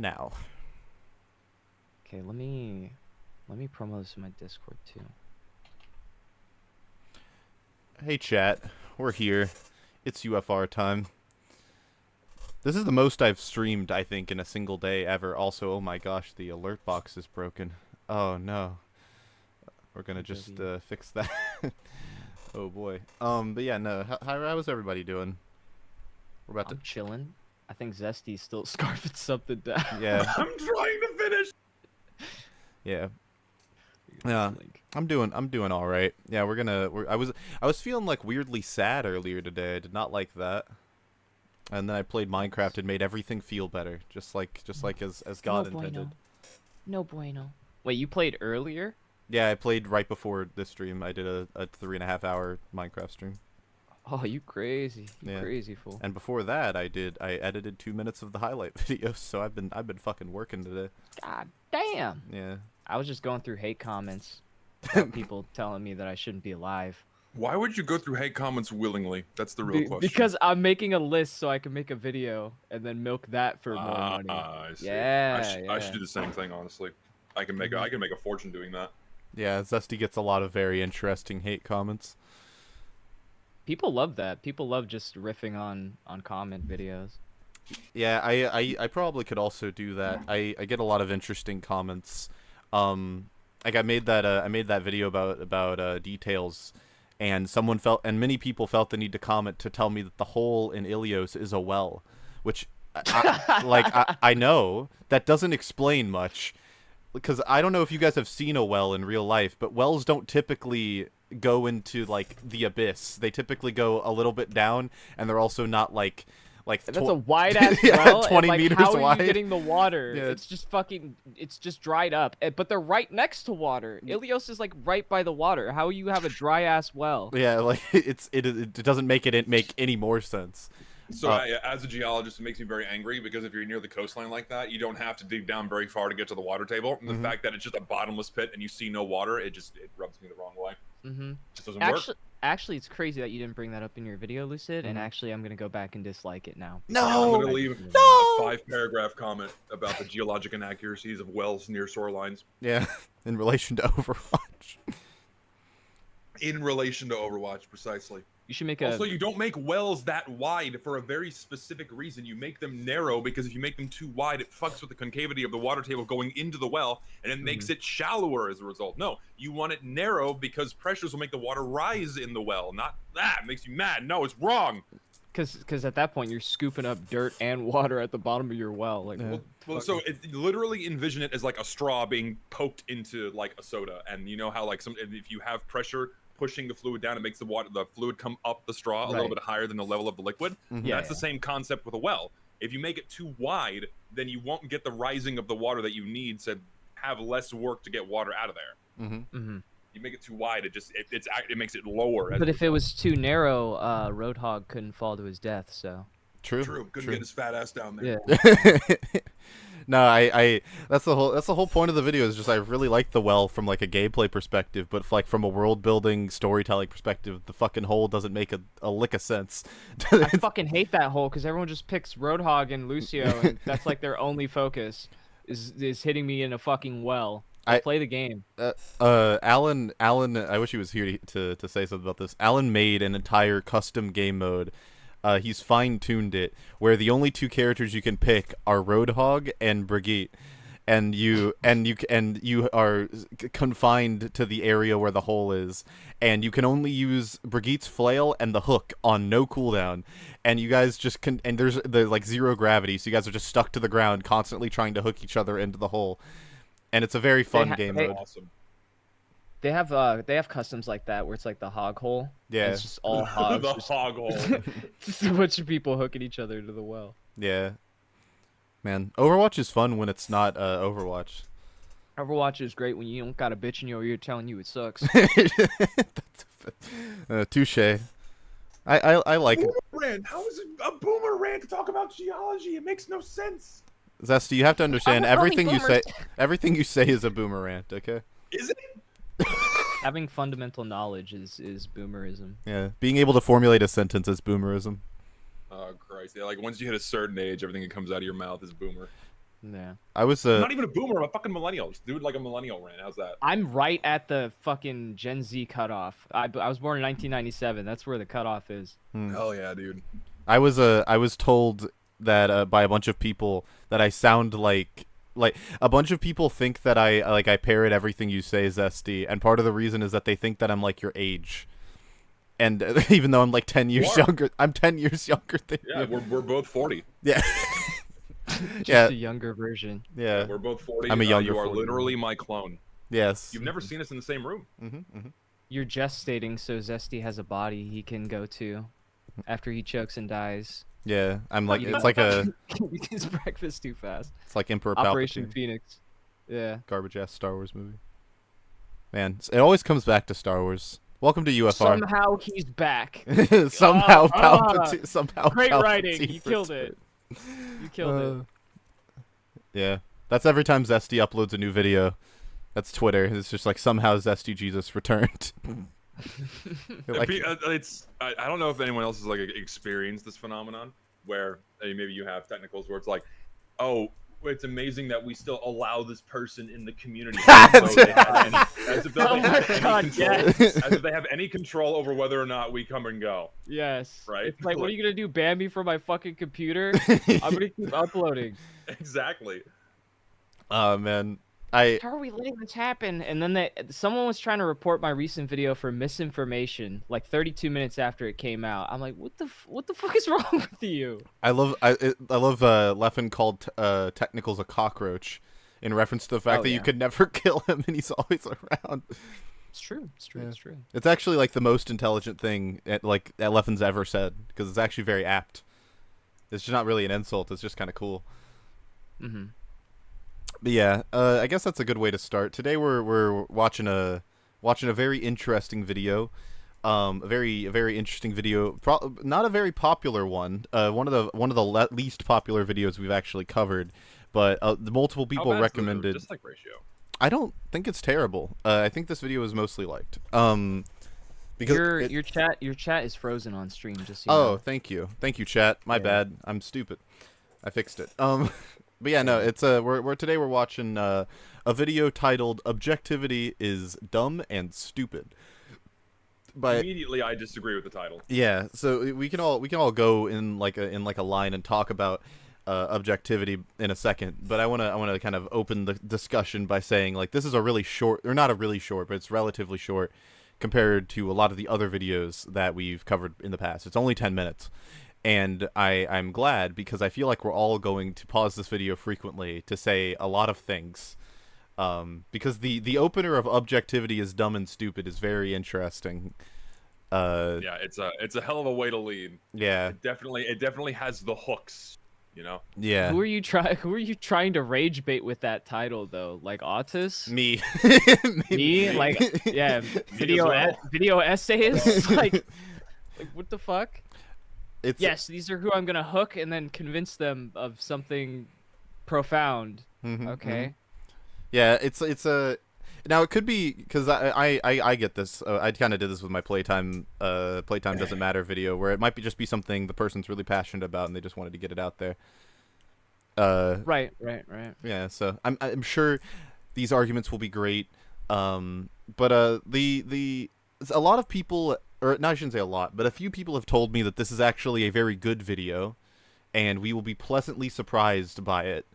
now. Okay, let me promo this in my Discord too. Hey chat, we're here. It's UFR time. This is the most I've streamed, I think, in a single day ever. Also, oh my gosh, the alert box is broken. Oh no. We're gonna just fix that. Oh boy. But yeah, no. How is everybody doing? We're about I'm chilling. I think Zesty's still scarfing something down. Yeah. I'm trying to finish. Yeah. Yeah. I'm doing all right. Yeah, I was feeling like weirdly sad earlier today. I did not like that. And then I played Minecraft and made everything feel better, just like as God intended. No bueno. Wait, you played earlier? Yeah, I played right before this stream. I did a 3.5 hour Minecraft stream. Oh, you crazy. Yeah. Crazy fool. And before that, I edited 2 minutes of the highlight videos, so I've been fucking working today. God damn. Yeah. I was just going through hate comments about people telling me that I shouldn't be alive. Why would you go through hate comments willingly? That's the real question. Because I'm making a list so I can make a video and then milk that for more money. I see. Yeah, I should do the same thing, honestly. I can make a fortune doing that. Yeah, Zesty gets a lot of very interesting hate comments. People love that. People love just riffing on comment videos. Yeah, I probably could also do that. I get a lot of interesting comments. Like I made that video about details, and many people felt the need to comment to tell me that the hole in Ilios is a well, which I know that doesn't explain much, because I don't know if you guys have seen a well in real life, but wells don't typically go into like the abyss. They typically go a little bit down, and they're also not like that's a wide ass well. 20 and, meters how wide. Are you getting the water? Yeah. It's just dried up. But they're right next to water. Ilios is like right by the water. How you have a dry ass well? Yeah, like it doesn't make any more sense. So as a geologist, it makes me very angry, because if you're near the coastline like that, you don't have to dig down very far to get to the water table. And the fact that it's just a bottomless pit and you see no water, it rubs me the wrong way. It just doesn't work. Actually, it's crazy that you didn't bring that up in your video, Lucid. And actually, I'm gonna go back and dislike it now. No, I'm gonna leave a 5-paragraph comment about the geologic inaccuracies of wells near shorelines. Yeah, in relation to Overwatch. In relation to Overwatch, precisely. You should make Also, you don't make wells that wide for a very specific reason. You make them narrow because if you make them too wide, it fucks with the concavity of the water table going into the well, and it makes it shallower as a result. No, you want it narrow because pressures will make the water rise in the well. Not that. It makes you mad. No, it's wrong. Because at that point, you're scooping up dirt and water at the bottom of your well. Like, well, so literally envision it as like a straw being poked into like a soda, and you know how like if you have pressure pushing the fluid down, it makes the fluid come up the straw a little bit higher than the level of the liquid. That's the same concept with a well. If you make it too wide, then you won't get the rising of the water that you need to have less work to get water out of there. You make it too wide, it makes it lower. But if it was too narrow, Roadhog couldn't fall to his death. So True. Couldn't get his fat ass down there. Yeah. No, I that's the whole point of the video, is just I really like the well from like a gameplay perspective, but like from a world building storytelling perspective, the fucking hole doesn't make a lick of sense. I fucking hate that hole, because everyone just picks Roadhog and Lucio, and that's like their only focus is hitting me in a fucking well. I play the game. Alan, I wish he was here to say something about this. Alan made an entire custom game mode. He's fine-tuned it, where the only two characters you can pick are Roadhog and Brigitte, and you are confined to the area where the hole is, and you can only use Brigitte's flail and the hook on no cooldown, and you guys just and there's like zero gravity, so you guys are just stuck to the ground, constantly trying to hook each other into the hole, and it's a very fun game mode. Awesome. They have customs like that where it's like the hog hole. Yeah. It's just all hogs. The hog hole. Just a bunch of people hooking each other to the well. Yeah. Man, Overwatch is fun when it's not Overwatch. Overwatch is great when you don't got a bitch in your ear telling you it sucks. Touche. I like it. Rant. How is it a boomer rant to talk about geology? It makes no sense. Zesty, you have to understand everything you say is a boomer rant, okay? Is it? Having fundamental knowledge is boomerism. Yeah, being able to formulate a sentence is boomerism. Oh Christ! Yeah, like once you hit a certain age, everything that comes out of your mouth is boomer. Yeah. I was I'm not even a boomer. I'm a fucking millennial. Just do it like a millennial rant. How's that? I'm right at the fucking Gen Z cutoff. I was born in 1997. That's where the cutoff is. Hell yeah, dude. I was told that by a bunch of people that I sound like a bunch of people think that I parrot everything you say, Zesty, and part of the reason is that they think that I'm like your age. And even though I'm like 10 years younger, I'm 10 years younger than Yeah, you. we're both 40. Yeah. Just a younger version. Yeah. We're both 40. I'm a younger You are 40. literally my clone. Yes. You've never seen us in the same room. You're gestating, so Zesty has a body he can go to after he chokes and dies. Yeah, I'm like, Eat it's it. like a, Eat his breakfast too fast. it's like Emperor Operation Palpatine. Phoenix. Yeah. Garbage ass Star Wars movie. Man, it always comes back to Star Wars. Welcome to UFR. Somehow he's back. Somehow Palpatine. Somehow Great Palpatine writing. You killed it. You killed it. Yeah, that's every time Zesty uploads a new video. That's Twitter. It's just like somehow Zesty Jesus returned. Like, I don't know if anyone else has like experienced this phenomenon where maybe you have technicals where it's like, oh, it's amazing that we still allow this person in the community as if they have any control over whether or not we come and go. Yes. Right? It's like, what are you gonna do? Ban me from my fucking computer? I'm gonna keep uploading. Exactly. oh man, How are we letting this happen? And then someone was trying to report my recent video for misinformation, like 32 minutes after it came out. I'm like, what the fuck is wrong with you? I love Leffen called Technicals a cockroach in reference to the fact that you could never kill him and he's always around. It's true. It's true. Yeah. It's true. It's actually like the most intelligent thing that Leffen's ever said because it's actually very apt. It's just not really an insult. It's just kind of cool. Mm-hmm. But yeah, I guess that's a good way to start. Today we're watching a very interesting video, a very interesting video. Not a very popular one. One of the least popular videos we've actually covered, but the multiple people recommended. Dislike ratio. I don't think it's terrible. I think this video is mostly liked. Because your chat is frozen on stream. Just so you oh, know. thank you, chat. My bad. I'm stupid. I fixed it. But yeah, no, it's today we're watching a video titled "Objectivity is Dumb and Stupid." Immediately, I disagree with the title. Yeah, so we can all go in like a line and talk about objectivity in a second. But I wanna kind of open the discussion by saying like this is a really short, or not a really short, but it's relatively short compared to a lot of the other videos that we've covered in the past. It's only 10 minutes. And I'm glad because I feel like we're all going to pause this video frequently to say a lot of things. Because the opener of Objectivity is Dumb and Stupid is very interesting. Yeah, it's a hell of a way to lead. Yeah. It definitely has the hooks, you know? Yeah. Who are you trying to rage bait with that title though? Like Autis? Me. Me? Like yeah, video essayists? like what the fuck? Yes, these are who I'm gonna hook and then convince them of something profound. Okay. Yeah, it's a. Now it could be because I get this. I kind of did this with my playtime. Playtime doesn't matter video where it might just be something the person's really passionate about and they just wanted to get it out there. Right. Yeah, so I'm sure these arguments will be great. But a lot of people. Or no, I shouldn't say a lot, but a few people have told me that this is actually a very good video, and we will be pleasantly surprised by it.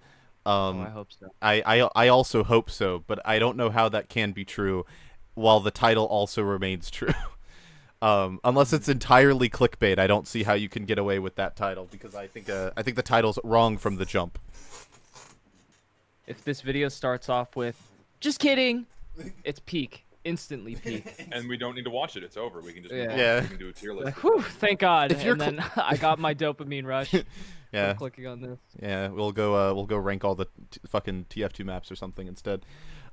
I hope so. I also hope so, but I don't know how that can be true, while the title also remains true. Unless it's entirely clickbait, I don't see how you can get away with that title because I think the title's wrong from the jump. If this video starts off with "just kidding," it's peak. Instantly peak. And we don't need to watch it. It's over. We can just move on. Yeah. We can do a tier list. Like, whew, thank God. If you're and then I got my dopamine rush. Yeah. from clicking on this. Yeah, we'll go rank all the fucking TF2 maps or something instead.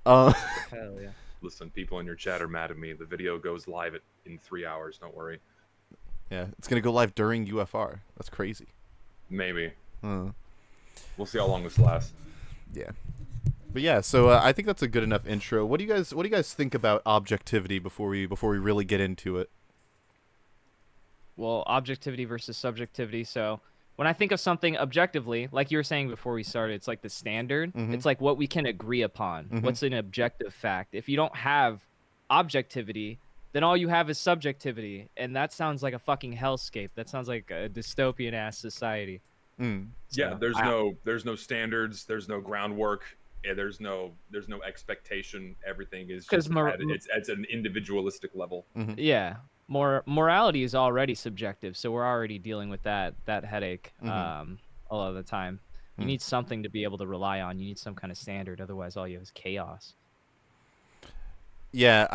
Hell yeah. Listen, people in your chat are mad at me. The video goes live in 3 hours. Don't worry. Yeah, it's gonna go live during UFR. That's crazy. Maybe. Huh. We'll see how long this lasts. Yeah. But yeah, so I think that's a good enough intro. What do you guys think about objectivity before we really get into it? Well, objectivity versus subjectivity. So when I think of something objectively, like you were saying before we started, it's like the standard. It's like what we can agree upon. What's an objective fact? If you don't have objectivity, then all you have is subjectivity, and that sounds like a fucking hellscape. That sounds like a dystopian ass society. Yeah, there's no standards, there's no groundwork, there's no expectation. Everything is just it's an individualistic level. Yeah. Morality is already subjective, so we're already dealing with that headache a lot of the time. You need something to be able to rely on. You need some kind of standard, otherwise all you have is chaos. Yeah,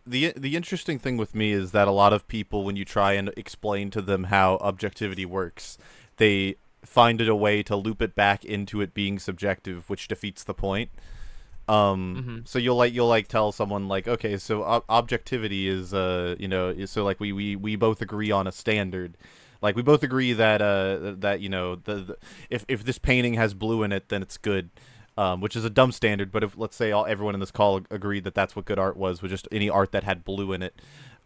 the interesting thing with me is that a lot of people, when you try and explain to them how objectivity works, they find it a way to loop it back into it being subjective, which defeats the point. So you'll tell someone like, okay, so objectivity is so like we both agree on a standard, like we both agree that if this painting has blue in it, then it's good, which is a dumb standard. But if, let's say, everyone in this call agreed that that's what good art was just any art that had blue in it,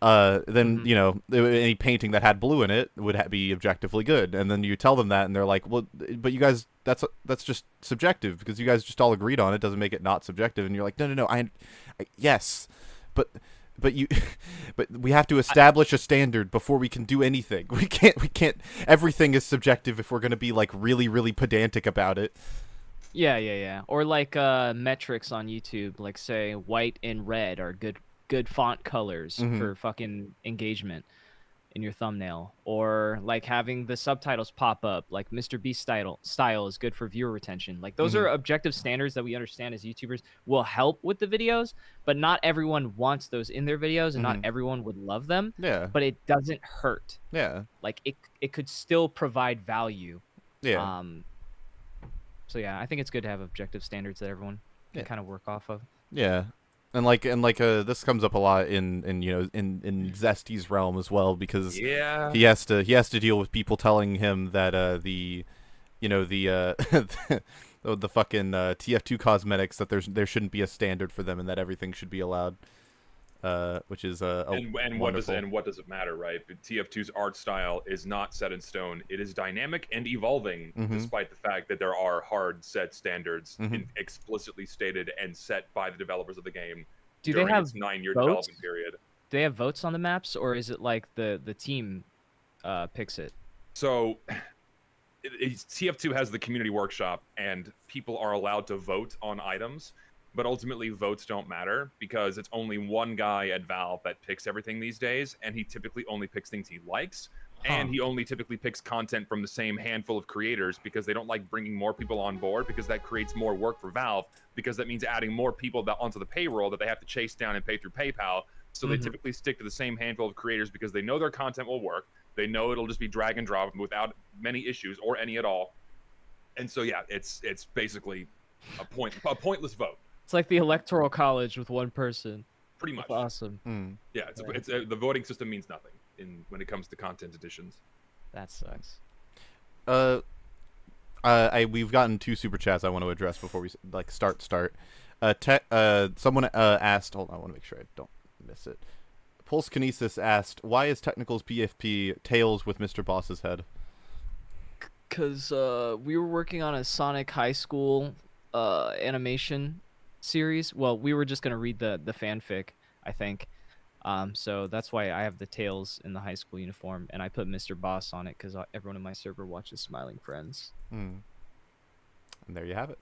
then any painting that had blue in it would be objectively good. And then you tell them that, and they're like, well, but you guys, that's just subjective, because you guys just all agreed on it, doesn't make it not subjective. And you're like, no, I yes, but we have to establish a standard before we can do anything. We can't everything is subjective if we're going to be like really, really pedantic about it. Yeah. Or like metrics on YouTube, like say white and red are good font colors for fucking engagement in your thumbnail, or like having the subtitles pop up, like Mr. Beast style is good for viewer retention. Like those are objective standards that we understand as YouTubers will help with the videos, but not everyone wants those in their videos, and not everyone would love them. Yeah. But it doesn't hurt. Yeah. Like it could still provide value. Yeah. So yeah, I think it's good to have objective standards that everyone can kind of work off of. Yeah. And this comes up a lot in Zesty's realm as well, because he has to deal with people telling him that the fucking TF2 cosmetics, that there shouldn't be a standard for them, and that everything should be allowed, which is what does it matter, right? But TF2's art style is not set in stone. It is dynamic and evolving, despite the fact that there are hard set standards explicitly stated and set by the developers of the game. Do they have its 9-year development period? Do they have votes on the maps, or is it like the team picks it? So TF2 has the community workshop, and people are allowed to vote on items. But ultimately, votes don't matter, because it's only one guy at Valve that picks everything these days, and he typically only picks things he likes, and he only typically picks content from the same handful of creators, because they don't like bringing more people on board, because that creates more work for Valve, because that means adding more people onto the payroll that they have to chase down and pay through PayPal. So they typically stick to the same handful of creators, because they know their content will work. They know it'll just be drag and drop without many issues, or any at all. And so yeah, it's basically a pointless vote. It's like the Electoral College with one person. Pretty much. That's awesome. Yeah, the voting system means nothing when it comes to content additions. That sucks. We've gotten 2 super chats I want to address before we start. Someone asked. Hold on, I want to make sure I don't miss it. Pulse Kinesis asked, "Why is Technicals PFP Tails with Mr. Boss's head?" Because we were working on a Sonic High School animation series. Well, we were just gonna read the fanfic, I think. So that's why I have the Tails in the high school uniform, and I put Mr. Boss on it because everyone in my server watches Smiling Friends. And there you have it.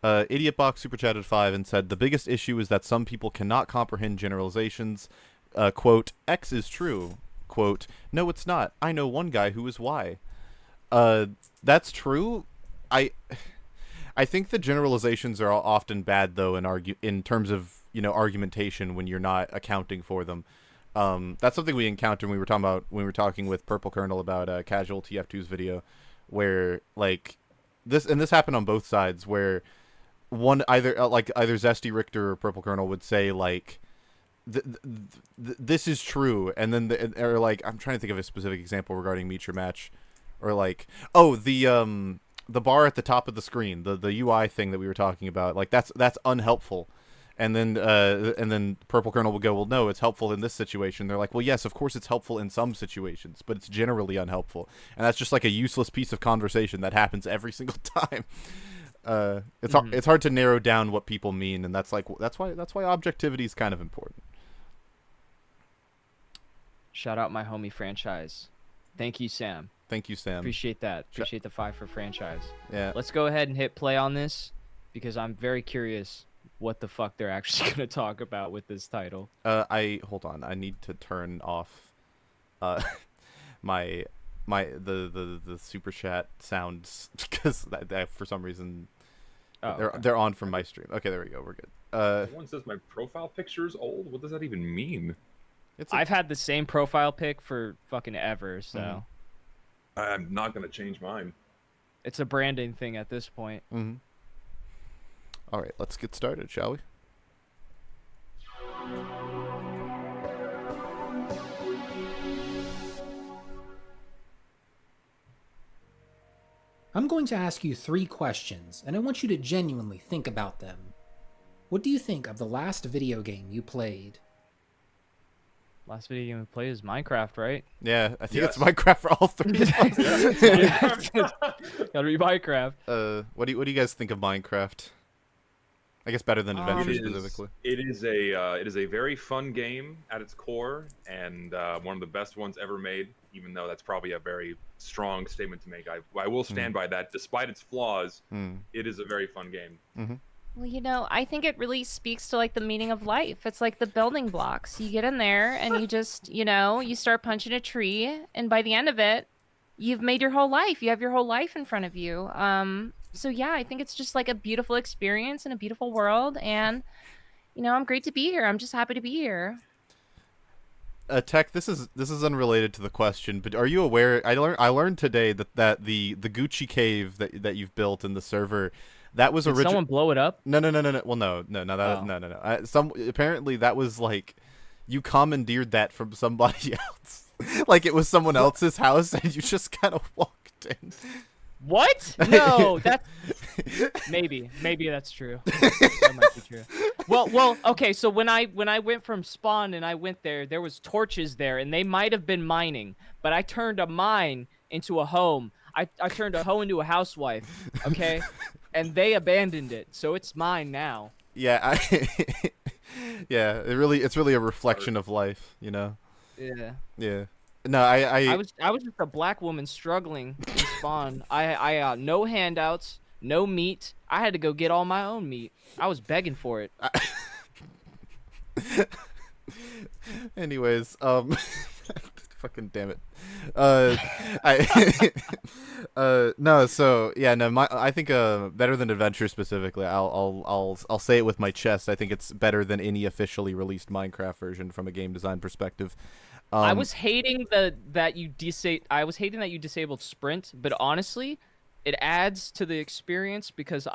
Idiotbox super chatted 5 and said, "The biggest issue is that some people cannot comprehend generalizations. Quote, X is true. Quote, no, it's not. I know one guy who is Y." That's true. I think the generalizations are often bad, though, in terms of argumentation, when you're not accounting for them. That's something we encountered when we were talking with Purple Kernel about Casual TF2's video, where this happened on both sides, where either Zesty Richter or Purple Kernel would say this is true, and then I'm trying to think of a specific example regarding Meet Your Match, or the bar at the top of the screen, the UI thing that we were talking about, that's unhelpful. And then Purple Colonel will go, well, no, it's helpful in this situation. They're like, well, yes, of course it's helpful in some situations, but it's generally unhelpful. And that's just like a useless piece of conversation that happens every single time. It's hard to narrow down what people mean, and that's why objectivity is kind of important. Shout out my homie franchise. Thank you, Sam. Thank you, Sam. Appreciate that. Appreciate the 5 for franchise. Yeah. Let's go ahead and hit play on this because I'm very curious what the fuck they're actually gonna talk about with this title. Hold on. I need to turn off the super chat sounds because that for some reason they're on from my stream. Okay, there we go. We're good. One says my profile picture is old. What does that even mean? I've had the same profile pic for fucking ever, so I'm not gonna change mine. It's a branding thing at this point. All right, let's get started, shall we? I'm going to ask you 3 questions, and I want you to genuinely think about them. What do you think of the last video game you played? Last video game we played is Minecraft, right? Yeah, I think it's Minecraft for all 3 of us. Gotta be Minecraft. What do you guys think of Minecraft? I guess better than Adventure specifically. It is a very fun game at its core, and one of the best ones ever made. Even though that's probably a very strong statement to make, I will stand by that. Despite its flaws, it is a very fun game. Well, you know, I think it really speaks to like the meaning of life. It's like the building blocks. You get in there and you just, you know, you start punching a tree, and by the end of it, you've made your whole life. You have your whole life in front of you. So yeah, I think it's just like a beautiful experience in a beautiful world, and you know, I'm great to be here. I'm just happy to be here. Tech, this is unrelated to the question, but are you aware? I learned today that the Gucci cave that you've built in the server, that was original. Someone blow it up? No. Well, no. Apparently that was like you commandeered that from somebody else. Like it was someone else's house, and you just kind of walked in. What? No, that's maybe that's true. That might be true. Well, okay. So when I went from spawn and I went there was torches there, and they might have been mining, but I turned a mine into a home. I turned a hoe into a housewife. Okay, and they abandoned it, so it's mine now. Yeah, yeah. It's really a reflection of life, you know. Yeah. Yeah. No, I was just a black woman struggling to spawn. I no handouts, no meat. I had to go get all my own meat. I was begging for it. Anyways, fucking damn it. No, so yeah, no, I think better than Adventure specifically. I'll say it with my chest. I think it's better than any officially released Minecraft version from a game design perspective. I was hating that you disabled sprint, but honestly, it adds to the experience because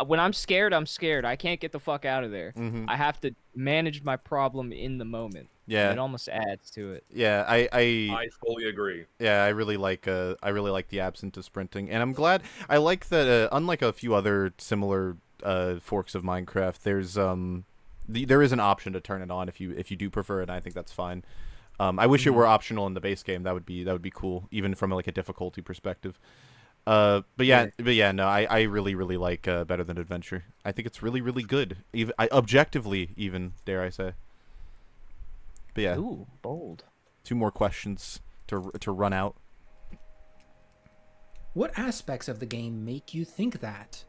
when I'm scared, I can't get the fuck out of there. I have to manage my problem in the moment. Yeah, it almost adds to it. Yeah, I fully agree. Yeah, I really like the absence of sprinting, and I'm glad. I like that. Unlike a few other similar forks of Minecraft, there is an option to turn it on if you do prefer it. And I think that's fine. I wish it were optional in the base game. That would be cool, even from like a difficulty perspective. But yeah, no, I really like Better Than Adventure. I think it's really good, even objectively, even dare I say. But yeah, ooh, bold. 2 more questions to run out. What aspects of the game make you think that?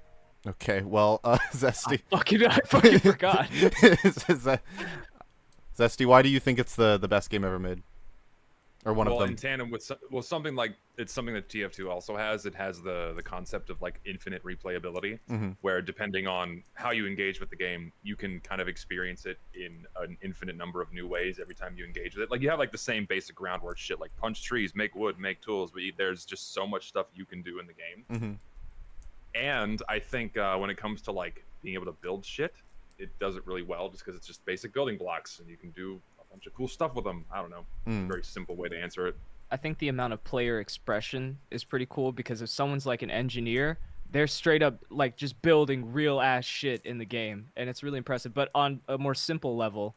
Okay, well, Zesty. I fucking forgot. Zesty, why do you think it's the best game ever made? Or one of them? In tandem with something like it's something that TF2 also has. It has the concept of like infinite replayability, where depending on how you engage with the game, you can kind of experience it in an infinite number of new ways every time you engage with it. Like you have like the same basic groundwork shit, like punch trees, make wood, make tools, but there's just so much stuff you can do in the game. And I think when it comes to like being able to build shit, it does it really well just because it's just basic building blocks and you can do a bunch of cool stuff with them. I don't know. Very simple way to answer it. I think the amount of player expression is pretty cool because if someone's like an engineer, they're straight up like just building real ass shit in the game, and it's really impressive. But on a more simple level,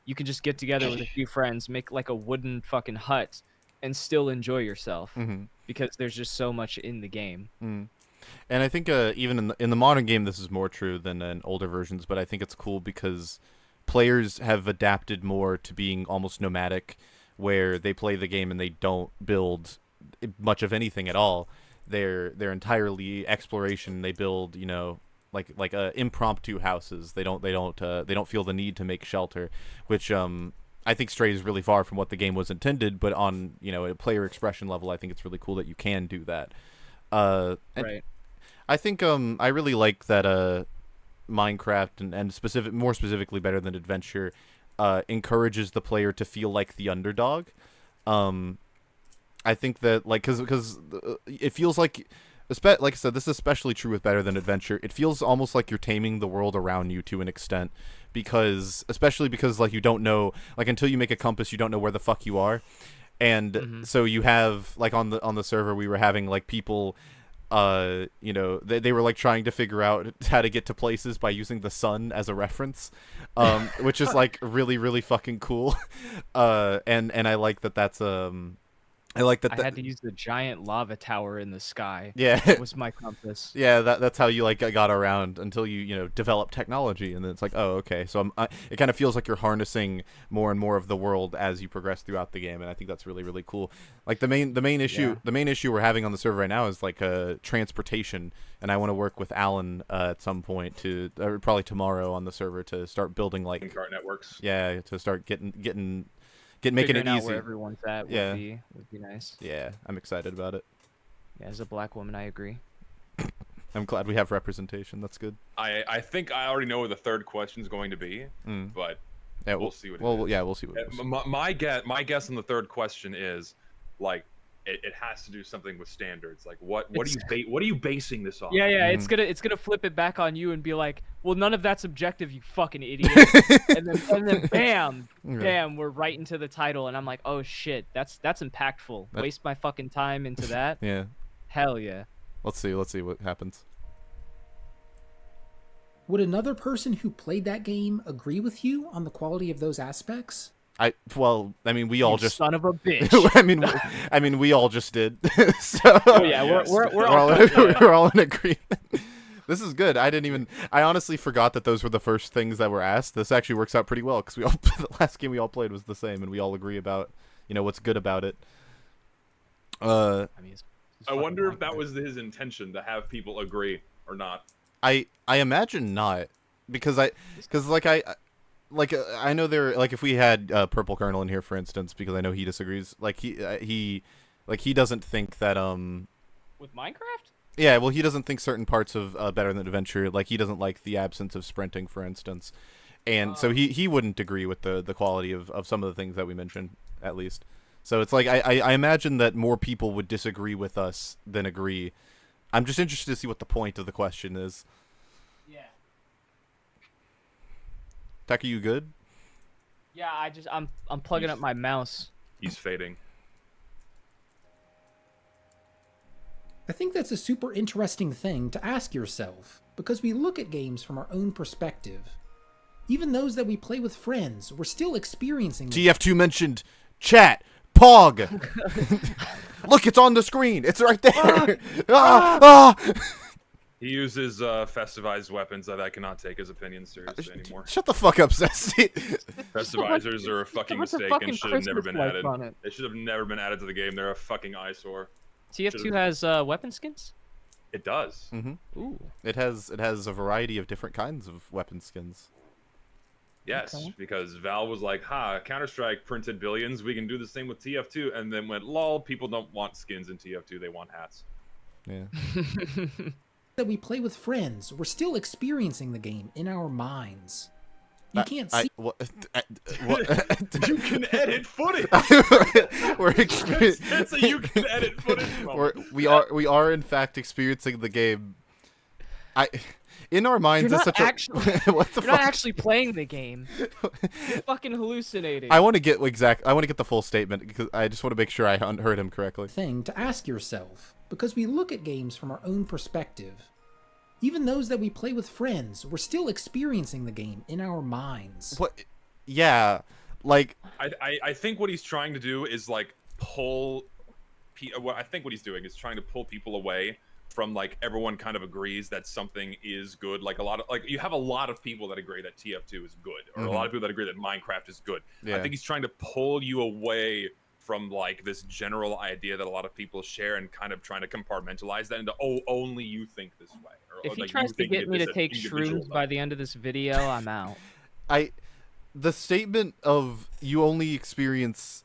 you can just get together with a few friends, make like a wooden fucking hut, and still enjoy yourself because there's just so much in the game. And I think even in the modern game, this is more true than in older versions. But I think it's cool because players have adapted more to being almost nomadic, where they play the game and they don't build much of anything at all. They're entirely exploration. They build, you know, like impromptu houses. They don't feel the need to make shelter, which I think strays really far from what the game was intended. But on, you know, a player expression level, I think it's really cool that you can do that. Right. I think I really like that Minecraft and more specifically Better Than Adventure encourages the player to feel like the underdog. I think that, like, because it feels like I said, this is especially true with Better Than Adventure. It feels almost like you're taming the world around you to an extent, especially because like you don't know, like, until you make a compass, you don't know where the fuck you are. And so you have, like, on the server, we were having like people, you know, they were like trying to figure out how to get to places by using the sun as a reference, which is like really fucking cool. And I like that that's I like that. I had to use the giant lava tower in the sky. Yeah, it was my compass. Yeah, that's how you like got around until you know, develop technology, and then it's like, oh, okay. So it kind of feels like you're harnessing more and more of the world as you progress throughout the game, and I think that's really cool. Like the main issue we're having on the server right now is like transportation, and I want to work with Alan at some point probably tomorrow on the server to start building like cart networks. Yeah, to start making it out easy. Where everyone's at would be nice. Yeah, I'm excited about it. Yeah, as a black woman, I agree. I'm glad we have representation. That's good. I think I already know what the third question's going to be, but yeah, we'll see what. We'll see what. My guess on the third question is, like, it has to do something with standards. Like, what are you basing this on? Yeah, it's gonna flip it back on you and be like, well, none of that's objective, you fucking idiot. and then bam, we're right into the title, and I'm like, oh shit, that's impactful. Waste my fucking time into that. Yeah. Hell yeah. Let's see what happens. Would another person who played that game agree with you on the quality of those aspects? I mean, we all you just son of a bitch. I mean, we all just did. So yeah, we're all in agreement. This is good. I honestly forgot that those were the first things that were asked. This actually works out pretty well because the last game we all played was the same, and we all agree about, you know, what's good about it. I wonder if that was his intention, to have people agree or not. I imagine not, because I know there, like, if we had Purple Colonel in here, for instance, because I know he disagrees. Like he doesn't think that with Minecraft. Yeah, well, he doesn't think certain parts of Better Than Adventure, like, he doesn't like the absence of sprinting, for instance, and so he wouldn't agree with the quality of some of the things that we mentioned, at least. So it's like I imagine that more people would disagree with us than agree. I'm just interested to see what the point of the question is. Yeah. Tech, are you good? Yeah, I'm plugging up my mouse. He's fading. I think that's a super interesting thing to ask yourself, because we look at games from our own perspective. Even those that we play with friends, we're still experiencing them. TF2 mentioned chat. Pog! Look, it's on the screen. It's right there. He uses festivized weapons that I cannot take his opinion seriously anymore. Shut the fuck up, Zesty. Festivizers are a fucking mistake and should have never been added. On They should have never been added to the game. They're a fucking eyesore. TF2 has weapon skins? It does. Mm-hmm. Ooh. It has a variety of different kinds of weapon skins. Yes, okay. Because Valve was like, Counter-Strike printed billions, we can do the same with TF2, and then went, lol, people don't want skins in TF2, they want hats. Yeah. That we play with friends, we're still experiencing the game in our minds. You can't see. You can edit footage. It's a you can edit footage. We are in fact experiencing the game. In our minds, you're it's such actually, what the you're fuck? not actually playing the game. You're fucking hallucinating. I want to get the full statement because I just want to make sure I heard him correctly. Thing to ask yourself, because we look at games from our own perspective. Even those that we play with friends, we're still experiencing the game in our minds. What? Yeah, like I think what he's trying to do is like pull. What I think what he's doing is trying to pull people away from like everyone kind of agrees that something is good. Like a lot of you have a lot of people that agree that TF2 is good, or a lot of people that agree that Minecraft is good. Yeah. I think he's trying to pull you away from like this general idea that a lot of people share and kind of trying to compartmentalize that into only you think this way. Or, if he like, tries to get me to take shrooms by the end of this video, I'm out. The statement of you only experience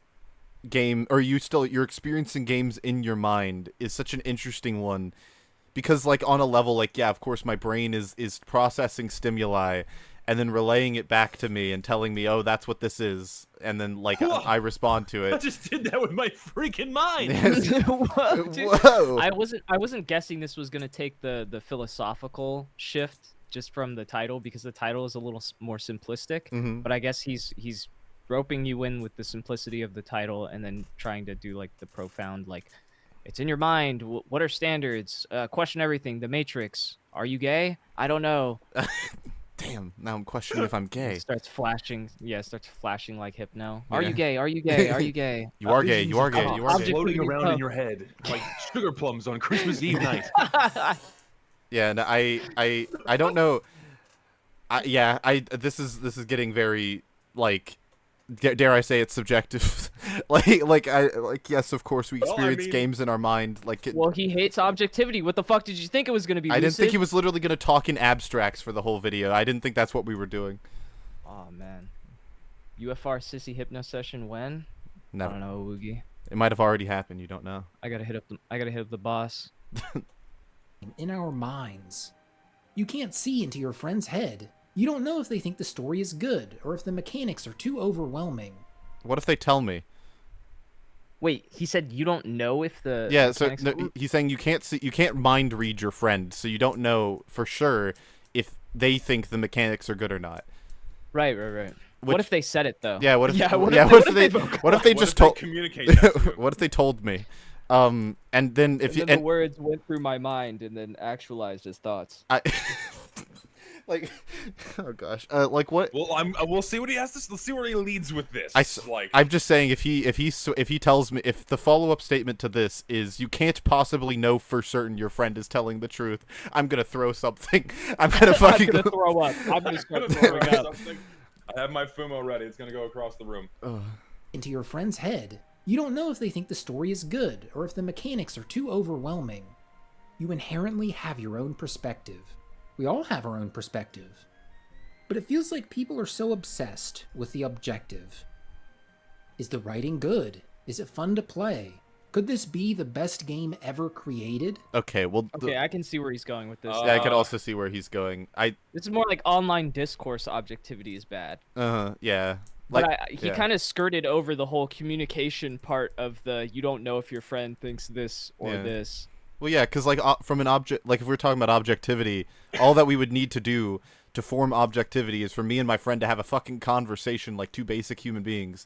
you're experiencing games in your mind is such an interesting one, because like on a level, like, yeah, of course my brain is processing stimuli and then relaying it back to me and telling me, oh, that's what this is, and then like I respond to it. I just did that with my freaking mind. Whoa. I wasn't guessing this was gonna take the philosophical shift just from the title, because the title is a little more simplistic. But I guess he's roping you in with the simplicity of the title and then trying to do like the profound, like, it's in your mind. What are standards? Question everything. The Matrix. Are you gay? I don't know. Damn, now I'm questioning if I'm gay. It starts flashing. Yeah, it starts flashing like Hypno. Are you gay? Are you gay? Are you gay? You are gay. You are gay. You are gay. Floating around in your head like sugar plums on Christmas Eve night. Yeah, and I don't know. This is getting very, like, dare I say it's subjective. Yes, of course we experience games in our mind. Well, he hates objectivity. What the fuck did you think it was gonna be? I didn't think he was literally gonna talk in abstracts for the whole video. I didn't think that's what we were doing. Oh man, UFR sissy hypno session when? Never. I don't know, Woogie. It might have already happened. You don't know. I gotta hit up the boss. In our minds, you can't see into your friend's head. You don't know if they think the story is good or if the mechanics are too overwhelming. What if they tell me? Wait, he said you don't know if the he's saying you can't mind read your friend, so you don't know for sure if they think the mechanics are good or not. Right. What if they said it though? Yeah. What if they just told? What if they told me? And then the words went through my mind and then actualized as thoughts. Like, oh gosh, like what? Well, we'll see what he has to. Let's see where he leads with this. I'm just saying, if he tells me, if the follow-up statement to this is you can't possibly know for certain your friend is telling the truth, I'm gonna throw something. I'm gonna fucking I'm gonna throw up. I'm gonna start throwing up. I have my fumo ready. It's gonna go across the room. Into your friend's head. You don't know if they think the story is good or if the mechanics are too overwhelming. You inherently have your own perspective. We all have our own perspective. But it feels like people are so obsessed with the objective. Is the writing good? Is it fun to play? Could this be the best game ever created? Okay, well... Okay, I can see where he's going with this. Yeah, I can also see where he's going. It's more like online discourse objectivity is bad. Yeah. But he kind of skirted over the whole communication part of the you don't know if your friend thinks this or this. Well, yeah, because like from an object, like if we're talking about objectivity, all that we would need to do to form objectivity is for me and my friend to have a fucking conversation like two basic human beings,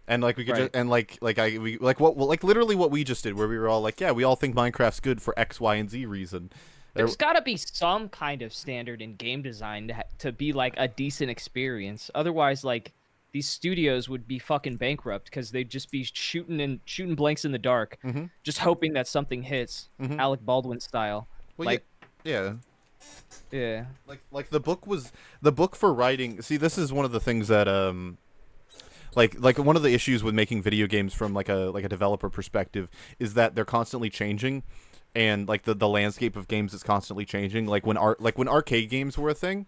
and like we could just, and like literally what we just did, where we were all like, yeah, we all think Minecraft's good for X, Y, and Z reason. There's got to be some kind of standard in game design to be like a decent experience. Otherwise, like these studios would be fucking bankrupt because they'd just be shooting blanks in the dark, just hoping that something hits, Alec Baldwin style. Well, like, yeah. Like the book for writing. See, this is one of the things that like one of the issues with making video games from like a developer perspective is that they're constantly changing, and like the landscape of games is constantly changing. Like when arcade games were a thing,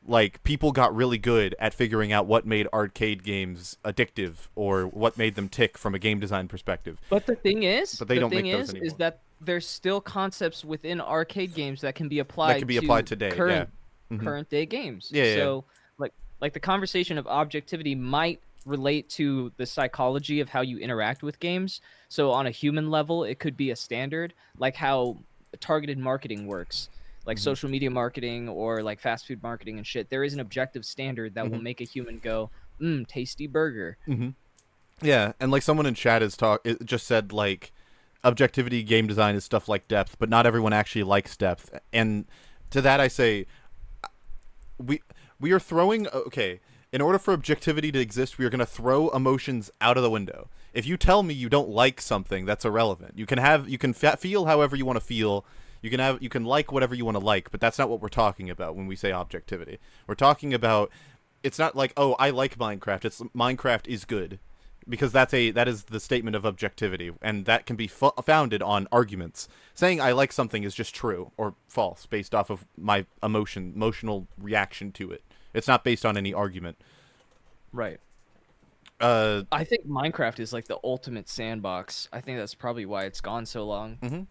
like people got really good at figuring out what made arcade games addictive or what made them tick from a game design perspective. But the thing is, they don't make those anymore. Is that there's still concepts within arcade games that can be applied today, current day games. So like the conversation of objectivity might relate to the psychology of how you interact with games. So on a human level, it could be a standard, like how targeted marketing works. Like social media marketing or like fast food marketing and shit, there is an objective standard that will make a human go, tasty burger. Yeah, and like someone in chat just said like objectivity game design is stuff like depth, but not everyone actually likes depth. And To that I say, we are throwing, okay, in order for objectivity to exist, we are going to throw emotions out of the window. If you tell me you don't like something, that's irrelevant. You can feel however you want to feel. You can like whatever you want to like, but that's not what we're talking about when we say objectivity. We're talking about, it's not like, oh, I like Minecraft. It's Minecraft is good, because that is the statement of objectivity, and that can be founded on arguments. Saying I like something is just true or false based off of my emotional reaction to it. It's not based on any argument. Right. I think Minecraft is like the ultimate sandbox. I think that's probably why it's gone so long. Mm-hmm.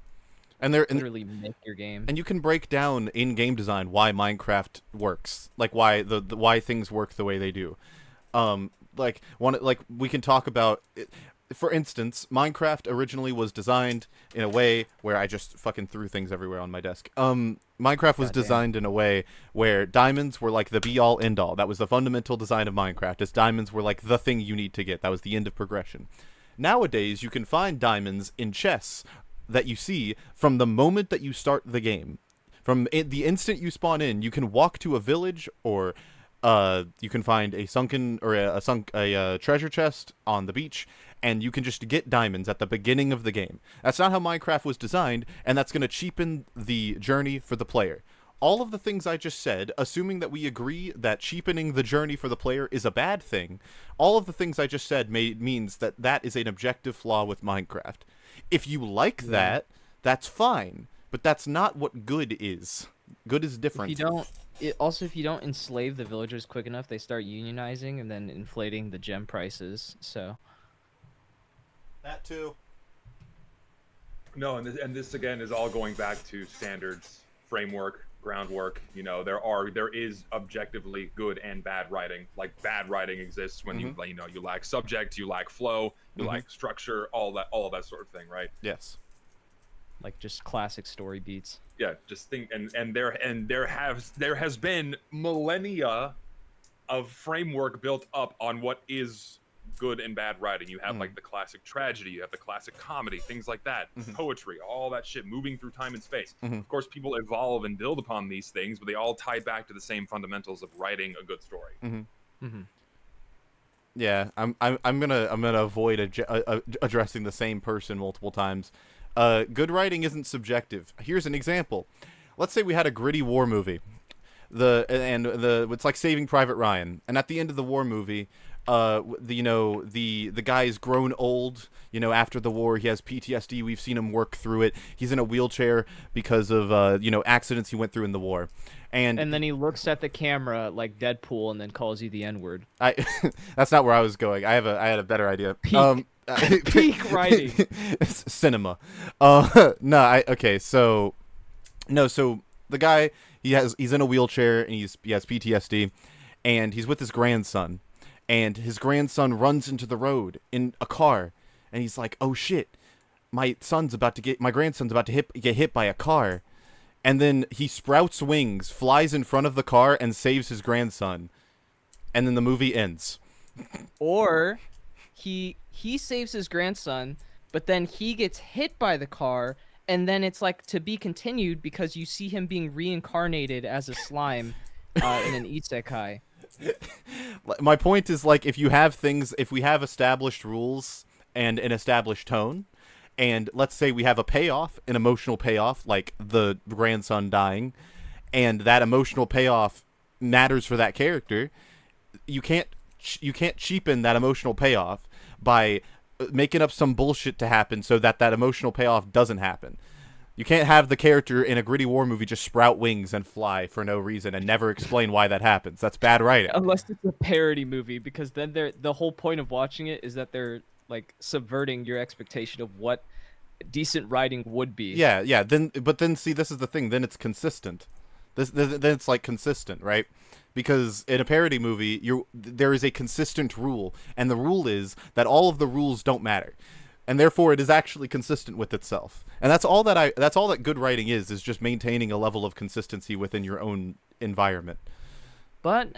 And they're literally make your game. And you can break down in game design why Minecraft works, like why why things work the way they do. Like we can talk about it. For instance, Minecraft originally was designed in a way where I just fucking threw things everywhere on my desk. Minecraft was designed in a way where diamonds were like the be-all, end-all. That was the fundamental design of Minecraft, as diamonds were like the thing you need to get. That was the end of progression. Nowadays, you can find diamonds in chests that you see from the moment that you start the game. From the instant you spawn in, you can walk to a village, or you can find a sunken or a treasure chest on the beach, and you can just get diamonds at the beginning of the game. That's not how Minecraft was designed, and that's going to cheapen the journey for the player. All of the things I just said, assuming that we agree that cheapening the journey for the player is a bad thing, all of the things I just said means that that is an objective flaw with Minecraft. If you like that, that's fine, but that's not what good is. Good is different. If you don't enslave the villagers quick enough, they start unionizing and then inflating the gem prices. So that too. No, and this again is all going back to standards, framework, groundwork. You know, there is objectively good and bad writing. Like bad writing exists when you lack subject, you lack flow, you lack structure, all of that sort of thing, right? Yes. Like just classic story beats. Yeah, just think, and there has been millennia of framework built up on what is good and bad writing. You have like the classic tragedy, you have the classic comedy, things like that, poetry, all that shit moving through time and space. Of course, people evolve and build upon these things, but they all tie back to the same fundamentals of writing a good story. Yeah, I'm gonna avoid addressing the same person multiple times. Good writing isn't subjective. Here's an example. Let's say we had a gritty war movie. It's like Saving Private Ryan, and at the end of the war movie, the guy's grown old, after the war. He has PTSD. We've seen him work through it. He's in a wheelchair because of accidents he went through in the war. And then he looks at the camera like Deadpool and then calls you the N-word. That's not where I was going. I had a better idea. Peak writing. It's cinema. So the guy, he's in a wheelchair and he has PTSD, and he's with his grandson, and his grandson runs into the road in a car, and he's like, oh shit, my grandson's about to get hit by a car. And then he sprouts wings, flies in front of the car, and saves his grandson. And then the movie ends. Or he saves his grandson, but then he gets hit by the car, and then it's like to be continued because you see him being reincarnated as a slime in an isekai. My point is, like, if we have established rules and an established tone, and let's say we have a payoff, an emotional payoff, like the grandson dying, and that emotional payoff matters for that character, you can't cheapen that emotional payoff by making up some bullshit to happen so that emotional payoff doesn't happen. You can't have the character in a gritty war movie just sprout wings and fly for no reason and never explain why that happens. That's bad writing. Unless it's a parody movie, because then the whole point of watching it is that they're like subverting your expectation of what decent writing would be. Yeah. Then see, this is the thing. Then it's consistent. Then it's like consistent, right? Because in a parody movie, there is a consistent rule, and the rule is that all of the rules don't matter, and therefore it is actually consistent with itself. And that's all that good writing is just maintaining a level of consistency within your own environment. But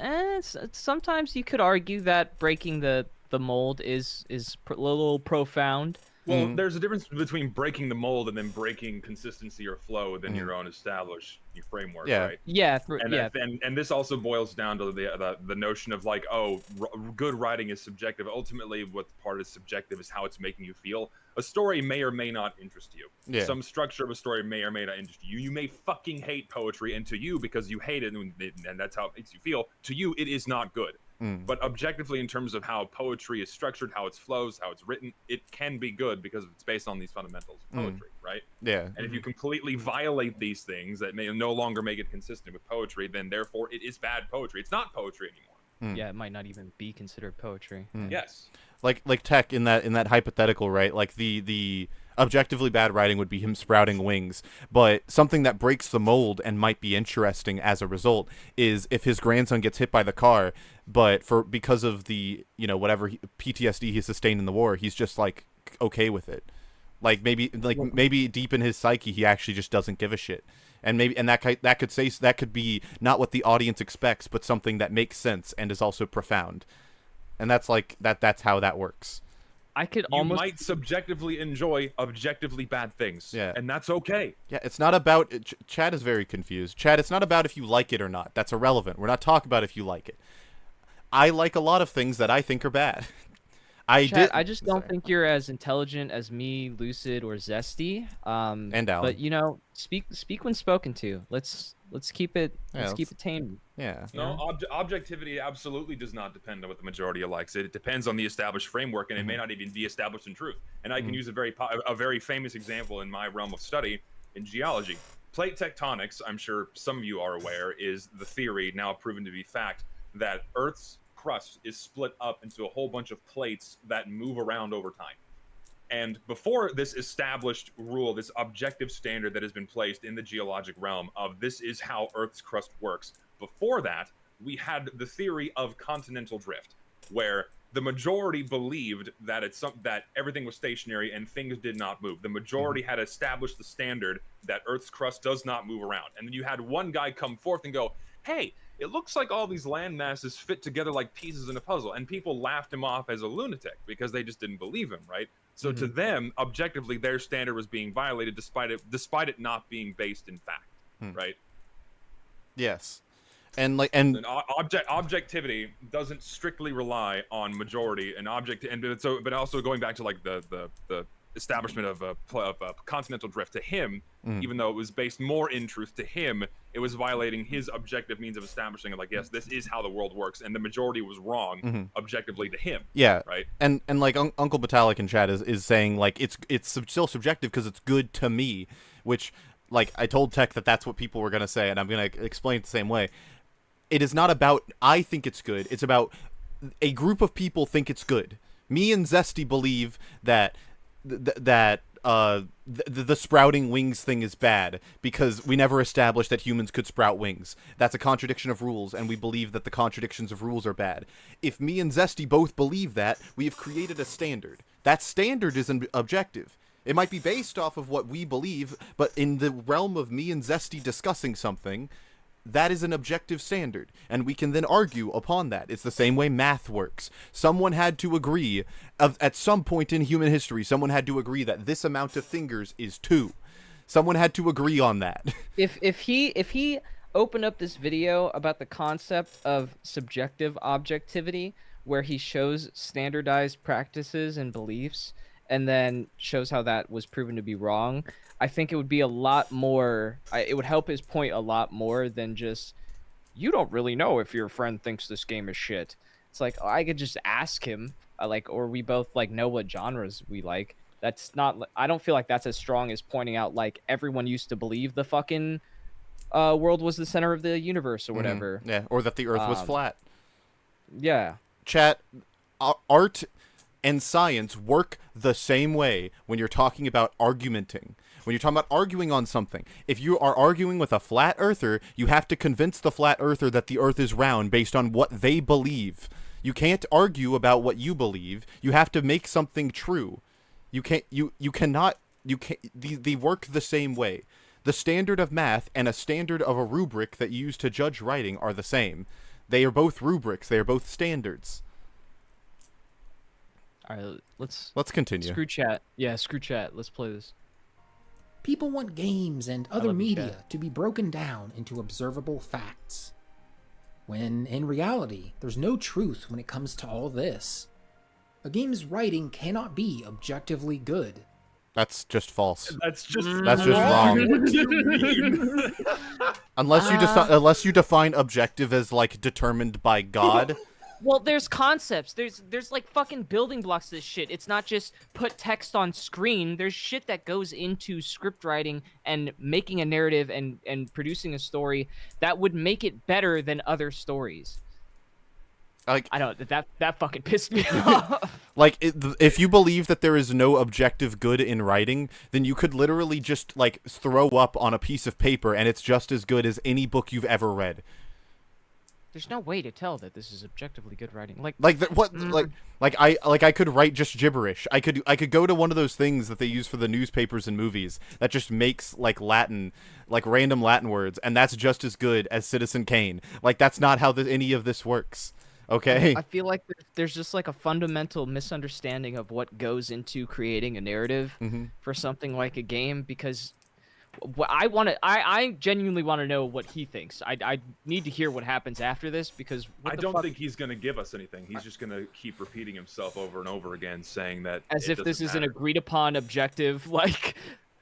sometimes you could argue that breaking the mold is a little profound. Well, there's a difference between breaking the mold and then breaking consistency or flow within your own established framework, right? Yeah, and this also boils down to the notion of like, good writing is subjective. Ultimately, what part is subjective is how it's making you feel. A story may or may not interest you. Yeah. Some structure of a story may or may not interest you. You may fucking hate poetry, and to you, because you hate it, and that's how it makes you feel, to you, it is not good. But objectively, in terms of how poetry is structured, how it flows, how it's written, it can be good because it's based on these fundamentals of poetry, right? Yeah. And if you completely violate these things that may no longer make it consistent with poetry, then therefore it is bad poetry. It's not poetry anymore. Yeah, it might not even be considered poetry. Yes. Like Tech in that hypothetical, right? Like the objectively bad writing would be him sprouting wings, but something that breaks the mold and might be interesting as a result is if his grandson gets hit by the car, but because of the whatever PTSD he sustained in the war, he's just like okay with it. Like maybe deep in his psyche he actually just doesn't give a shit. And that could be not what the audience expects, but something that makes sense and is also profound. And that's how that works. You might subjectively enjoy objectively bad things. Yeah. And that's okay. Yeah, it's not about... Chad is very confused. Chad, it's not about if you like it or not. That's irrelevant. We're not talking about if you like it. I like a lot of things that I think are bad. Chad, I just don't think you're as intelligent as me, Lucid, or Zesty. And Alan. But speak when spoken to. Let's keep it. Let's keep it tame. Yeah. No, objectivity absolutely does not depend on what the majority likes. It depends on the established framework, and it may not even be established in truth. And I can use a very famous example in my realm of study in geology. Plate tectonics, I'm sure some of you are aware, is the theory, now proven to be fact, that Earth's crust is split up into a whole bunch of plates that move around over time. And before this established rule, this objective standard that has been placed in the geologic realm of this is how Earth's crust works, before that, we had the theory of continental drift, where the majority believed that that everything was stationary and things did not move. The majority had established the standard that Earth's crust does not move around. And then you had one guy come forth and go, hey, it looks like all these land masses fit together like pieces in a puzzle. And people laughed him off as a lunatic because they just didn't believe him, right? So to them, objectively, their standard was being violated despite it not being based in fact, right? Yes. And objectivity doesn't strictly rely on majority and but also going back to like the establishment of continental drift, to him, even though it was based more in truth, to him it was violating his objective means of establishing it, like, yes, this is how the world works, and the majority was wrong objectively to him. Yeah, right. And like Uncle Batalik in chat is saying like it's still subjective because it's good to me, which like I told Tech that's what people were gonna say, and I'm gonna explain it the same way. It is not about I think it's good. It's about a group of people think it's good. Me and Zesty believe that the sprouting wings thing is bad because we never established that humans could sprout wings. That's a contradiction of rules, and we believe that the contradictions of rules are bad. If me and Zesty both believe that, we have created a standard. That standard is objective. It might be based off of what we believe, but in the realm of me and Zesty discussing something, that is an objective standard, and we can then argue upon that. It's the same way math works. Someone had to agree, at some point in human history, someone had to agree that this amount of fingers is 2. Someone had to agree on that. If he opened up this video about the concept of subjective objectivity, where he shows standardized practices and beliefs, and then shows how that was proven to be wrong, I think it would be a lot more, it would help his point a lot more than just, you don't really know if your friend thinks this game is shit. It's like, I could just ask him, or we both know what genres we like. That's not, I don't feel like that's as strong as pointing out like everyone used to believe the fucking world was the center of the universe or whatever. Yeah, or that the earth was flat. Yeah. Chat, art and science work the same way when you're talking about argumenting. When you're talking about arguing on something, if you are arguing with a flat earther, you have to convince the flat earther that the earth is round based on what they believe. You can't argue about what you believe. You have to make something true. They work the same way. The standard of math and a standard of a rubric that you use to judge writing are the same. They are both rubrics. They are both standards. All right, let's continue. Screw chat. Yeah, screw chat. Let's play this. People want games and other media to be broken down into observable facts, when in reality, there's no truth when it comes to all this. A game's writing cannot be objectively good. That's just false. That's just wrong. What do you mean? Unless you define objective as like determined by God. Well, there's concepts. There's like fucking building blocks to this shit. It's not just put text on screen. There's shit that goes into script writing and making a narrative and producing a story that would make it better than other stories. Like, I don't that fucking pissed me off. Like, if you believe that there is no objective good in writing, then you could literally just like throw up on a piece of paper and it's just as good as any book you've ever read. There's no way to tell that this is objectively good writing. I could write just gibberish. I could go to one of those things that they use for the newspapers and movies that just makes like Latin, like random Latin words, and that's just as good as Citizen Kane. Like, that's not how any of this works. Okay. I feel like there's just like a fundamental misunderstanding of what goes into creating a narrative for something like a game, because I genuinely want to know what he thinks. I need to hear what happens after this, because I don't think he's going to give us anything. He's just going to keep repeating himself over and over again, saying that as if this is an agreed upon objective, like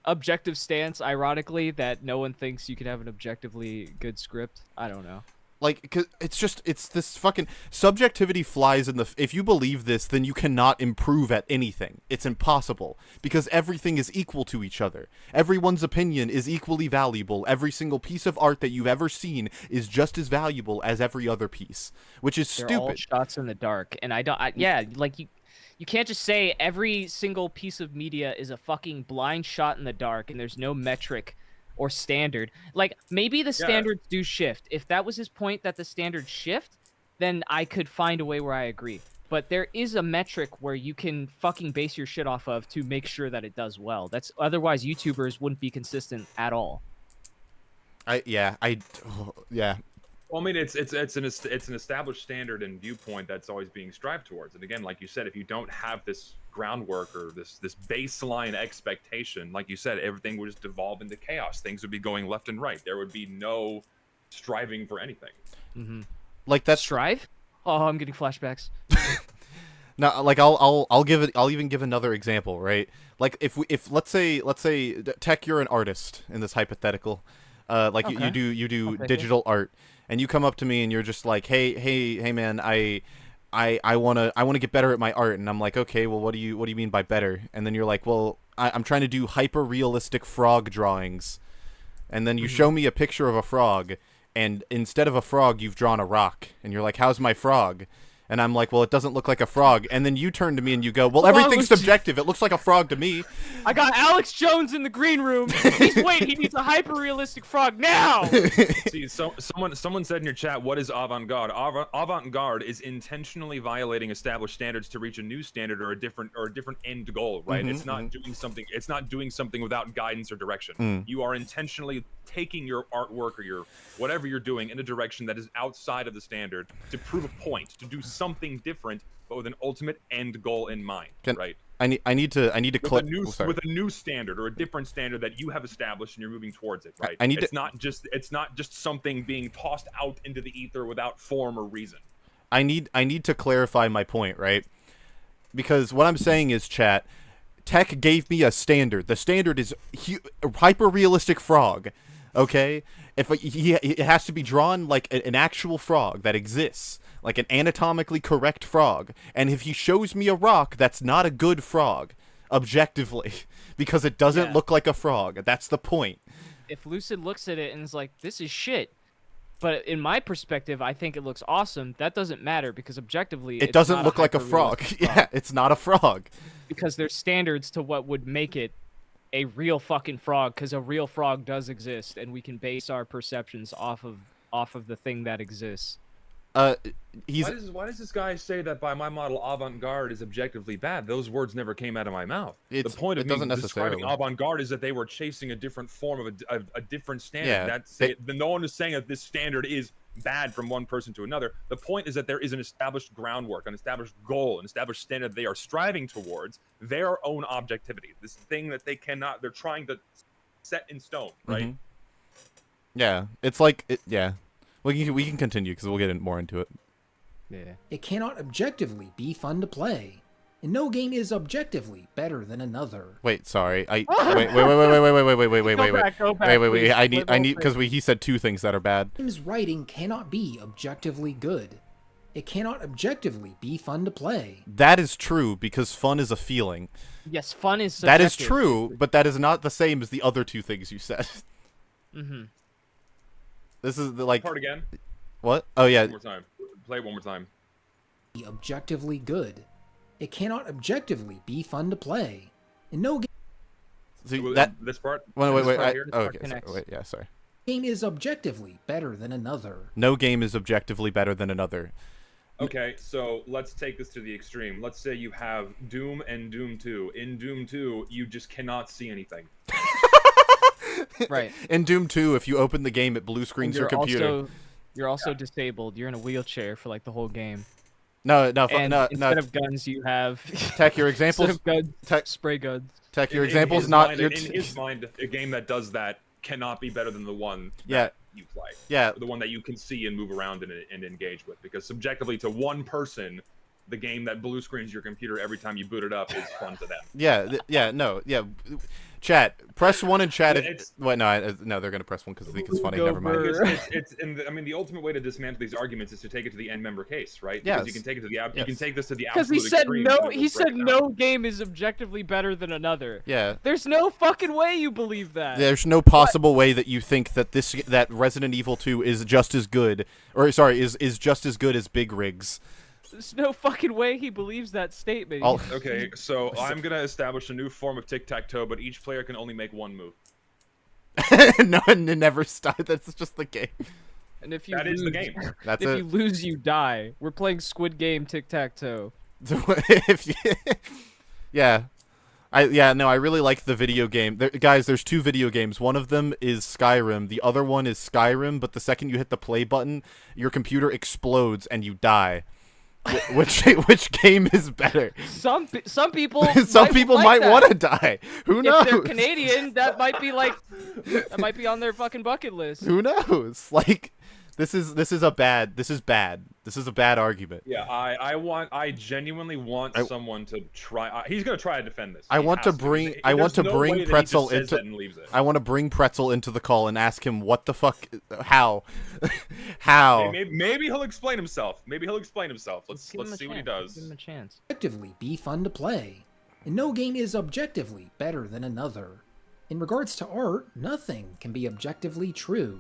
objective stance, ironically, that no one thinks you can have an objectively good script. I don't know. Like, 'cause it's this fucking subjectivity flies in the. If you believe this, then you cannot improve at anything. It's impossible, because everything is equal to each other. Everyone's opinion is equally valuable. Every single piece of art that you've ever seen is just as valuable as every other piece, which is They're stupid. all shots in the dark, and like you can't just say every single piece of media is a fucking blind shot in the dark, and there's no metric or standard. Like, maybe the standards do shift. If that was his point, that the standards shift, then I could find a way where I agree. But there is a metric where you can fucking base your shit off of to make sure that it does well. That's otherwise YouTubers wouldn't be consistent at all. Yeah. Well, I mean, it's an established standard and viewpoint that's always being strived towards. And again, like you said, if you don't have this groundwork or this baseline expectation, like you said, everything would just devolve into chaos. Things would be going left and right. There would be no striving for anything. Like, that's strive. Oh, I'm getting flashbacks. Now, like, I'll even give another example, right? Like, if let's say Tech, you're an artist in this hypothetical, like you do digital art, and you come up to me and you're just like, hey man, I wanna get better at my art, and I'm like, okay, well, what do you mean by better? And then you're like, well, I'm trying to do hyper realistic frog drawings, and then you show me a picture of a frog, and instead of a frog, you've drawn a rock, and you're like, how's my frog? And I'm like, well, it doesn't look like a frog. And then you turn to me and you go, well, everything's subjective. It looks like a frog to me. I got Alex Jones in the green room. He needs a hyper-realistic frog now. See, someone said in your chat, what is avant-garde? Avant-garde is intentionally violating established standards to reach a new standard or a different end goal, right? It's not doing something. It's not doing something without guidance or direction. You are intentionally taking your artwork or your whatever you're doing in a direction that is outside of the standard to prove a point, to do something different, but with an ultimate end goal in mind, right? I need to click with a new standard or a different standard that you have established and you're moving towards it, right? It's not just something being tossed out into the ether without form or reason. I need to clarify my point, right? Because what I'm saying is, chat, Tech gave me a standard. The standard is hyper realistic frog. Okay, if it has to be drawn like an actual frog that exists, like an anatomically correct frog. And if he shows me a rock, that's not a good frog, objectively, because it doesn't look like a frog. That's the point. If Lucid looks at it and is like, this is shit, but in my perspective, I think it looks awesome, that doesn't matter, because objectively, it doesn't look like a frog. Yeah, it's not a frog. Because there's standards to what would make it a real fucking frog, because a real frog does exist, and we can base our perceptions off of the thing that exists. Why does this guy say that by my model avant-garde is objectively bad? Those words never came out of my mouth. The point of me describing avant-garde is that they were chasing a different form of a different standard. Yeah, No one is saying that this standard is bad from one person to another. The point is that there is an established groundwork, an established goal, an established standard they are striving towards, their own objectivity. This thing that they're trying to set in stone, right? Yeah, it's like, yeah. We can continue because we'll get more into it. Yeah. It cannot objectively be fun to play, and no game is objectively better than another. Wait, sorry. Wait. Go back, Wait. I need because please. he said two things that are bad. Game's writing cannot be objectively good. It cannot objectively be fun to play. That is true because fun is a feeling. Yes, fun is subjective. That is true, but that is not the same as the other two things you said. This is the Part again. What? Oh yeah. One more time. Play it one more time. Be objectively good. It cannot objectively be fun to play. And no This part. Wait. connects. Sorry. game is objectively better than another. No game is objectively better than another. Okay, so let's take this to the extreme. Let's say you have Doom and Doom 2. In Doom 2, you just cannot see anything. Right. In Doom 2, if you open the game, it blue screens your computer. You're also disabled. You're in a wheelchair for like the whole game. No. Instead of guns, you have Tech, your examples. instead of guns, spray guns. Tech, your examples not. In his mind, a game that does that cannot be better than the one that you play. Yeah. The one that you can see and move around and engage with. Because subjectively, to one person, the game that blue screens your computer every time you boot it up is fun to them. Chat, press 1 in chat. No, they're gonna press 1 because they think it's funny. Never mind. The ultimate way to dismantle these arguments is to take it to the end member case, right? Because you can take it to the you can take this to the absolute Because he said extreme no. and it He will said break no down. game is objectively better than another. Yeah. There's no fucking way you believe that. There's no possible way that you think that that Resident Evil 2 is just as good, is just as good as Big Rigs. There's no fucking way he believes that statement. Okay, so I'm gonna establish a new form of tic-tac-toe, but each player can only make one move. No, it never stop. That's just the game. And if you That is the game. That's if it. you lose, you die. We're playing Squid Game tic-tac-toe. I really like the video game. Guys, there's 2 video games. One of them is Skyrim. The other one is Skyrim, but the second you hit the play button, your computer explodes and you die. Which game is better? Some people might want to die. Who knows? If they're Canadian, that might be on their fucking bucket list. Who knows? Like, this is bad. This is a bad argument. Yeah, I genuinely want someone to try. He's gonna try to defend this. I want to bring Pretzel into. I want to bring Pretzel into the call and ask him what the fuck, how. Maybe he'll explain himself. Let's see what he does. Give him a chance. Objectively be fun to play, and no game is objectively better than another. In regards to art, nothing can be objectively true.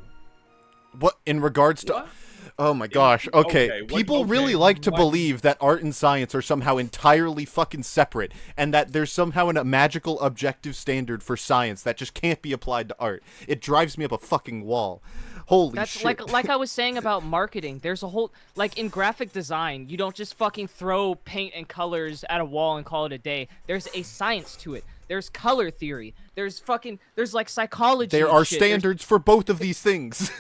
What in regards to? What? Oh my gosh. Okay. People really like to believe that art and science are somehow entirely fucking separate, and that there's somehow a magical objective standard for science that just can't be applied to art. It drives me up a fucking wall. Holy shit. That's like I was saying about marketing. There's a whole, like, in graphic design, you don't just fucking throw paint and colors at a wall and call it a day. There's a science to it. There's color theory. There's like psychology. There are standards for both of these things.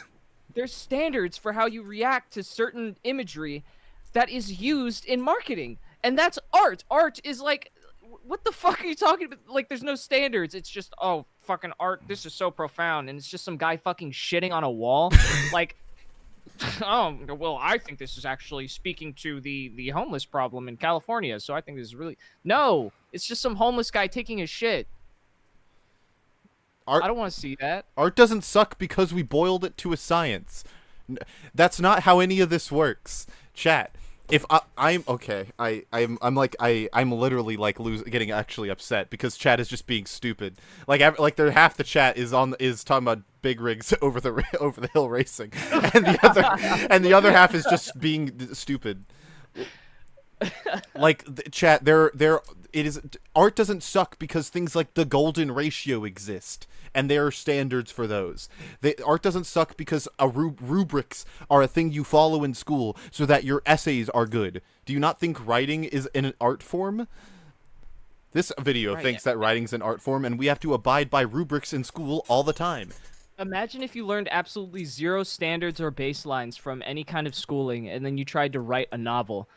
There's standards for how you react to certain imagery that is used in marketing. And that's art. Art is like, what the fuck are you talking about? Like, there's no standards. It's just, oh, fucking art. This is so profound. And it's just some guy fucking shitting on a wall. Like, oh, well, I think this is actually speaking to the homeless problem in California. So I think this is really... No, it's just some homeless guy taking a shit. I don't want to see that. Art doesn't suck because we boiled it to a science. That's not how any of this works. Chat. If I'm literally like getting actually upset because chat is just being stupid. Like half the chat is talking about Big Rigs over the hill racing, and the other half is just being stupid. Like the chat, art doesn't suck because things like the golden ratio exist, and there are standards for those. Art doesn't suck because rubrics are a thing you follow in school so that your essays are good. Do you not think writing is an art form? This video thinks that writing's an art form, and we have to abide by rubrics in school all the time. Imagine if you learned absolutely zero standards or baselines from any kind of schooling, and then you tried to write a novel.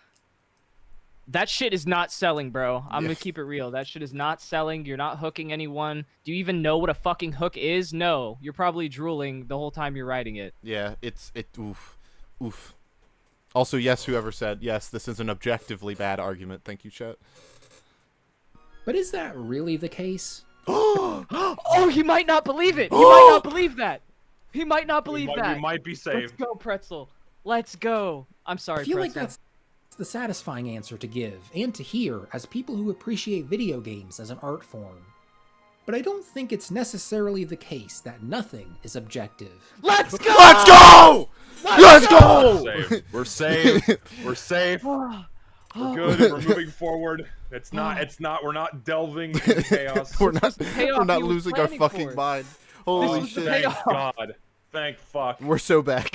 That shit is not selling, bro. I'm gonna keep it real. That shit is not selling. You're not hooking anyone. Do you even know what a fucking hook is? No. You're probably drooling the whole time you're writing it. Yeah, oof. Also, yes, whoever said, yes, this is an objectively bad argument. Thank you, chat. But is that really the case? Oh, he might not believe it. He might not believe that. He might not believe that. We might be saved. Let's go, Pretzel. Let's go. I'm sorry, I feel Pretzel. like that's the satisfying answer to give and to hear as people who appreciate video games as an art form. But I don't think it's necessarily the case that nothing is objective. Let's go! Let's go! Let's go! We're safe. We're safe. We're good. We're moving forward. It's not. We're not delving into chaos. We're not losing our fucking mind. Holy shit! Thank God. Thank fuck. We're so back.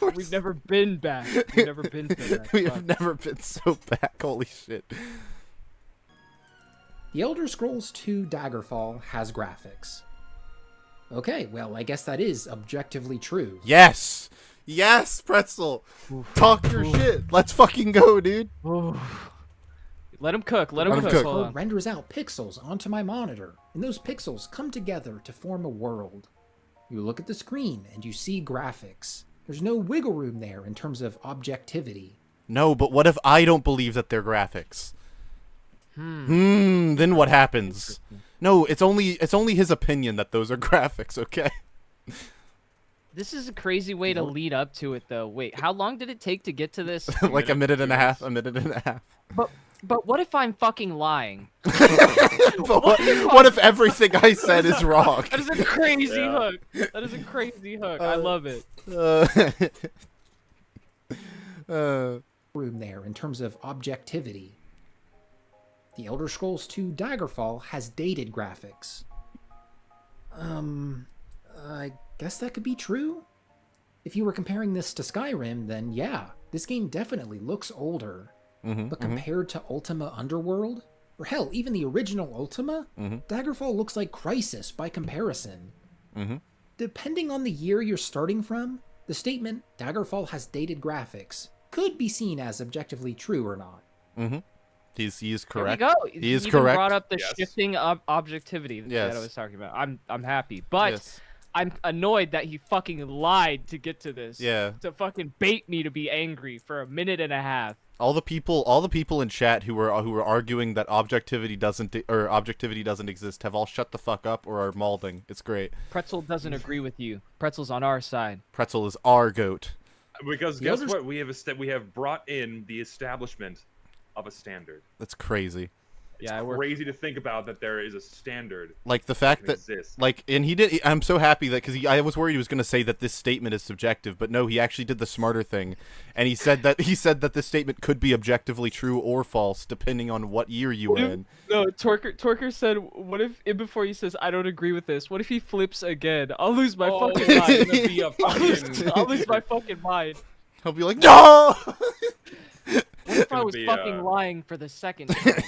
We've never been back. We've never been so back. We have never been so back. Holy shit. The Elder Scrolls 2 Daggerfall has graphics. Okay, well, I guess that is objectively true. Yes! Yes, Pretzel! Talk your shit! Let's fucking go, dude! Let him cook. Let him cook. Hold on. Renders out pixels onto my monitor, and those pixels come together to form a world. You look at the screen, and you see graphics. There's no wiggle room there in terms of objectivity. No, but what if I don't believe that they're graphics? Then what happens? No, it's only his opinion that those are graphics, okay? This is a crazy way to lead up to it, though. Wait, how long did it take to get to this? Like a minute and a half. But what if I'm fucking lying? But what if everything I said is wrong? That is a crazy hook. That is a crazy hook. I love it. Room there in terms of objectivity. The Elder Scrolls 2 Daggerfall has dated graphics. I guess that could be true? If you were comparing this to Skyrim, then yeah, this game definitely looks older. But compared to Ultima Underworld, or hell, even the original Ultima, Daggerfall looks like Crysis by comparison. Depending on the year you're starting from, the statement, Daggerfall has dated graphics, could be seen as objectively true or not. He's correct. There we go. He is You correct. brought up the shifting objectivity that I was talking about. I'm happy, but I'm annoyed that he fucking lied to get to this. Yeah. To fucking bait me to be angry for a minute and a half. All the people in chat who were arguing that objectivity doesn't exist have all shut the fuck up or are malding. It's great. Pretzel doesn't agree with you. Pretzel's on our side. Pretzel is our goat. Because guess what? We have brought in the establishment of a standard. That's crazy. It's crazy to think about that there is a standard. Like the fact that, exists. like, and he did. I'm so happy that because I was worried he was going to say that this statement is subjective, but no, he actually did the smarter thing, and he said that this statement could be objectively true or false depending on what year you were in. No, Torker said, what if before he says I don't agree with this? What if he flips again? I'll lose my fucking mind. I'll lose my fucking mind. He'll be like, no. What if I was fucking lying for the second time?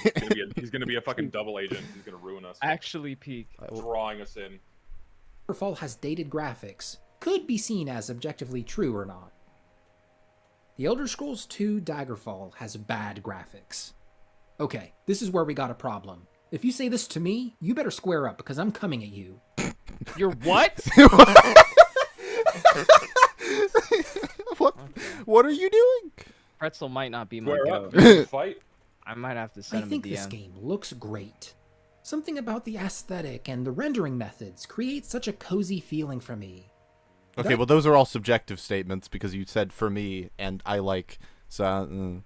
He's gonna be a fucking double agent. He's gonna ruin us. Actually peak. Drawing us in. Daggerfall has dated graphics, could be seen as objectively true or not. The Elder Scrolls 2 Daggerfall has bad graphics. Okay, this is where we got a problem. If you say this to me, you better square up because I'm coming at you. You're what? What are you doing? Pretzel might not be my goat. Fight. I might have to send him a DM. I think this game looks great. Something about the aesthetic and the rendering methods creates such a cozy feeling for me. Okay, well those are all subjective statements because you said for me and I like. So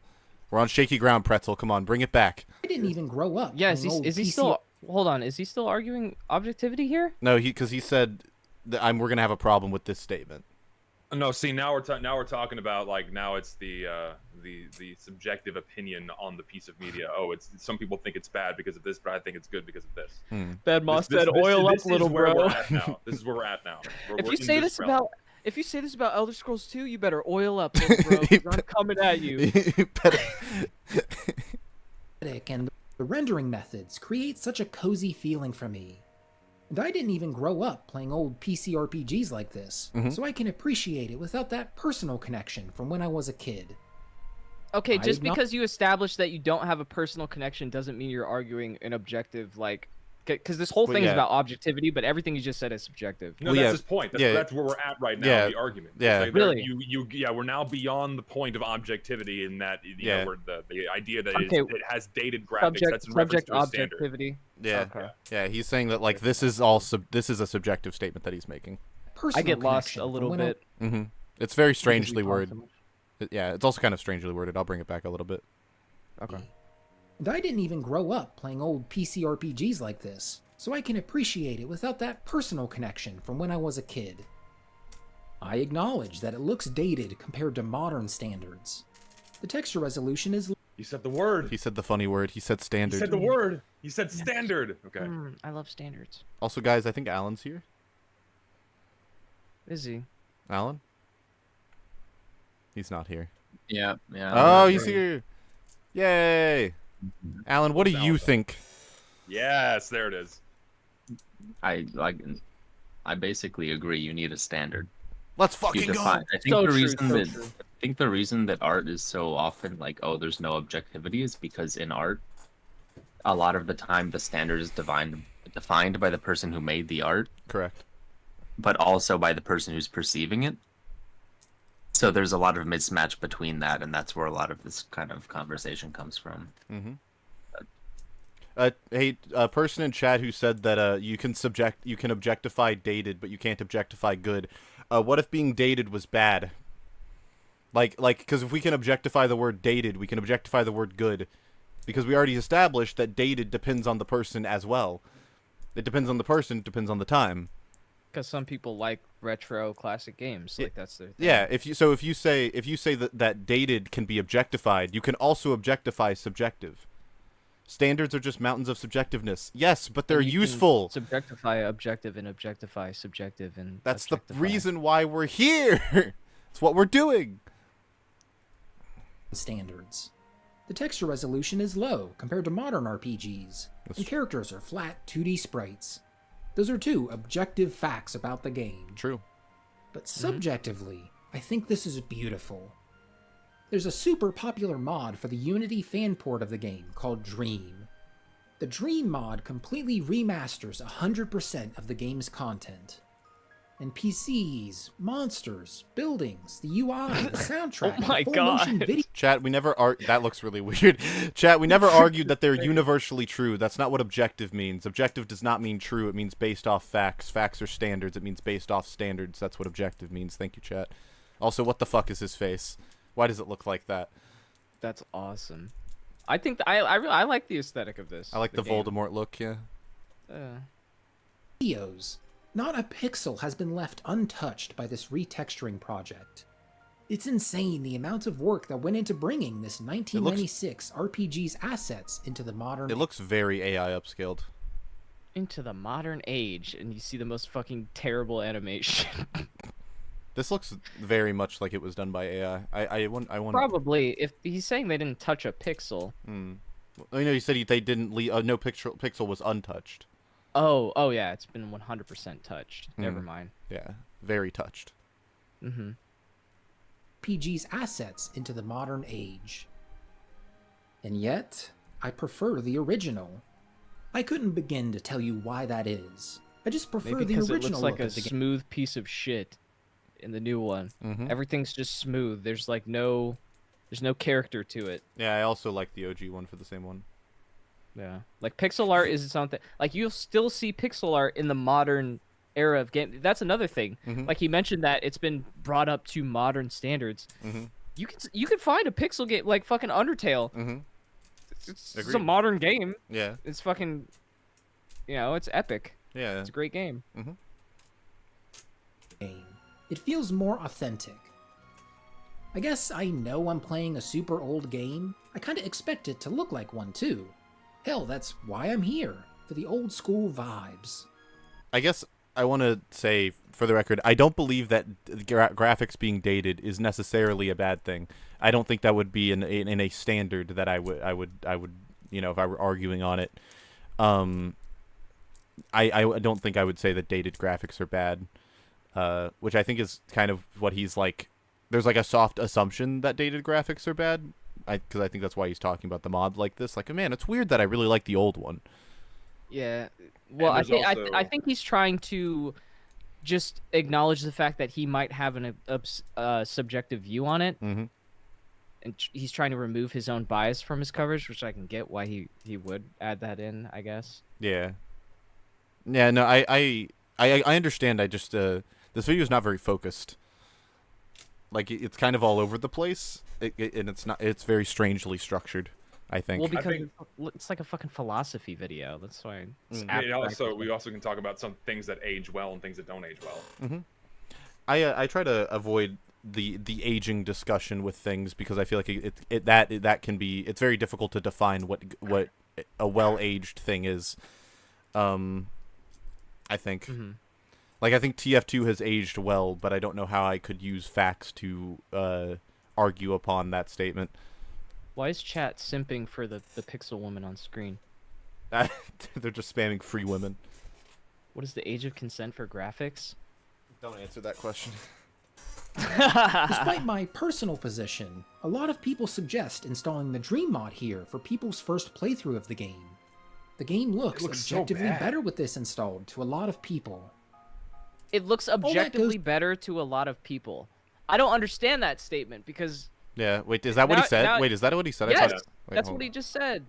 we're on shaky ground, Pretzel. Come on, bring it back. I didn't even grow up. Yeah, is he still? Hold on, is he still arguing objectivity here? No, because he said that we're gonna have a problem with this statement. No, see now we're talking about like now it's the subjective opinion on the piece of media. Oh, it's some people think it's bad because of this, but I think it's good because of this. Bad Moss said, "Oil up, little bro." This is where we're at now. If you say this about Elder Scrolls 2, you better oil up, little bro. 'Cause I'm coming at you. And the rendering methods create such a cozy feeling for me. And I didn't even grow up playing old PC RPGs like this, so I can appreciate it without that personal connection from when I was a kid. Okay, just because you establish that you don't have a personal connection doesn't mean you're arguing an objective, like, because this whole thing is about objectivity, but everything you just said is subjective. No, that's his point. That's where we're at right now in the argument. Yeah, like really. We're now beyond the point of objectivity in that where the idea that it has dated graphics that's in reference to a objectivity. Standard. Yeah, yeah. He's saying that like this is all this is a subjective statement that he's making. Personal I get lost a little bit. It's very strangely worded. Yeah, it's also kind of strangely worded. I'll bring it back a little bit. Okay. And I didn't even grow up playing old PC RPGs like this, so I can appreciate it without that personal connection from when I was a kid. I acknowledge that it looks dated compared to modern standards. The texture resolution is... He said the word. He said the funny word. He said standard. He said the word. He said standard. Okay. I love standards. Also, guys, I think Alan's here. Is he? Alan? He's not here. Yeah. Oh, he's here. Yay. Alan, what do you think? Yes, there it is. I basically agree. You need a standard. Let's fucking go. I think the reason that art is so often like, oh, there's no objectivity is because in art, a lot of the time the standard is defined by the person who made the art. Correct. But also by the person who's perceiving it. So there's a lot of mismatch between that, and that's where a lot of this kind of conversation comes from. Hey, a person in chat who said that you can objectify dated, but you can't objectify good. What if being dated was bad? Like, because if we can objectify the word dated, we can objectify the word good, because we already established that dated depends on the person as well. It depends on the person, depends on the time. Because some people like retro classic games, like that's their thing. Yeah, if you say that dated can be objectified, you can also objectify subjective. Standards are just mountains of subjectiveness. Yes, but they're useful. Subjectify objective and objectify subjective, and that's the reason why we're here. It's what we're doing. Standards. The texture resolution is low compared to modern RPGs, and characters are flat 2D sprites. Those are two objective facts about the game. True. But subjectively, I think this is beautiful. There's a super popular mod for the Unity fan port of the game called Dream. The Dream mod completely remasters 100% of the game's content. NPCs, monsters, buildings, the UI, the soundtrack, oh my the full God. motion video. Chat, we never that looks really weird. Chat, we never argued that they're universally true. That's not what objective means. Objective does not mean true. It means based off facts. Facts are standards. It means based off standards. That's what objective means. Thank you, chat. Also, what the fuck is his face? Why does it look like that? That's awesome. I think I like the aesthetic of this. I like the Voldemort look, yeah. Videos. Not a pixel has been left untouched by this retexturing project. It's insane the amount of work that went into bringing this 1996 RPG's assets into the modern... It looks very AI upscaled. Into the modern age, and you see the most fucking terrible animation. This looks very much like it was done by AI. I want. Probably, if he's saying they didn't touch a pixel. I know you said they didn't leave. No pixel was untouched. Oh yeah, it's been 100% touched. Never mind. Yeah, very touched. RPG's assets into the modern age. And yet, I prefer the original. I couldn't begin to tell you why that is. I just prefer Maybe the original. It looks like look a smooth piece of shit in the new one. Everything's just smooth. There's like there's no character to it. Yeah, I also like the OG one for the same one. Yeah, like pixel art is something like you'll still see pixel art in the modern era of game. That's another thing. Like he mentioned that it's been brought up to modern standards. You can find a pixel game like fucking Undertale. It's a modern game. Yeah, it's fucking, it's epic. Yeah, it's a great game. It feels more authentic. I guess I know I'm playing a super old game. I kind of expect it to look like one too. Hell, that's why I'm here, for the old school vibes. I guess I want to say, for the record, I don't believe that graphics being dated is necessarily a bad thing. I don't think that would be in a standard that I would if I were arguing on it. I don't think I would say that dated graphics are bad, which I think is kind of what he's like. There's like a soft assumption that dated graphics are bad, because I think that's why he's talking about the mod like this. Like, man, it's weird that I really like the old one. Yeah. Well, I think he's trying to just acknowledge the fact that he might have a subjective view on it. Mm-hmm. And he's trying to remove his own bias from his coverage, which I can get why he would add that in, I guess. Yeah. Yeah, no, I understand. I just this video is not very focused. Like, it's kind of all over the place, and it's very strangely structured, I think. Well, because it's like a fucking philosophy video. That's why. We also can talk about some things that age well and things that don't age well. Mm-hmm. I try to avoid the aging discussion with things because I feel like that can be, it's very difficult to define what a well-aged thing is. I think. Mm-hmm. Like, I think TF2 has aged well, but I don't know how I could use facts to argue upon that statement. Why is chat simping for the pixel woman on screen? They're just spamming free women. What is the age of consent for graphics? Don't answer that question. Despite my personal position, a lot of people suggest installing the Dream mod here for people's first playthrough of the game. The game looks objectively better with this installed to a lot of people. It looks objectively better to a lot of people. I don't understand that statement because... Yeah, wait, is that what he said? Wait, is that what he said? Yes, that's what he just said.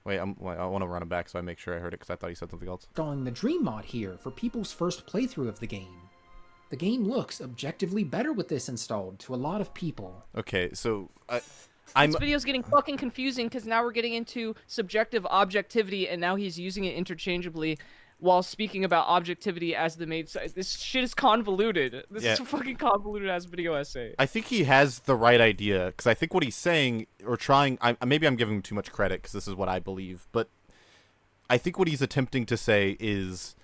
Wait, I want to run it back so I make sure I heard it because I thought he said something else. Installing the Dream mod here for people's first playthrough of the game. The game looks objectively better with this installed to a lot of people. Okay, so... This video's getting fucking confusing because now we're getting into subjective objectivity and now he's using it interchangeably while speaking about objectivity as the main side. This shit is convoluted. This is a fucking convoluted ass video essay. I think he has the right idea because I think what he's saying or trying... maybe I'm giving him too much credit because this is what I believe, but I think what he's attempting to say is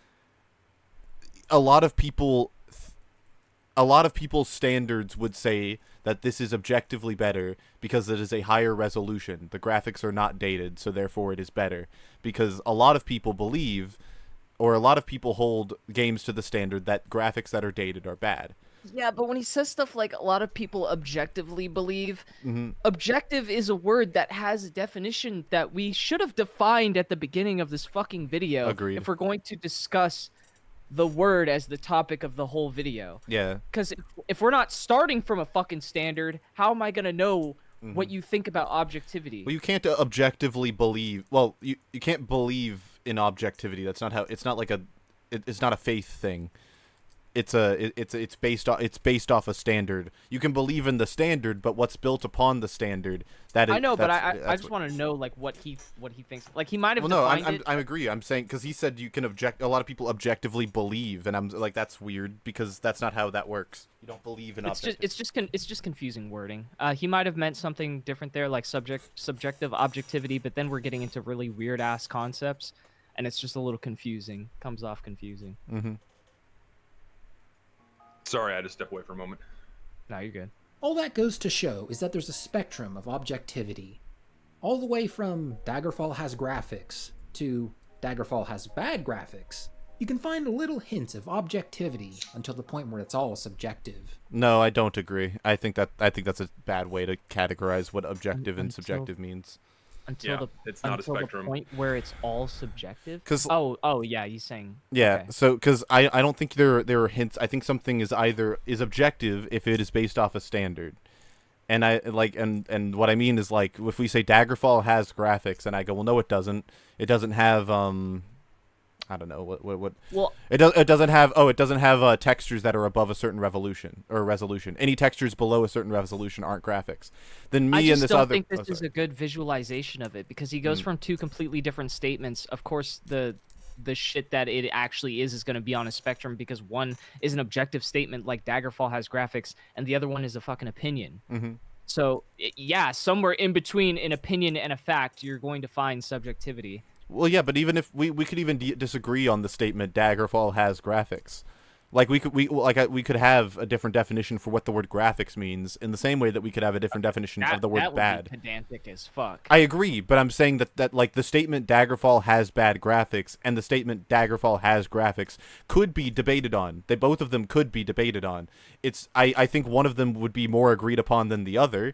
a lot of people's standards would say that this is objectively better because it is a higher resolution. The graphics are not dated, so therefore it is better. Because a lot of people believe, or a lot of people hold games to the standard that graphics that are dated are bad. Yeah, but when he says stuff like a lot of people objectively believe, objective is a word that has a definition that we should have defined at the beginning of this fucking video. Agreed. If we're going to discuss the word as the topic of the whole video. Yeah. Because if we're not starting from a fucking standard, how am I going to know what you think about objectivity? Well, you can't objectively believe... Well, you can't believe in objectivity. That's not how... It's not like a... It's not a faith thing. It's based off a standard. You can believe in the standard, but what's built upon the standard... I know, but I just want to know like what he thinks. Like he might have. Well, no, I agree. I'm saying because he said you can a lot of people objectively believe, and I'm like that's weird because that's not how that works. You don't believe in objectivity. It's just confusing wording. He might have meant something different there, like subjective objectivity, but then we're getting into really weird ass concepts, and it's just a little confusing. Comes off confusing. Mm-hmm. Sorry, I had to step away for a moment. No, you're good. All that goes to show is that there's a spectrum of objectivity. All the way from Daggerfall has graphics to Daggerfall has bad graphics. You can find little hints of objectivity until the point where it's all subjective. No, I don't agree. I think that's a bad way to categorize what objective and subjective means. Until it's not a spectrum. The point where it's all subjective. 'Cause yeah, he's saying. Yeah, okay. so because I don't think there are hints. I think something is objective if it is based off a standard, and I like and what I mean is like if we say Daggerfall has graphics, and I go, well, no, it doesn't. It doesn't have I don't know what. Well, it doesn't have textures that are above a certain resolution. Any textures below a certain resolution aren't graphics. Then me and this other. I just don't think this is a good visualization of it because he goes from two completely different statements. Of course, the shit that it actually is going to be on a spectrum because one is an objective statement like Daggerfall has graphics, and the other one is a fucking opinion. Mm-hmm. So yeah, somewhere in between an opinion and a fact, you're going to find subjectivity. Well, yeah, but even if we could even disagree on the statement Daggerfall has graphics, Like we could have a different definition for what the word graphics means, in the same way that we could have a different definition of the word that bad. Would be pedantic as fuck. I agree, but I'm saying that like the statement Daggerfall has bad graphics and the statement Daggerfall has graphics could be debated on. Both of them could be debated on. I think one of them would be more agreed upon than the other,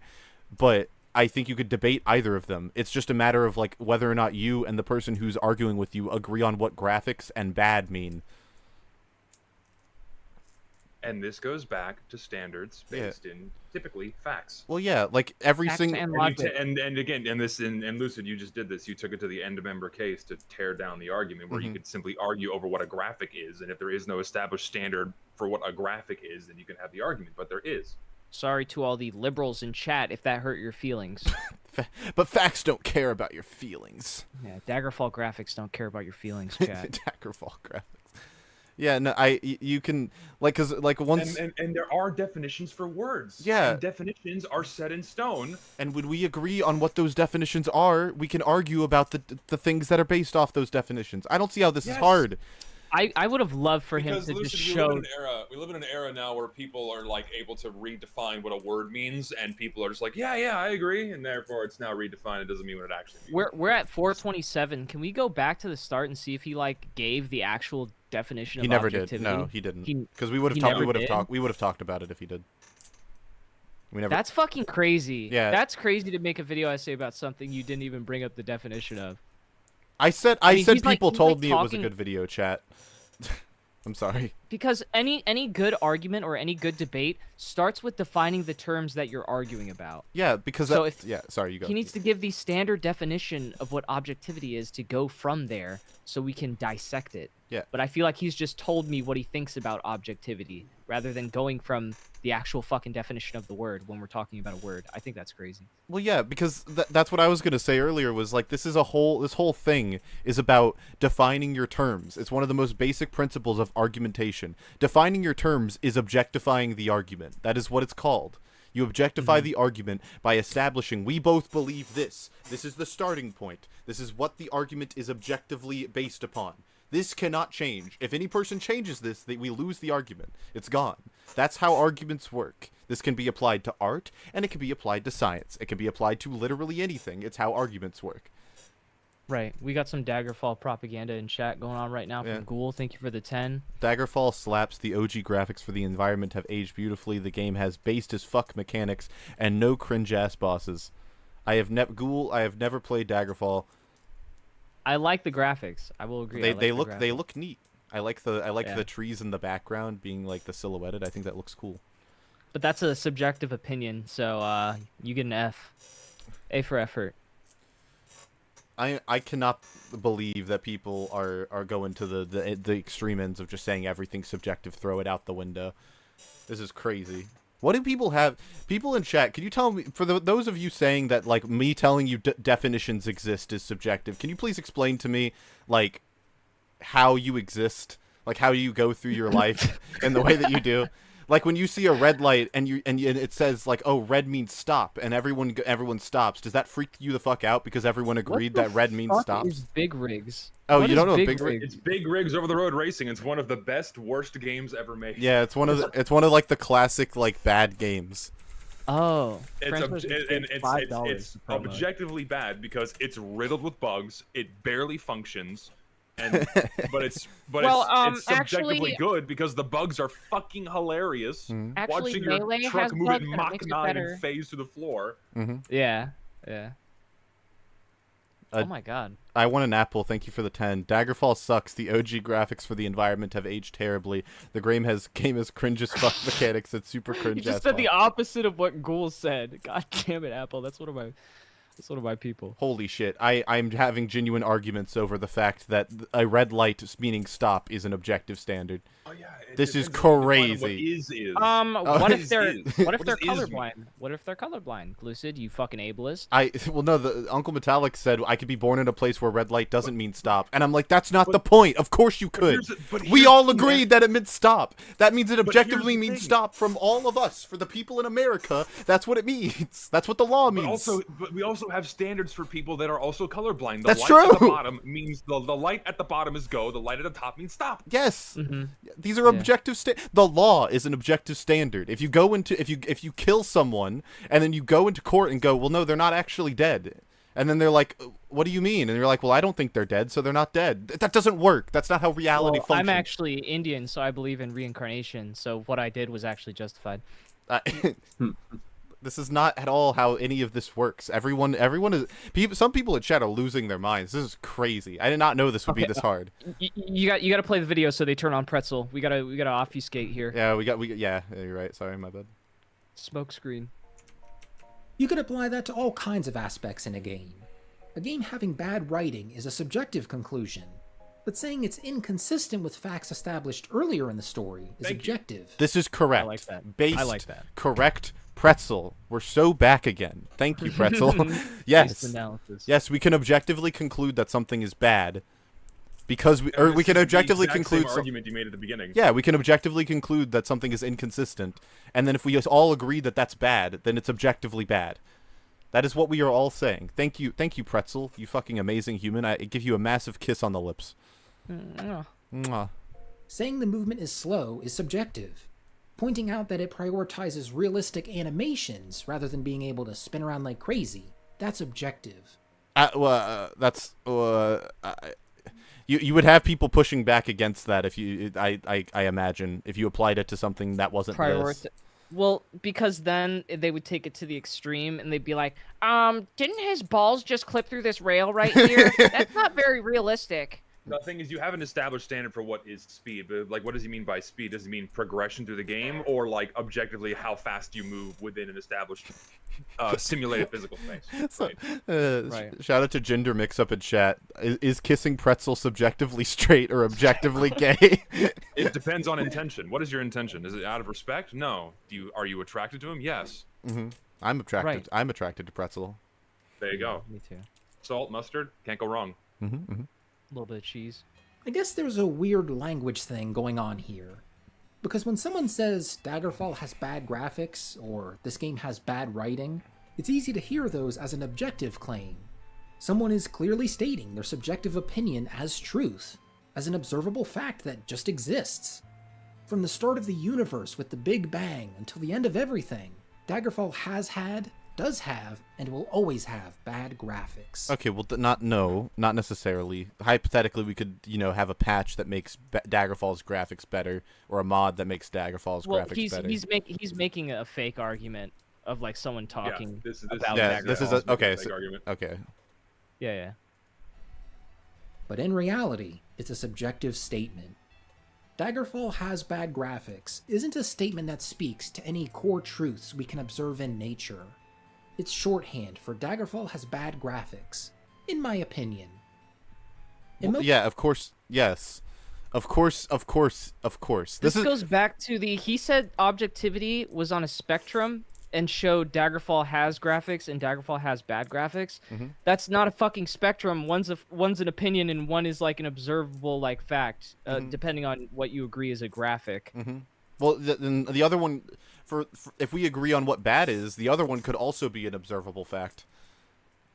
but I think you could debate either of them. It's just a matter of like whether or not you and the person who's arguing with you agree on what graphics and bad mean. And this goes back to standards based in typically facts. Well, yeah, like every single and again, and Lucid, you just did this. You took it to the end of member case to tear down the argument, where you could simply argue over what a graphic is, and if there is no established standard for what a graphic is, then you can have the argument. But there is. Sorry to all the liberals in chat if that hurt your feelings. But facts don't care about your feelings. Yeah, Daggerfall graphics don't care about your feelings, chat. Daggerfall graphics. Yeah, no, you can like because like once and there are definitions for words. Yeah, and definitions are set in stone. And when we agree on what those definitions are, we can argue about the things that are based off those definitions. I don't see how this is hard. I would have loved for him to Lucid, just show. We live in an era now where people are like able to redefine what a word means, and people are just like, yeah, I agree, and therefore it's now redefined. It doesn't mean what it actually means. We're at 427. Can we go back to the start and see if he like gave the actual definition of objectivity? He never did. No, he didn't. Because we would have talked about it if he did. We never. That's fucking crazy. Yeah. That's crazy to make a video essay about something you didn't even bring up the definition of. I said people told me it was a good video, chat. I'm sorry. Because any good argument or any good debate starts with defining the terms that you're arguing about. Yeah, because sorry, you go. He needs to give the standard definition of what objectivity is to go from there so we can dissect it. Yeah. But I feel like he's just told me what he thinks about objectivity rather than going from the actual fucking definition of the word when we're talking about a word. I think that's crazy. Well, yeah, because that's what I was going to say earlier was like this whole thing is about defining your terms. It's one of the most basic principles of argumentation. Defining your terms is objectifying the argument. That is what it's called. You objectify the argument by establishing we both believe this. This is the starting point. This is what the argument is objectively based upon. This cannot change. If any person changes this, we lose the argument. It's gone. That's how arguments work. This can be applied to art, and it can be applied to science. It can be applied to literally anything. It's how arguments work. Right. We got some Daggerfall propaganda in chat going on right now from Ghoul. Thank you for the 10. Daggerfall slaps. The OG graphics for the environment have aged beautifully. The game has based as fuck mechanics and no cringe-ass bosses. Ghoul, I have never played Daggerfall. I like the graphics. I will agree. They look neat. I like the trees in the background being like the silhouetted. I think that looks cool. But that's a subjective opinion, so you get an F. A for effort. I cannot believe that people are going to the extreme ends of just saying everything's subjective, throw it out the window. This is crazy. What do people have? People in chat, can you tell me, for those of you saying that, like, me telling you definitions exist is subjective, can you please explain to me, like, how you exist? Like, how you go through your life in the way that you do? Like, when you see a red light and it says, like, oh, red means stop, and everyone stops, does that freak you the fuck out because everyone agreed that red means stop? What is Big Rigs? Oh, you don't know Big Rigs? It's Big Rigs Over the Road Racing. It's one of the best, worst games ever made. Yeah, it's one of like the classic like bad games. Oh, it's objectively bad because it's riddled with bugs. It barely functions. But it's subjectively good because the bugs are fucking hilarious. Actually, watching your Melee truck has move bugs in that Mach makes it 9 better. and phase to the floor. Yeah. Oh my god. I want an apple. Thank you for the 10. Daggerfall sucks. The OG graphics for the environment have aged terribly. The game has cringe as fuck mechanics. It's super cringe. You just said the opposite of what Ghoul said. God damn it, Apple. That's one of my people. Holy shit. I'm having genuine arguments over the fact that a red light meaning stop is an objective standard. Oh yeah. This is crazy. What if they're colorblind? What if they're colorblind? Lucid, you fucking ableist. The Uncle Metallic said I could be born in a place where red light doesn't mean stop. And I'm like, that's not the point. Of course you could. We all agreed that it meant stop. That means it objectively means stop from all of us. For the people in America, that's what it means. That's what the law means. But we also have standards for people that are also colorblind. The That's light true. At the bottom means the light at the bottom is go. The light at the top means stop. Yes, these are objective. The law is an objective standard. If you go into if you kill someone and then you go into court and go, well, no, they're not actually dead, and then they're like, what do you mean? And you're like, well, I don't think they're dead, so they're not dead. That doesn't work. That's not how reality functions. I'm actually Indian, so I believe in reincarnation. So what I did was actually justified. This is not at all how any of this works. Everyone is some people in chat are losing their minds. This is crazy. I did not know this would be this hard. You got to play the video so they turn on pretzel. We gotta obfuscate here. Yeah, yeah, you're right. Sorry, my bad. Smoke screen. You could apply that to all kinds of aspects in a game. A game having bad writing is a subjective conclusion, but saying it's inconsistent with facts established earlier in the story is objective. This is correct. I like that. Based, I like that. Correct. Pretzel. We're so back again. Thank you, Pretzel. Yes. Yes, we can objectively conclude that something is bad. Because we can objectively conclude same argument you made at the beginning. Yeah, we can objectively conclude that something is inconsistent, and then if we all agree that that's bad, then it's objectively bad. That is what we are all saying. Thank you, Pretzel. You fucking amazing human. I give you a massive kiss on the lips. Mwah. Saying the movement is slow is subjective. Pointing out that it prioritizes realistic animations rather than being able to spin around like crazy, that's objective. You would have people pushing back against that if you, I imagine, if you applied it to something that wasn't this. Well, because then they would take it to the extreme and they'd be like, didn't his balls just clip through this rail right here? That's not very realistic. The thing is, you have an established standard for what is speed, but like, what does he mean by speed? Does he mean progression through the game, or like objectively how fast you move within an established simulated physical space? So, shout out to Gender Mix Up in chat. Is kissing Pretzel subjectively straight or objectively gay? It depends on intention. What is your intention? Is it out of respect? No. Are you attracted to him? Yes. I'm attracted. Right. I'm attracted to Pretzel. There you go. Me too. Salt, mustard, can't go wrong. A little bit of cheese. I guess there's a weird language thing going on here. Because when someone says Daggerfall has bad graphics, or this game has bad writing, it's easy to hear those as an objective claim. Someone is clearly stating their subjective opinion as truth, as an observable fact that just exists. From the start of the universe with the Big Bang until the end of everything, Daggerfall has had, does have, and will always have bad graphics. Okay, well, not necessarily. Hypothetically, we could, have a patch that makes Daggerfall's graphics better, or a mod that makes Daggerfall's graphics better. He's making a fake argument of like someone talking about Daggerfall. This is okay. Argument. Okay. Yeah. But in reality, it's a subjective statement. Daggerfall has bad graphics isn't a statement that speaks to any core truths we can observe in nature. It's shorthand for Daggerfall has bad graphics, in my opinion. Yeah, of course, yes. Of course. This goes back to he said objectivity was on a spectrum and showed Daggerfall has graphics and Daggerfall has bad graphics. That's not a fucking spectrum. One's an opinion and one is like an observable like fact, depending on what you agree is a graphic. Well, then the other one, for if we agree on what bad is, the other one could also be an observable fact.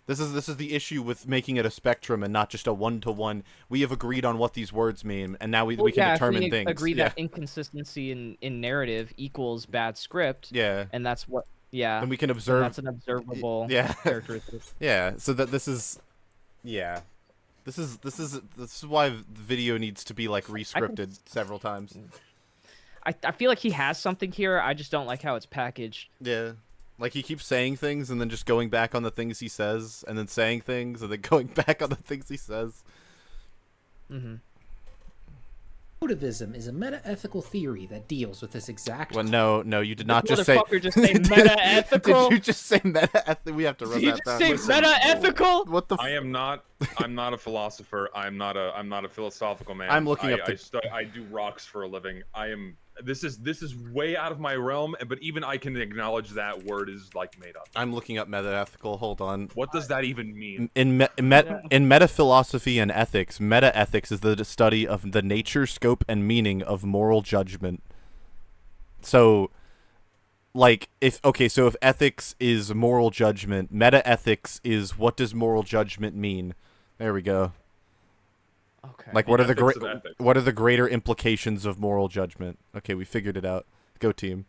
This is the issue with making it a spectrum and not just a one-to-one. We have agreed on what these words mean, and now we can determine things. Agree that inconsistency in narrative equals bad script. Yeah, and that's what. Yeah, and we can observe. That's an observable characteristic. Yeah, so that this is. Yeah, this is why the video needs to be like rescripted several times. I feel like he has something here. I just don't like how it's packaged. Yeah. Like, he keeps saying things and then just going back on the things he says, and then saying things and then going back on the things he says. Motivism is a meta-ethical theory that deals with this exact... Well, no, you did not just say... just say meta-ethical? Did you just say meta-ethical? We have to run that down. Did you say meta-ethical? What the... I'm not a philosopher. I'm not a philosophical man. I'm looking up I do rocks for a living. This is way out of my realm, but even I can acknowledge that word is like made up. I'm looking up meta-ethical. Hold on. What does that even mean? In metaphilosophy and ethics, meta-ethics is the study of the nature, scope, and meaning of moral judgment. So, like, if ethics is moral judgment, meta-ethics is what does moral judgment mean? There we go. Okay. Like, what are the greater implications of moral judgment? Okay, we figured it out. Go team.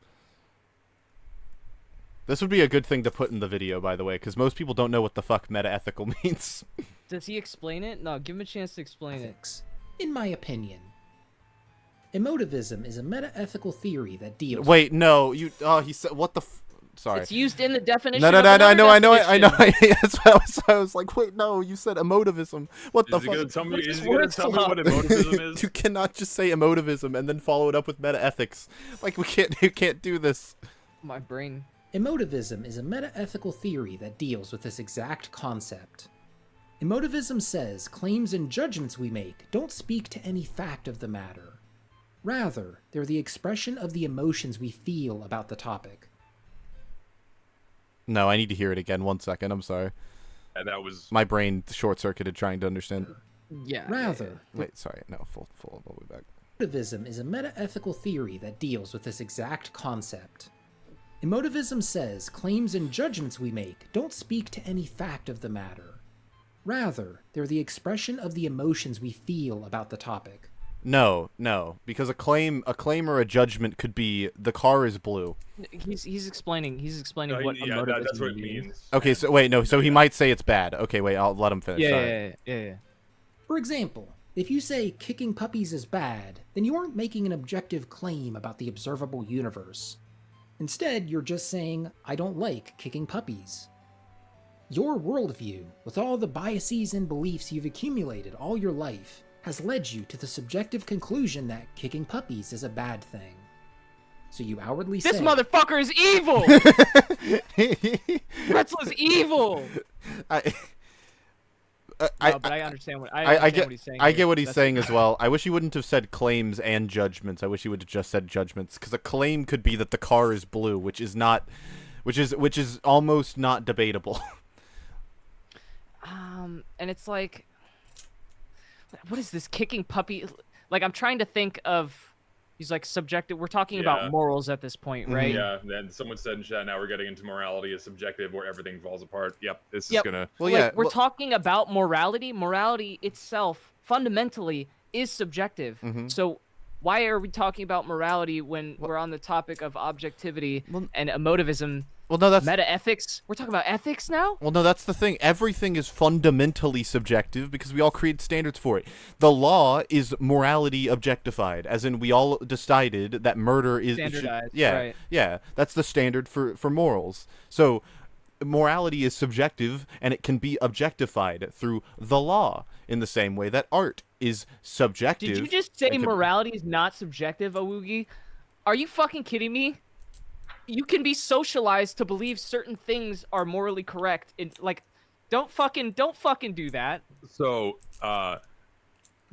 This would be a good thing to put in the video, by the way, because most people don't know what the fuck meta-ethical means. Does he explain it? No, give him a chance to explain it. In my opinion, emotivism is a meta-ethical theory that deals. Wait, no, you. Oh, he said what the. Sorry. It's used in the definition. No, of I know. definition. That's what I was like, wait, no, you said emotivism. What the fuck? Is he gonna tell me what emotivism is? You cannot just say emotivism and then follow it up with meta-ethics. Like, you can't do this. My brain. Emotivism is a meta-ethical theory that deals with this exact concept. Emotivism says claims and judgments we make don't speak to any fact of the matter. Rather, they're the expression of the emotions we feel about the topic. No, I need to hear it again. 1 second. I'm sorry. And that was my brain short-circuited trying to understand. Yeah. Rather. Wait, sorry. No, full all the way back. Emotivism is a meta-ethical theory that deals with this exact concept. Emotivism says claims and judgments we make don't speak to any fact of the matter. Rather, they're the expression of the emotions we feel about the topic. No, because a claim or a judgment could be the car is blue. He's explaining what emotivism that's what it means. Okay, so wait, no, so he might say it's bad. Okay, wait, I'll let him finish. Yeah. For example, if you say kicking puppies is bad, then you aren't making an objective claim about the observable universe. Instead, you're just saying, I don't like kicking puppies. Your worldview, with all the biases and beliefs you've accumulated all your life, has led you to the subjective conclusion that kicking puppies is a bad thing. So you outwardly say... This motherfucker is evil! Pretzel is evil! But I understand what he's saying. I get what he's saying as well. I wish he wouldn't have said claims and judgments. I wish he would have just said judgments, because a claim could be that the car is blue, which is almost not debatable. And it's like, what is this kicking puppy? Like, I'm trying to think of. He's like subjective. We're talking about morals at this point, right? Yeah. Then someone said in chat, now we're getting into morality is subjective, where everything falls apart. Yep. This is gonna. Well, yeah. We're talking about morality. Morality itself, fundamentally, is subjective. So, why are we talking about morality when we're on the topic of objectivity and emotivism? Well, no, that's meta-ethics. We're talking about ethics now? Well, no, that's the thing. Everything is fundamentally subjective because we all create standards for it. The law is morality objectified, as in we all decided that murder is standardized. Yeah. That's the standard for morals. So morality is subjective, and it can be objectified through the law in the same way that art is subjective. Did you just say morality is not subjective, Awugi? Are you fucking kidding me? You can be socialized to believe certain things are morally correct. Don't fucking do that. So,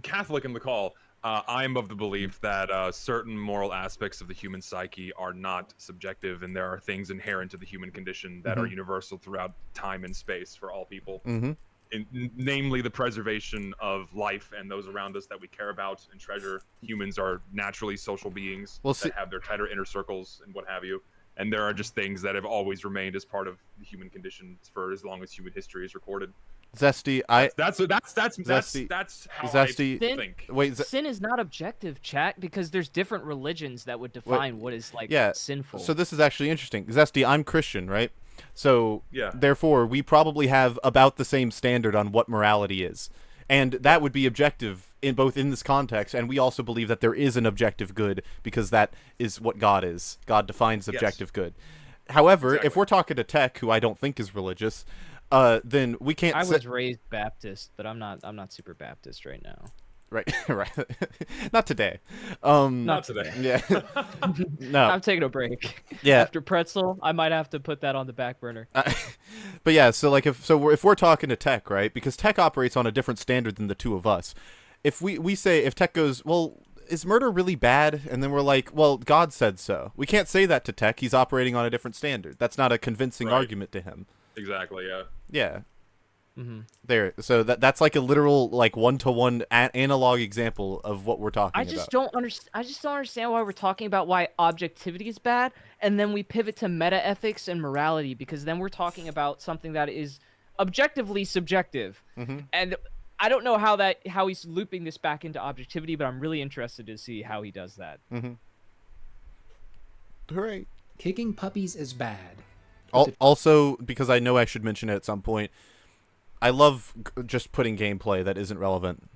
Catholic in the call, I am of the belief that certain moral aspects of the human psyche are not subjective, and there are things inherent to the human condition that are universal throughout time and space for all people. Namely, the preservation of life and those around us that we care about and treasure. Humans are naturally social beings that have their tighter inner circles and what have you. And there are just things that have always remained as part of the human condition for as long as human history is recorded. Zesty, that's how Zesty, I think. Wait, sin is not objective, chat, because there's different religions that would define what is sinful. So this is actually interesting. Zesty, I'm Christian, right? So yeah. Therefore, we probably have about the same standard on what morality is. And that would be objective in this context, and we also believe that there is an objective good because that is what God is. God defines objective good. However, if we're talking to Tech, who I don't think is religious, then we can't. I was raised Baptist, but I'm not super Baptist right now. Right, right. Not today. Not today. Yeah. No. I'm taking a break. Yeah. After Pretzel, I might have to put that on the back burner. But yeah, so like if we're talking to Tech, right? Because Tech operates on a different standard than the two of us. If we say, if Tech goes, well, is murder really bad? And then we're like, well, God said so. We can't say that to Tech. He's operating on a different standard. That's not a convincing argument to him. Exactly. Yeah. Yeah. There. So that's like a literal like one-to-one analog example of what we're talking I about. just don't understand why we're talking about why objectivity is bad, and then we pivot to meta ethics and morality, because then we're talking about something that is objectively subjective. And I don't know how he's looping this back into objectivity, but I'm really interested to see how he does that. Hooray. Kicking puppies is bad. Also, because I know I should mention it at some point, I love just putting gameplay that isn't relevant.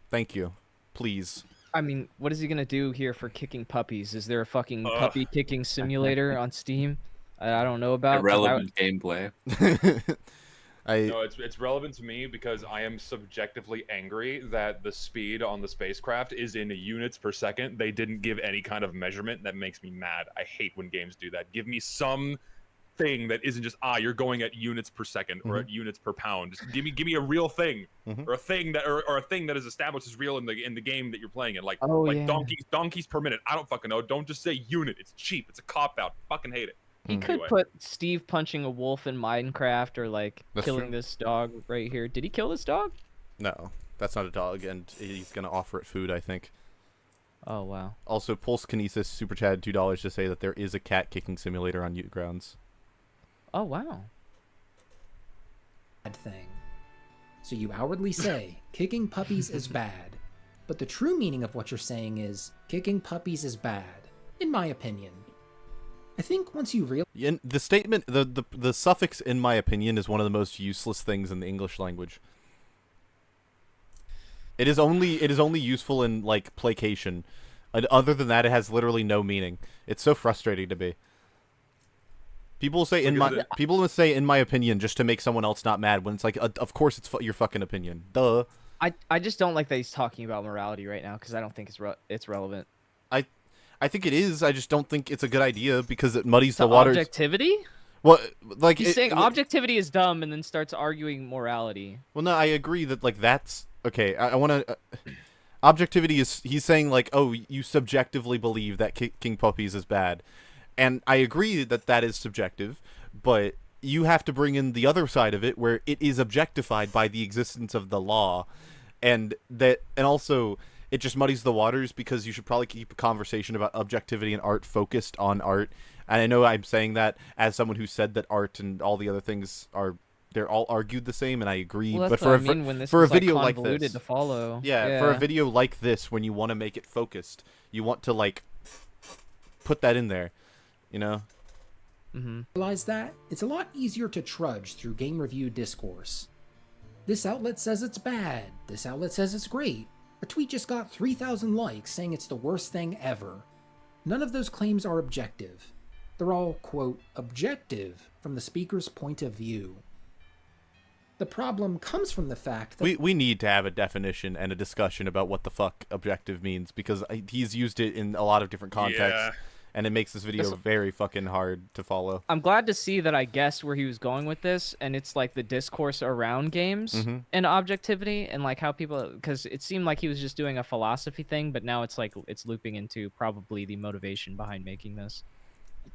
Thank you. Please. I mean, what is he gonna do here for kicking puppies? Is there a fucking puppy kicking simulator on Steam? I don't know about. Irrelevant gameplay. No, it's relevant to me because I am subjectively angry that the speed on the spacecraft is in units per second. They didn't give any kind of measurement. That makes me mad. I hate when games do that. Give me some thing that isn't just you're going at units per second or at units per pound. Just give me a real thing or a thing that or a thing that is established as real in the game that you're playing in. Like donkeys per minute. I don't fucking know. Don't just say unit. It's cheap. It's a cop out. Fucking hate it. He could put Steve punching a wolf in Minecraft, or like killing this dog right here. Did he kill this dog? No, that's not a dog, and he's gonna offer it food, I think. Oh wow. Also, Pulse Kinesis super chatted $2 to say that there is a cat kicking simulator on Grounds. Oh wow. Bad thing. So you outwardly say kicking puppies is bad, but the true meaning of what you're saying is kicking puppies is bad, in my opinion. I think once you realize the statement, the suffix "in my opinion" is one of the most useless things in the English language. It is only useful in like placation. Other than that, it has literally no meaning. It's so frustrating to me. People will say in my opinion just to make someone else not mad when it's like of course it's your fucking opinion. Duh. I just don't like that he's talking about morality right now because I don't think it's relevant. I think it is. I just don't think it's a good idea because it muddies the waters. Objectivity? Well, like he's saying objectivity is dumb and then starts arguing morality. Well, no, I agree that like that's okay. I want to. Objectivity is he's saying like, oh, you subjectively believe that kicking puppies is bad, and I agree that that is subjective, but you have to bring in the other side of it where it is objectified by the existence of the law, and also. It just muddies the waters because you should probably keep a conversation about objectivity and art focused on art. And I know I'm saying that as someone who said that art and all the other things they're all argued the same, and I agree. Well, but for a video like this, to follow. Yeah, for a video like this, when you want to make it focused, you want to like put that in there, you know. Realize that it's a lot easier to trudge through game review discourse. This outlet says it's bad. This outlet says it's great. A tweet just got 3,000 likes saying it's the worst thing ever. None of those claims are objective. They're all, quote, objective from the speaker's point of view. The problem comes from the fact that we need to have a definition and a discussion about what the fuck objective means because he's used it in a lot of different contexts. Yeah. And it makes this video very fucking hard to follow. I'm glad to see that I guessed where he was going with this, and it's like the discourse around games and objectivity, and like how people, because it seemed like he was just doing a philosophy thing, but now it's like it's looping into probably the motivation behind making this.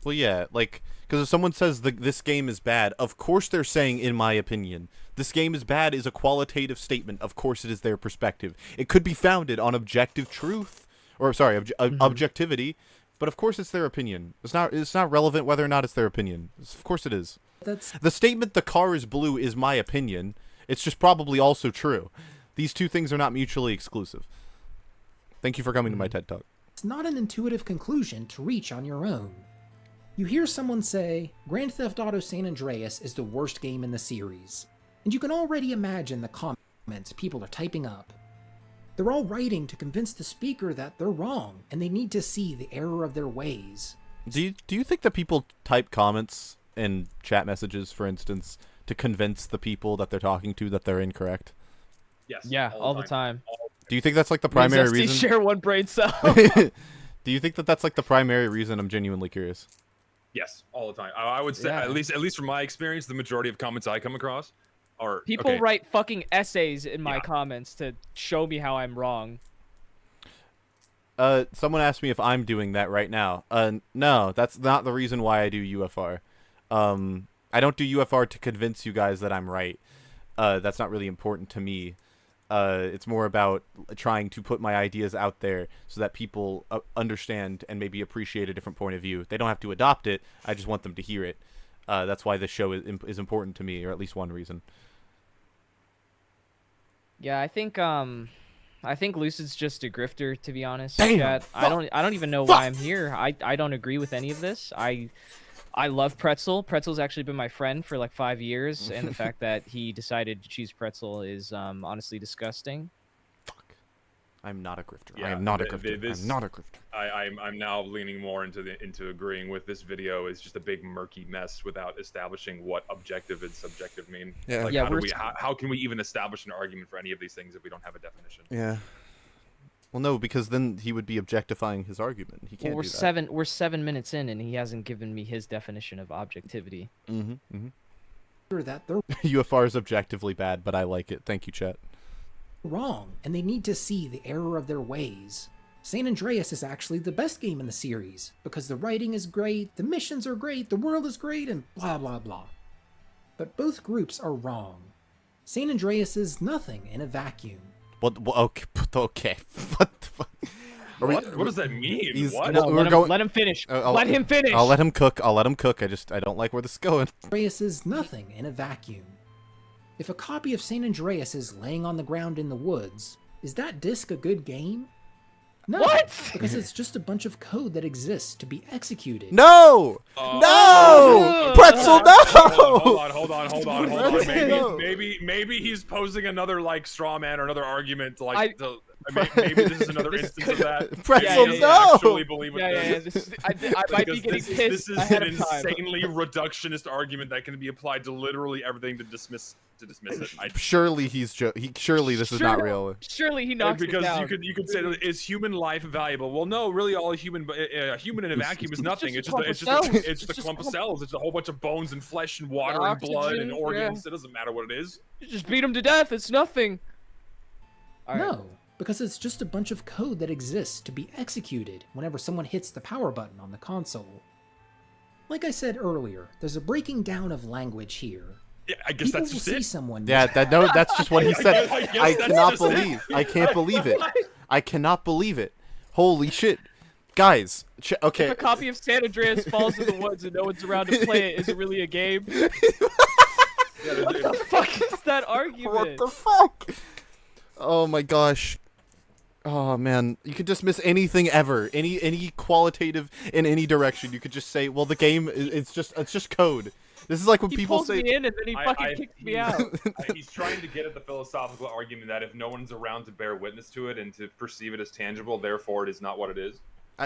Well, yeah, like, because if someone says this game is bad, of course they're saying, in my opinion. This game is bad is a qualitative statement. Of course it is their perspective. It could be founded on objective truth, or sorry, objectivity. But of course it's their opinion. It's not relevant whether or not it's their opinion. Of course it is. The statement "the car is blue" is my opinion. It's just probably also true. These two things are not mutually exclusive. Thank you for coming to my TED Talk. It's not an intuitive conclusion to reach on your own. You hear someone say, Grand Theft Auto San Andreas is the worst game in the series. And you can already imagine the comments people are typing up. They're all writing to convince the speaker that they're wrong, and they need to see the error of their ways. Do you think that people type comments in chat messages, for instance, to convince the people that they're talking to that they're incorrect? Yes. Yeah, all the time. Do you think that's like the primary reason? Share one brain cell. Do you think that that's like the primary reason? I'm genuinely curious. Yes, all the time. I would say, at least from my experience, the majority of comments I come across are people write fucking essays in my comments to show me how I'm wrong. Someone asked me if I'm doing that right now. No, that's not the reason why I do UFR. I don't do UFR to convince you guys that I'm right. that's not really important to me. It's more about trying to put my ideas out there so that people understand and maybe appreciate a different point of view. They don't have to adopt it. I just want them to hear it. That's why this show is important to me, or at least one reason. Yeah, I think Lucid's just a grifter, to be honest. Damn! Chat. I don't even know why I'm here. I don't agree with any of this. I love Pretzel. Pretzel's actually been my friend for like 5 years, and the fact that he decided to choose Pretzel is honestly disgusting. Fuck. I'm not a grifter. Yeah, I am not a grifter. I'm not a grifter. I'm now leaning more into agreeing with this video is just a big murky mess without establishing what objective and subjective mean. Yeah. Like, Yeah, how can we even establish an argument for any of these things if we don't have a definition? Yeah. Well, no, because then he would be objectifying his argument. He can't Well, do that. we're 7 minutes in, and he hasn't given me his definition of objectivity. That they're UFR is objectively bad, but I like it. Thank you, chat. wrong, and they need to see the error of their ways. San Andreas is actually the best game in the series, because the writing is great, the missions are great, the world is great, and blah blah blah. But both groups are wrong. San Andreas is nothing in a vacuum. What? Okay. What the fuck? What does that mean? What? No, We're let him finish. Let him finish. I'll let him cook. I don't like where this is going. Andreas is nothing in a vacuum. If a copy of San Andreas is laying on the ground in the woods, is that disc a good game? No, What? because it's just a bunch of code that exists to be executed. No! No! Pretzel, no! Hold on. Maybe he's posing another like straw man or another argument. Like, maybe this is another instance of that. Pretzel, Maybe he doesn't no! actually believe in Yeah. this. I might be getting pissed. This is ahead an of time. insanely reductionist argument that can be applied to literally everything to dismiss it. Surely surely this is not real. Surely he knocks it Because down. you could say, is human life valuable? Well, no, really, all a human in a vacuum is nothing. It's just a clump of cells. It's a whole bunch of bones and flesh and water and blood and Oxygen, organs. It doesn't matter what it is. You just beat him to death. It's nothing. All right. No, because it's just a bunch of code that exists to be executed whenever someone hits the power button on the console. Like I said earlier, there's a breaking down of language here. Yeah, I guess People that's will just see it. someone. Yeah, that's just what he said. I guess I that's cannot just it. believe. I can't believe it. I cannot believe it. Holy shit. Guys, okay. If a copy of San Andreas falls in the woods and no one's around to play it, is it really a game? Yeah, What the fuck is that argument? What the fuck? Oh my gosh. Oh man, you could dismiss anything ever, any qualitative in any direction. You could just say, well, the game it's just code. This is like when He people pulls say, me in and then he fucking kicks me out. He's trying to get at the philosophical argument that if no one's around to bear witness to it and to perceive it as tangible, therefore it is not what it is.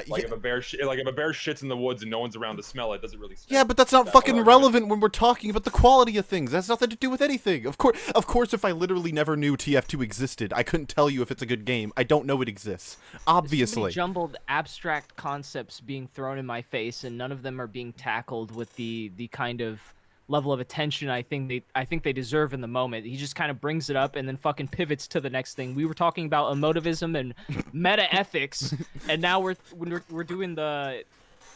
Like if a bear shits in the woods and no one's around to smell it, does it really stink? yeah, but that's not fucking relevant when we're talking about the quality of things. That's nothing to do with anything. Of course, if I literally never knew TF2 existed, I couldn't tell you if it's a good game. I don't know it exists. There's so Obviously. many jumbled abstract concepts being thrown in my face, and none of them are being tackled with the kind of level of attention I think they deserve in the moment. He just kind of brings it up and then fucking pivots to the next thing. We were talking about emotivism and meta ethics, and now we're doing the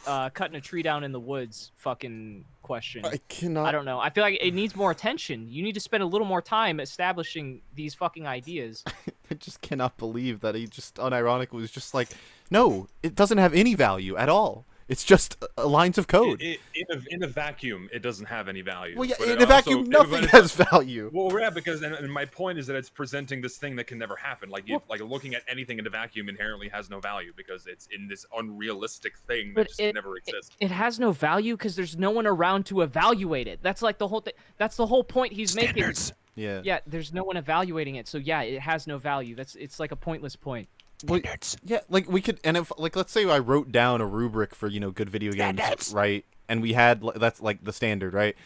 cutting a tree down in the woods fucking question. I cannot. I don't know. I feel like it needs more attention. You need to spend a little more time establishing these fucking ideas. I just cannot believe that he just unironically was just like, no, it doesn't have any value at all. It's just lines of code. In a vacuum, it doesn't have any value. Well, yeah, But in a vacuum, nothing has value. Well, yeah, because and my point is that it's presenting this thing that can never happen. Like looking at anything in a vacuum inherently has no value because it's in this unrealistic thing that just never exists. It has no value because there's no one around to evaluate it. That's like the whole thing. That's the whole point he's making. Yeah. Yeah, there's no one evaluating it, so yeah, it has no value. It's like a pointless point. Well, yeah, like we could, and if like let's say I wrote down a rubric for good video games, right? And we had that's like the standard, right?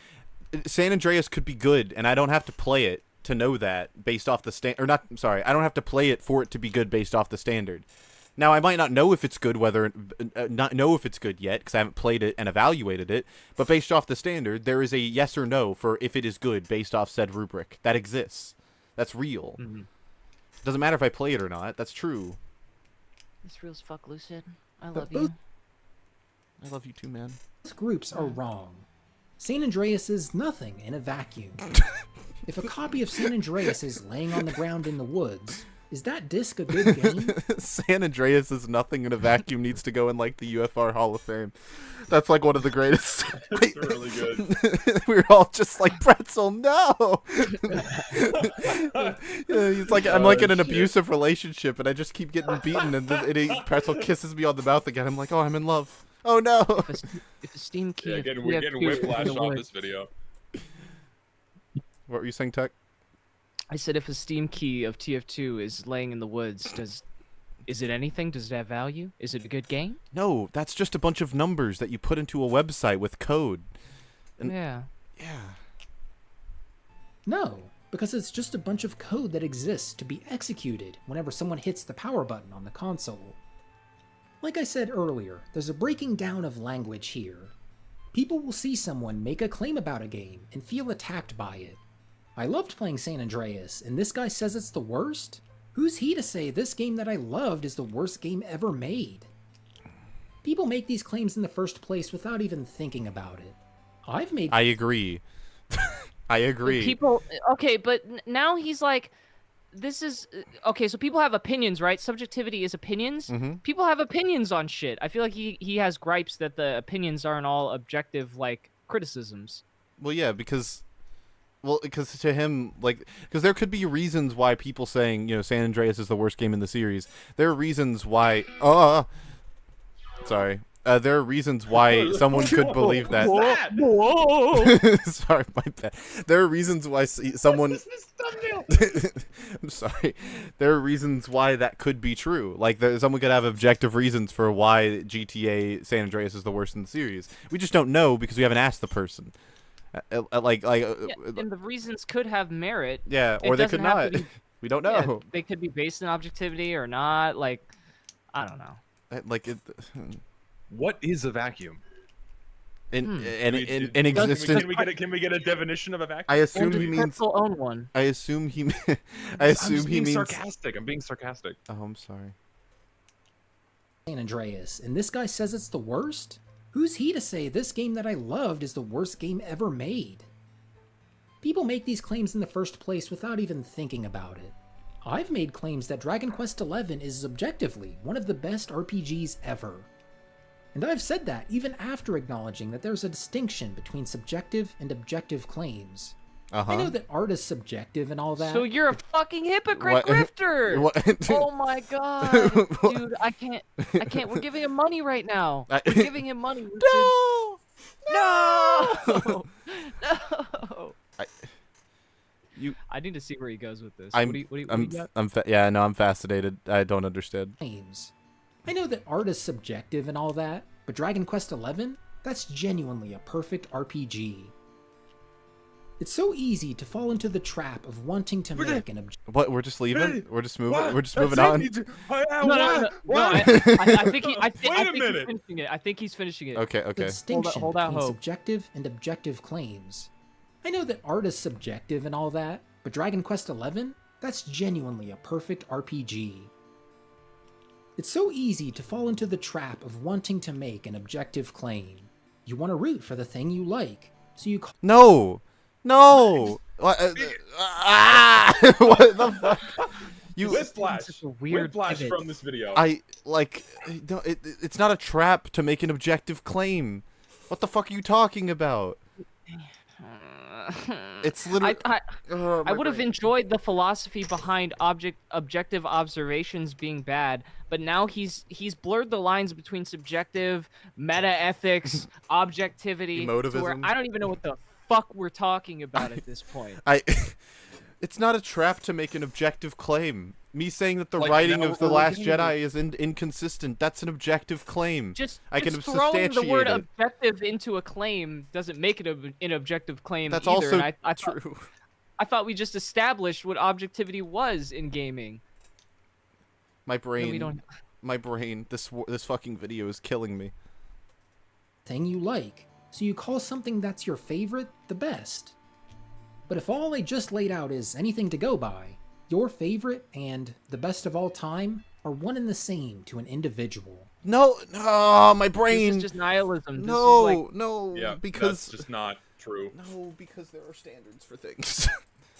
San Andreas could be good, and I don't have to play it to know that based off the I don't have to play it for it to be good based off the standard. Now I might not know if it's good, not know if it's good yet because I haven't played it and evaluated it. But based off the standard, there is a yes or no for if it is good based off said rubric that exists. That's real. Mm-hmm. Doesn't matter if I play it or not. That's true. It's real as fuck, Lucid. I But love you. I love you too, man. Both groups are wrong. San Andreas is nothing in a vacuum. If a copy of San Andreas is laying on the ground in the woods, is that disc a good game? San Andreas is nothing in a vacuum needs to go in like the UFR Hall of Fame. That's like one of the greatest. That's really good. We were all just like, Pretzel, no. Yeah, he's like, I'm like in an abusive relationship, and I just keep getting beaten, and Pretzel kisses me on the mouth again. I'm like, oh, I'm in love. Oh no. If a Steam key, Yeah, we're getting whiplash off this video. What were you saying, Tech? I said if a Steam key of TF2 is laying in the woods, is it anything? Does it have value? Is it a good game? No, that's just a bunch of numbers that you put into a website with code. And Yeah. No, because it's just a bunch of code that exists to be executed whenever someone hits the power button on the console. Like I said earlier, there's a breaking down of language here. People will see someone make a claim about a game and feel attacked by it. I loved playing San Andreas, and this guy says it's the worst? Who's he to say this game that I loved is the worst game ever made? People make these claims in the first place without even thinking about it. I agree. I agree. People, okay, but now he's like, this is okay. So people have opinions, right? Subjectivity is opinions. People have opinions on shit. I feel like he has gripes that the opinions aren't all objective, like criticisms. Well, yeah, because to him, like, because there could be reasons why people saying, San Andreas is the worst game in the series. There are reasons why. Sorry. There are reasons why someone could believe that. Sorry, my bad. There are reasons why someone. I'm sorry. There are reasons why that could be true. Like, someone could have objective reasons for why GTA San Andreas is the worst in the series. We just don't know because we haven't asked the person. And the reasons could have merit. Yeah, or they could not. We don't know. Yeah, they could be based on objectivity or not. Like, I don't know. Like it. What is a vacuum? In existence. Can we get a definition of a vacuum? I assume he means. Own one. I assume he. I'm being sarcastic. I'm being sarcastic. Oh, I'm sorry. San Andreas, and this guy says it's the worst? Who's he to say this game that I loved is the worst game ever made? People make these claims in the first place without even thinking about it. I've made claims that Dragon Quest XI is objectively one of the best RPGs ever. And I've said that even after acknowledging that there's a distinction between subjective and objective claims. I know that art is subjective and all that. So you're a fucking hypocrite grifter! Oh my god, dude, I can't. We're giving him money right now. We're giving him money. No! I need to see where he goes with this. I'm fascinated. I don't understand. I know that art is subjective and all that, but Dragon Quest XI? That's genuinely a perfect RPG. It's so easy to fall into the trap of wanting to make an objective. What? We're just leaving? We're just moving? We're just moving on? No. I think he's finishing it. I think he's finishing it. Okay. The distinction hold out between hope. subjective and objective claims. I know that art is subjective and all that, but Dragon Quest XI? That's genuinely a perfect RPG. It's so easy to fall into the trap of wanting to make an objective claim. You want to root for the thing you like, so you No! What the fuck? Whiplash. Weird Whiplash pivot. from this video. It's not a trap to make an objective claim. What the fuck are you talking about? It's literally. I would have enjoyed the philosophy behind objective observations being bad, but now he's blurred the lines between subjective, meta ethics, objectivity, to where I don't even know what the fuck we're talking about at this point. It's not a trap to make an objective claim. Me saying that the writing of The Last Jedi is inconsistent, that's an objective claim. I can throwing the word substantiate it. objective into a claim doesn't make it an objective claim That's either. also I true. I thought we just established what objectivity was in gaming. My brain, this fucking video is killing me. thing you like, so you call something that's your favorite the best. But if all I just laid out is anything to go by, your favorite and the best of all time are one and the same to an individual. No, my brain. This is just nihilism. No, Yeah, because that's just not true. No, because there are standards for things.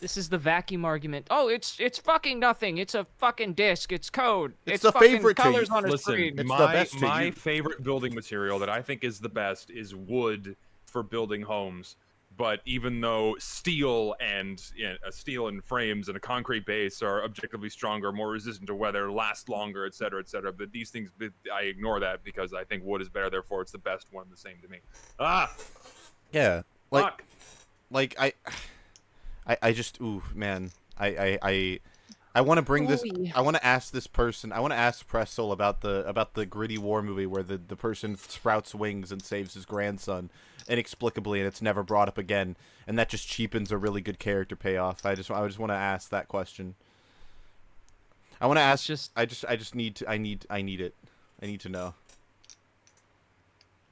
This is the vacuum argument. Oh, it's fucking nothing. It's a fucking disk. It's code. It's the fucking favorite colors to on a Listen, screen. It's the best to my you. favorite building material that I think is the best is wood for building homes. But even though steel and steel and frames and a concrete base are objectively stronger, more resistant to weather, last longer, etc., but these things I ignore that because I think wood is better. Therefore, it's the best one. The same to me. Yeah, Fuck. like I just man, I want to bring this. I want to ask this person. I want to ask Pressel about the gritty war movie where the person sprouts wings and saves his grandson inexplicably, and it's never brought up again, and that just cheapens a really good character payoff. I just want to ask that question. I want to ask. I need it. I need to know.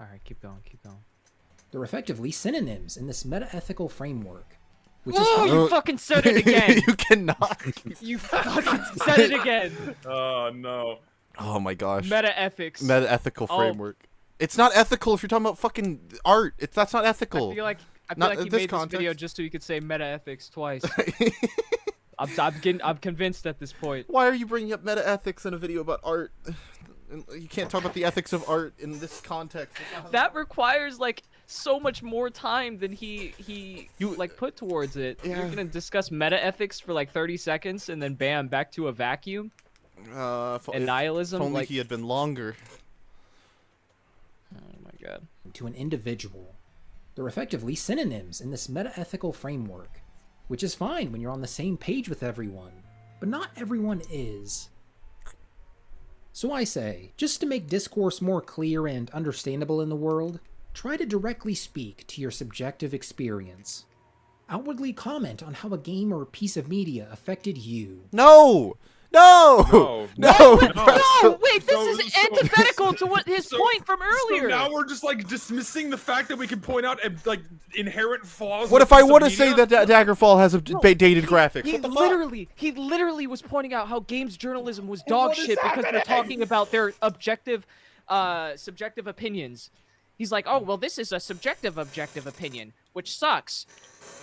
All right, keep going. They're effectively synonyms in this meta-ethical framework. Which Whoa, is you fucking said it again. You cannot. You fucking said it again. Oh no. Oh my gosh. Meta-ethics. Meta-ethical framework. It's not ethical if you're talking about fucking art. That's not ethical. I feel like you this made context. this video just so you could say meta-ethics twice. I'm convinced at this point. Why are you bringing up meta-ethics in a video about art? You can't talk about the ethics of art in this context. That requires like so much more time than he like put towards it. Yeah. You're gonna discuss meta-ethics for like 30 seconds and then bam, back to a vacuum. And nihilism. If only like he had been longer. Oh my god. to an individual. They're effectively synonyms in this meta-ethical framework, which is fine when you're on the same page with everyone, but not everyone is. So I say, just to make discourse more clear and understandable in the world, try to directly speak to your subjective experience. Outwardly comment on how a game or piece of media affected you. No! No! No! No, wait, this is antithetical to what his point from earlier. So now we're just like dismissing the fact that we can point out like inherent flaws. What if I want to say that Daggerfall has a dated graphics? He literally was pointing out how games journalism was dog shit because they're talking about their subjective opinions. He's like, oh, well, this is a subjective opinion, which sucks.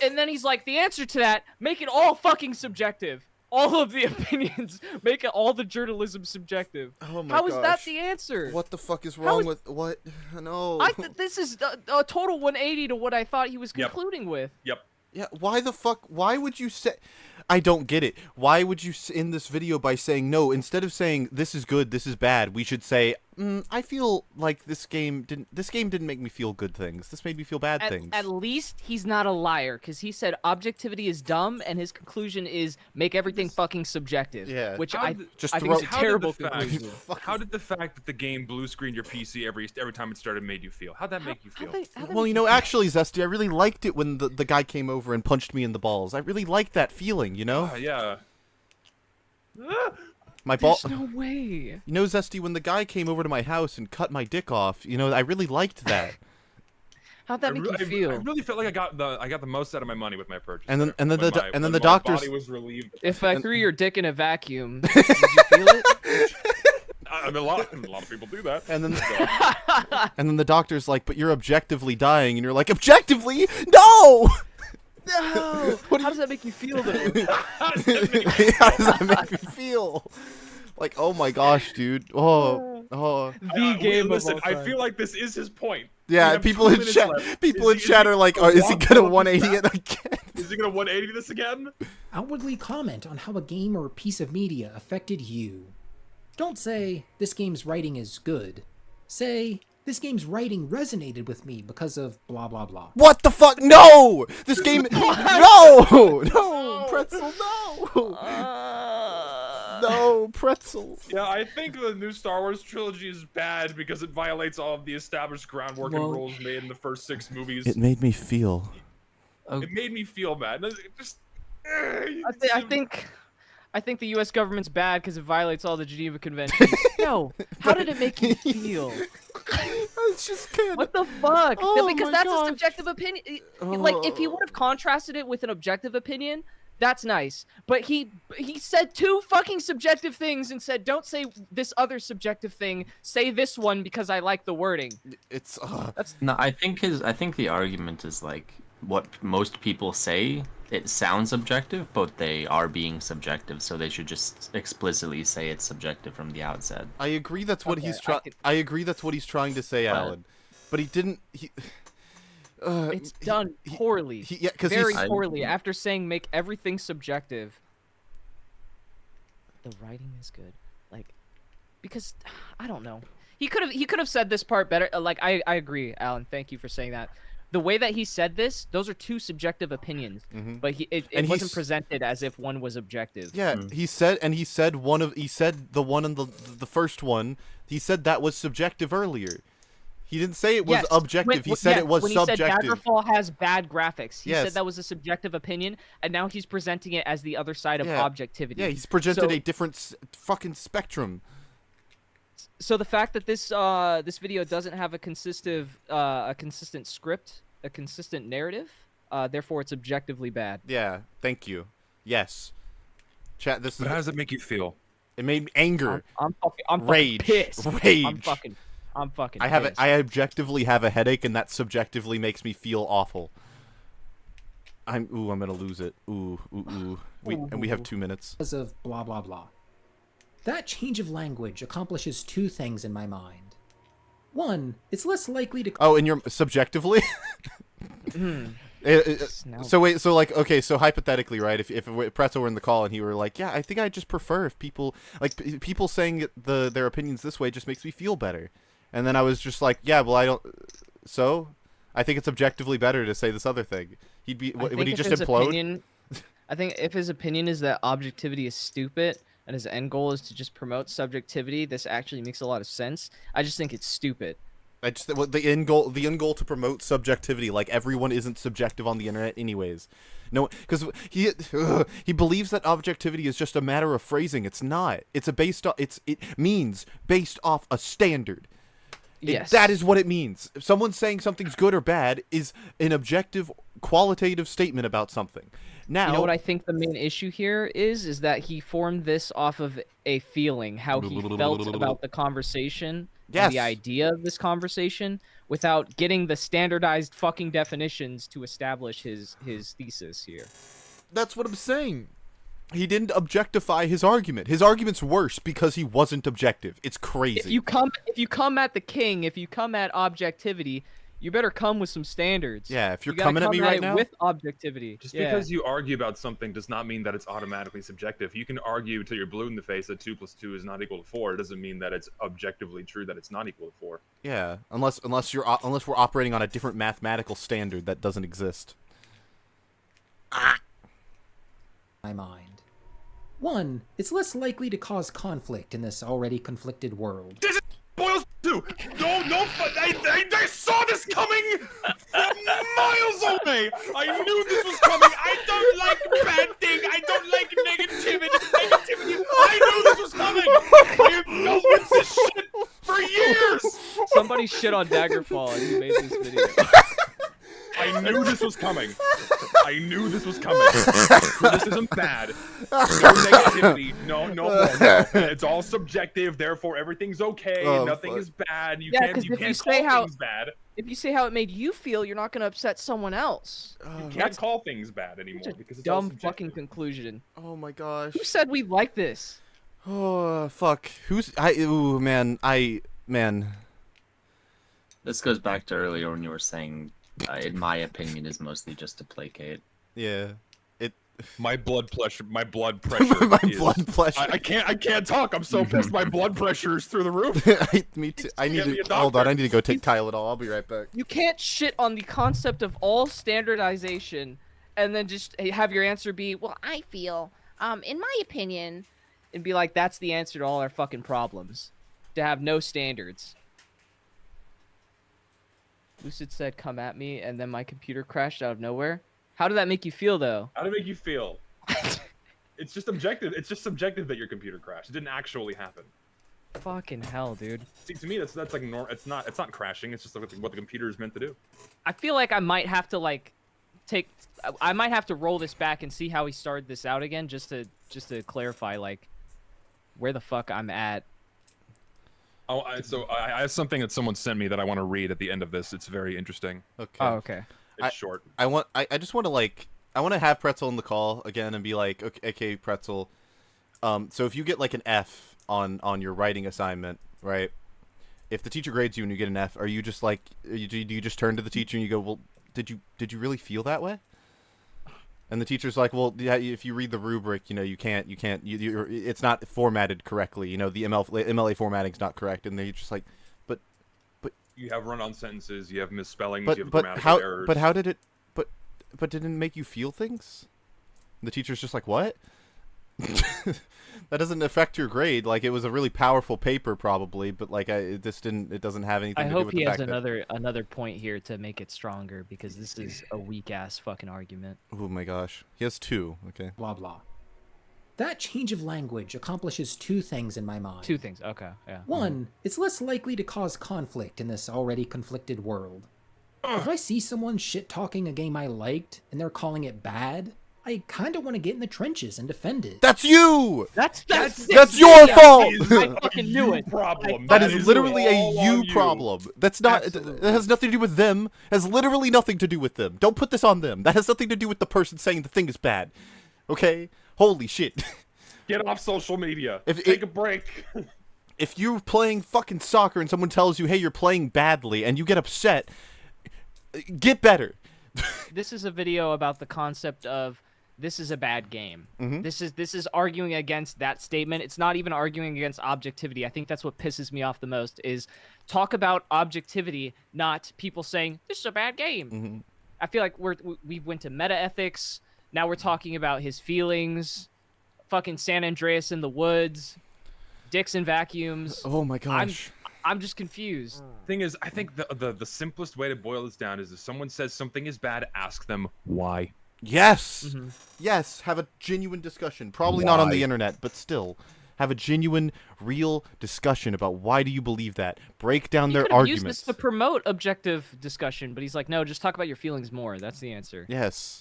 And then he's like, the answer to that, make it all fucking subjective. All of the opinions, make it all the journalism subjective. Oh my How is that gosh. the answer? What the fuck is wrong with what? No. This is a total 180 to what I thought he was concluding with. Yep. Yeah, why the fuck? Why would you say? I don't get it. Why would you end this video by saying no? Instead of saying this is good, this is bad, we should say, I feel like this game didn't make me feel good things. This made me feel bad things. At least he's not a liar, because he said objectivity is dumb, and his conclusion is make everything fucking subjective. Yeah. Which How I did- think is a terrible conclusion. How did the fact that the game blue screened your PC every time it started made you feel? How'd that make you feel? Well, you know, actually, Zesty, I really liked it when the guy came over and punched me in the balls. I really liked that feeling, you know? Yeah. My ball. There's no way. You know, Zesty, when the guy came over to my house and cut my dick off, you know, I really liked that. How'd that make you feel? I really felt like I got the most out of my money with my purchase. And then when the my doctors. body was relieved. If I threw your dick in a vacuum, would you feel it? I mean, a lot of people do that. And then, and then the doctor's like, "But you're objectively dying," and you're like, "Objectively, no." No. How does that make you feel, though? How does that make me feel? Like, oh my gosh, dude. Oh. The game Listen, of all time. I feel like this is his point. Yeah, people in chat are like, "Oh, is he gonna 180 it again?" Is he gonna 180 this again? Outwardly comment on how a game or piece of media affected you. Don't say, this game's writing is good. Say, this game's writing resonated with me because of blah blah blah. What the fuck? No! This game. No, Pretzel, no. No, Pretzel. Yeah, I think the new Star Wars trilogy is bad because it violates all of the established groundwork and rules made in the first 6 movies. It made me feel. It made me feel bad. It just. I think the U.S. government's bad because it violates all the Geneva Conventions. No, how did it make you feel? It's just kidding. What the fuck? Oh Because my that's gosh. a subjective opinion. Like, if he would have contrasted it with an objective opinion, that's nice. But he said 2 fucking subjective things and said, don't say this other subjective thing. Say this one because I like the wording. It's No, I think the argument is like what most people say, it sounds objective, but they are being subjective, so they should just explicitly say it's subjective from the outset. I agree that's what he's trying. I agree that's what he's trying to say, Alan. But he didn't. It's done poorly. Very poorly. After saying make everything subjective. The writing is good, like, because I don't know. He could have said this part better. Like I agree, Alan. Thank you for saying that. The way that he said this, those are two subjective opinions, but it wasn't presented as if one was objective. Yeah, he said the one in the first one. He said that was subjective earlier. He didn't say it was objective. He said it was subjective. When he said Daggerfall has bad graphics, he said that was a subjective opinion, and now he's presenting it as the other side of objectivity. Yeah, he's presented a different fucking spectrum. So the fact that this this video doesn't have a consistent script, a consistent narrative, therefore it's objectively bad. Yeah, thank you. Yes. Chat. But how does it make you feel? It made me anger. I'm fucking rage. Pissed. Rage. I'm fucking. I objectively have a headache, and that subjectively makes me feel awful. I'm gonna lose it. And we have 2 minutes. Because of blah blah blah. That change of language accomplishes two things in my mind. One, it's less likely to. Oh, and you're subjectively. So hypothetically, right? If Pretzel were in the call and he were like, yeah, I think I just prefer if people saying their opinions this way just makes me feel better. And then I was just like, yeah, well, I don't. So, I think it's objectively better to say this other thing. Would he just implode? I think if his opinion is that objectivity is stupid and his end goal is to just promote subjectivity, this actually makes a lot of sense. I just think it's stupid. The end goal to promote subjectivity, like everyone isn't subjective on the internet anyways. No, because he believes that objectivity is just a matter of phrasing. It's not. It means based off a standard. Yes. That is what it means. If someone's saying something's good or bad is an objective, qualitative statement about something. Now, you know what I think the main issue here is that he formed this off of a feeling, how he felt about the conversation, and the idea of this conversation, without getting the standardized fucking definitions to establish his thesis here. That's what I'm saying. He didn't objectify his argument. His argument's worse because he wasn't objective. It's crazy. If you come at the king, if you come at objectivity, you better come with some standards. Yeah, if you're coming at me right now with objectivity. Just because you argue about something does not mean that it's automatically subjective. You can argue till you're blue in the face that 2 + 2 is not equal to 4. It doesn't mean that it's objectively true that it's not equal to 4. Yeah, unless we're operating on a different mathematical standard that doesn't exist. My mind. One, it's less likely to cause conflict in this already conflicted world. This is boils to no, they saw this coming from miles away. I knew this was coming. I don't like bad thing. I don't like negativity. I knew this was coming. I have known this shit for years. Somebody shit on Daggerfall and he made this video. I knew this was coming. I knew this was coming. Criticism bad. No negativity. No. It's all subjective. Therefore, everything's okay. Nothing is bad. You can't call things bad. If you say how it made you feel, you're not going to upset someone else. You can't call things bad anymore because it's dumb fucking conclusion. Oh my gosh. Who said we like this? Oh fuck. Man. This goes back to earlier when you were saying. In my opinion, is mostly just to placate. Yeah, my blood pressure. my blood pressure. I can't talk. I'm so pissed. My blood pressure is through the roof. Me too. Hold on. I need to go take Tylenol. I'll be right back. You can't shit on the concept of all standardization, and then just have your answer be, "Well, I feel, in my opinion," and be like, "That's the answer to all our fucking problems." To have no standards. Lucid said, "Come at me," and then my computer crashed out of nowhere. How did that make you feel, though? How did it make you feel? It's just objective. It's just subjective that your computer crashed. It didn't actually happen. Fucking hell, dude. See, to me, that's like normal. It's not crashing. It's just like what the computer is meant to do. I feel like I might have to I might have to roll this back and see how he started this out again, just to clarify like where the fuck I'm at. Oh, so I have something that someone sent me that I want to read at the end of this. It's very interesting. Okay. Oh, okay. It's short. I just want to like I want to have Pretzel in the call again and be like, okay, Pretzel. So if you get like an F on your writing assignment, right? If the teacher grades you and you get an F, are you just like, do you just turn to the teacher and you go, well, did you really feel that way? And the teacher's like, well, yeah, if you read the rubric, you know, you can't, it's not formatted correctly. You know, the MLA formatting's not correct. And they're just like, but you have run-on sentences, you have misspellings, you have but grammatical errors. But how did it, but didn't it make you feel things? And the teacher's just like, what? That doesn't affect your grade. Like, it was a really powerful paper probably, but like it doesn't have anything to do with the fact that... I hope he has another point here to make it stronger, because this is a weak ass fucking argument. Oh my gosh. He has two. Okay. Blah blah. That change of language accomplishes two things in my mind. Two things. Okay. Yeah. One, it's less likely to cause conflict in this already conflicted world. If I see someone shit-talking a game I liked and they're calling it bad, I kind of want to get in the trenches and defend it. That's you! That's your fault! I fucking knew it. Problem. That is literally a you problem. That's not... That has nothing to do with them. Has literally nothing to do with them. Don't put this on them. That has nothing to do with the person saying the thing is bad. Okay? Holy shit. Get off social media. Take a break. If you're playing fucking soccer and someone tells you, hey, you're playing badly, and you get upset, get better. This is a video about the concept of this is a bad game. Mm-hmm. This is arguing against that statement. It's not even arguing against objectivity. I think that's what pisses me off the most, is talk about objectivity, not people saying this is a bad game. Mm-hmm. I feel like we went to meta ethics. Now we're talking about his feelings. Fucking San Andreas in the woods, dicks and vacuums. Oh my gosh. I'm just confused. Thing is, I think the simplest way to boil this down is if someone says something is bad, ask them why. Yes. Mm-hmm. Yes. Have a genuine discussion. Probably not on the internet, but still. Have a genuine, real discussion about why do you believe that. Break down their arguments. He used this to promote objective discussion, but he's like, no, just talk about your feelings more. That's the answer. Yes.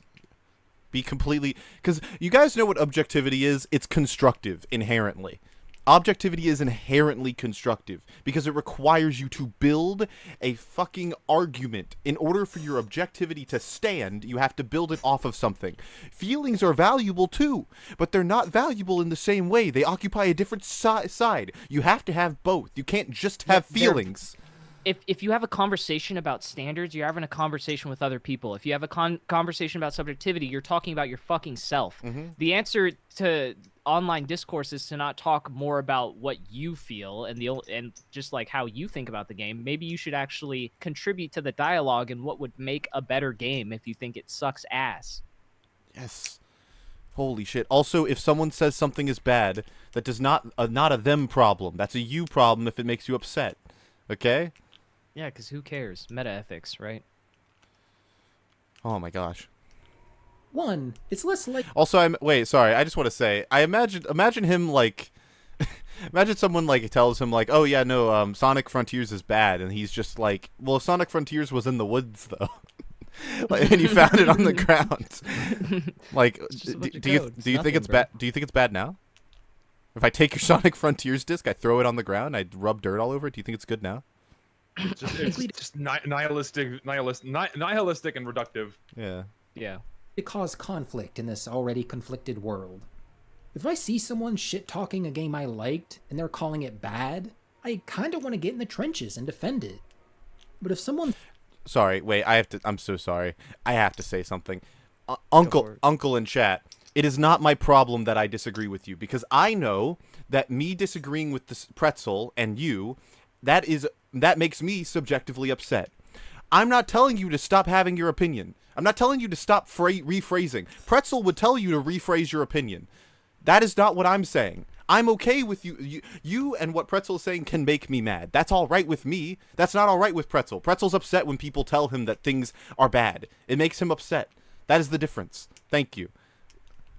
Be completely... Because you guys know what objectivity is? It's constructive, inherently. Objectivity is inherently constructive because it requires you to build a fucking argument. In order for your objectivity to stand, you have to build it off of something. Feelings are valuable too, but they're not valuable in the same way. They occupy a different side. You have to have both. You can't just have feelings. If you have a conversation about standards, you're having a conversation with other people. If you have a conversation about subjectivity, you're talking about your fucking self. Mm-hmm. The answer to online discourse is to not talk more about what you feel and just like how you think about the game. Maybe you should actually contribute to the dialogue and what would make a better game if you think it sucks ass. Yes. Holy shit. Also, if someone says something is bad, that does not a them problem. That's a you problem if it makes you upset. Okay? Yeah, because who cares? Meta ethics, right? Oh my gosh. One, it's less like... Also, wait, sorry, I just want to say, I imagine him, like... imagine someone, like, tells him, like, oh, yeah, no, Sonic Frontiers is bad, and he's just like, well, Sonic Frontiers was in the woods, though. Like, and you found it on the ground. Like, do you think it's bad? Do you think it's bad now? If I take your Sonic Frontiers disc, I throw it on the ground, I rub dirt all over it, do you think it's good now? It's just nihilistic and reductive. Yeah. Yeah. To cause conflict in this already conflicted world. If I see someone shit-talking a game I liked and they're calling it bad, I kind of want to get in the trenches and defend it. But if someone... Sorry, wait, I'm so sorry. I have to say something. Uncle in chat, it is not my problem that I disagree with you, because I know that me disagreeing with this Pretzel and you, that makes me subjectively upset. I'm not telling you to stop having your opinion. I'm not telling you to stop rephrasing. Pretzel would tell you to rephrase your opinion. That is not what I'm saying. I'm okay with you. You and what Pretzel is saying can make me mad. That's all right with me. That's not all right with Pretzel. Pretzel's upset when people tell him that things are bad. It makes him upset. That is the difference. Thank you.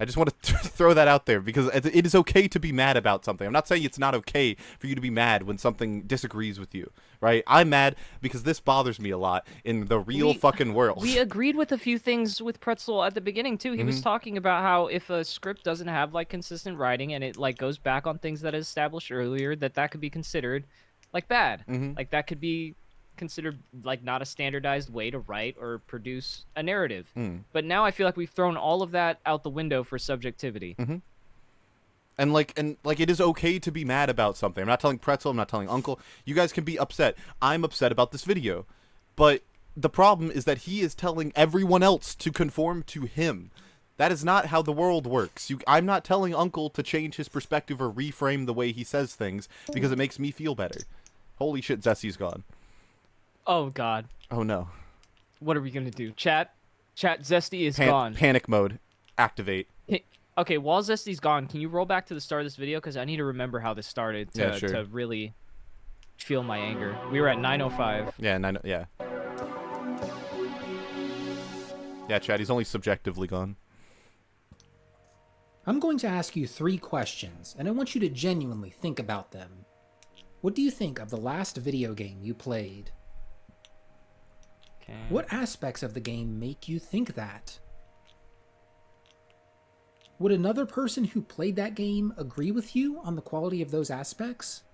I just want to throw that out there because it is okay to be mad about something. I'm not saying it's not okay for you to be mad when something disagrees with you, right? I'm mad because this bothers me a lot in the real fucking world. We agreed with a few things with Pretzel at the beginning too. He was talking about how if a script doesn't have like consistent writing and it like goes back on things that is established earlier, that could be considered like bad. Like that could be considered like not a standardized way to write or produce a narrative. But now I feel like we've thrown all of that out the window for subjectivity. And like it is okay to be mad about something. I'm not telling Pretzel, I'm not telling Uncle. You guys can be upset. I'm upset about this video. But the problem is that he is telling everyone else to conform to him. That is not how the world works. I'm not telling Uncle to change his perspective or reframe the way he says things because it makes me feel better. Holy shit, Zesty's gone. Oh god. Oh no. What are we gonna do? Chat, Zesty is gone. Panic mode. Activate. Okay, while Zesty's gone, can you roll back to the start of this video? Because I need to remember how this started to really feel my anger. We were at 9:05. Yeah, yeah. Yeah, Chad, he's only subjectively gone. I'm going to ask you 3 questions, and I want you to genuinely think about them. What do you think of the last video game you played? Okay. What aspects of the game make you think that? Would another person who played that game agree with you on the quality of those aspects?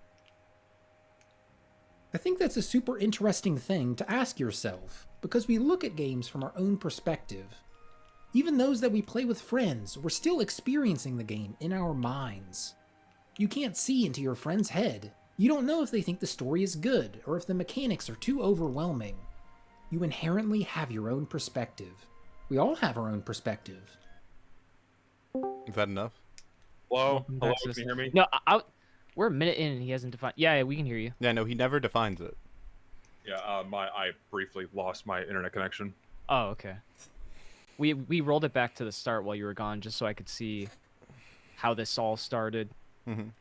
I think that's a super interesting thing to ask yourself, because we look at games from our own perspective. Even those that we play with friends, we're still experiencing the game in our minds. You can't see into your friend's head. You don't know if they think the story is good, or if the mechanics are too overwhelming. You inherently have your own perspective. We all have our own perspective. Is that enough? Hello? Hello, can you hear me? No, we're a minute in and he hasn't defined. Yeah, we can hear you. Yeah, no, he never defines it. Yeah, I briefly lost my internet connection. Oh, okay. We rolled it back to the start while you were gone, just so I could see how this all started. I'm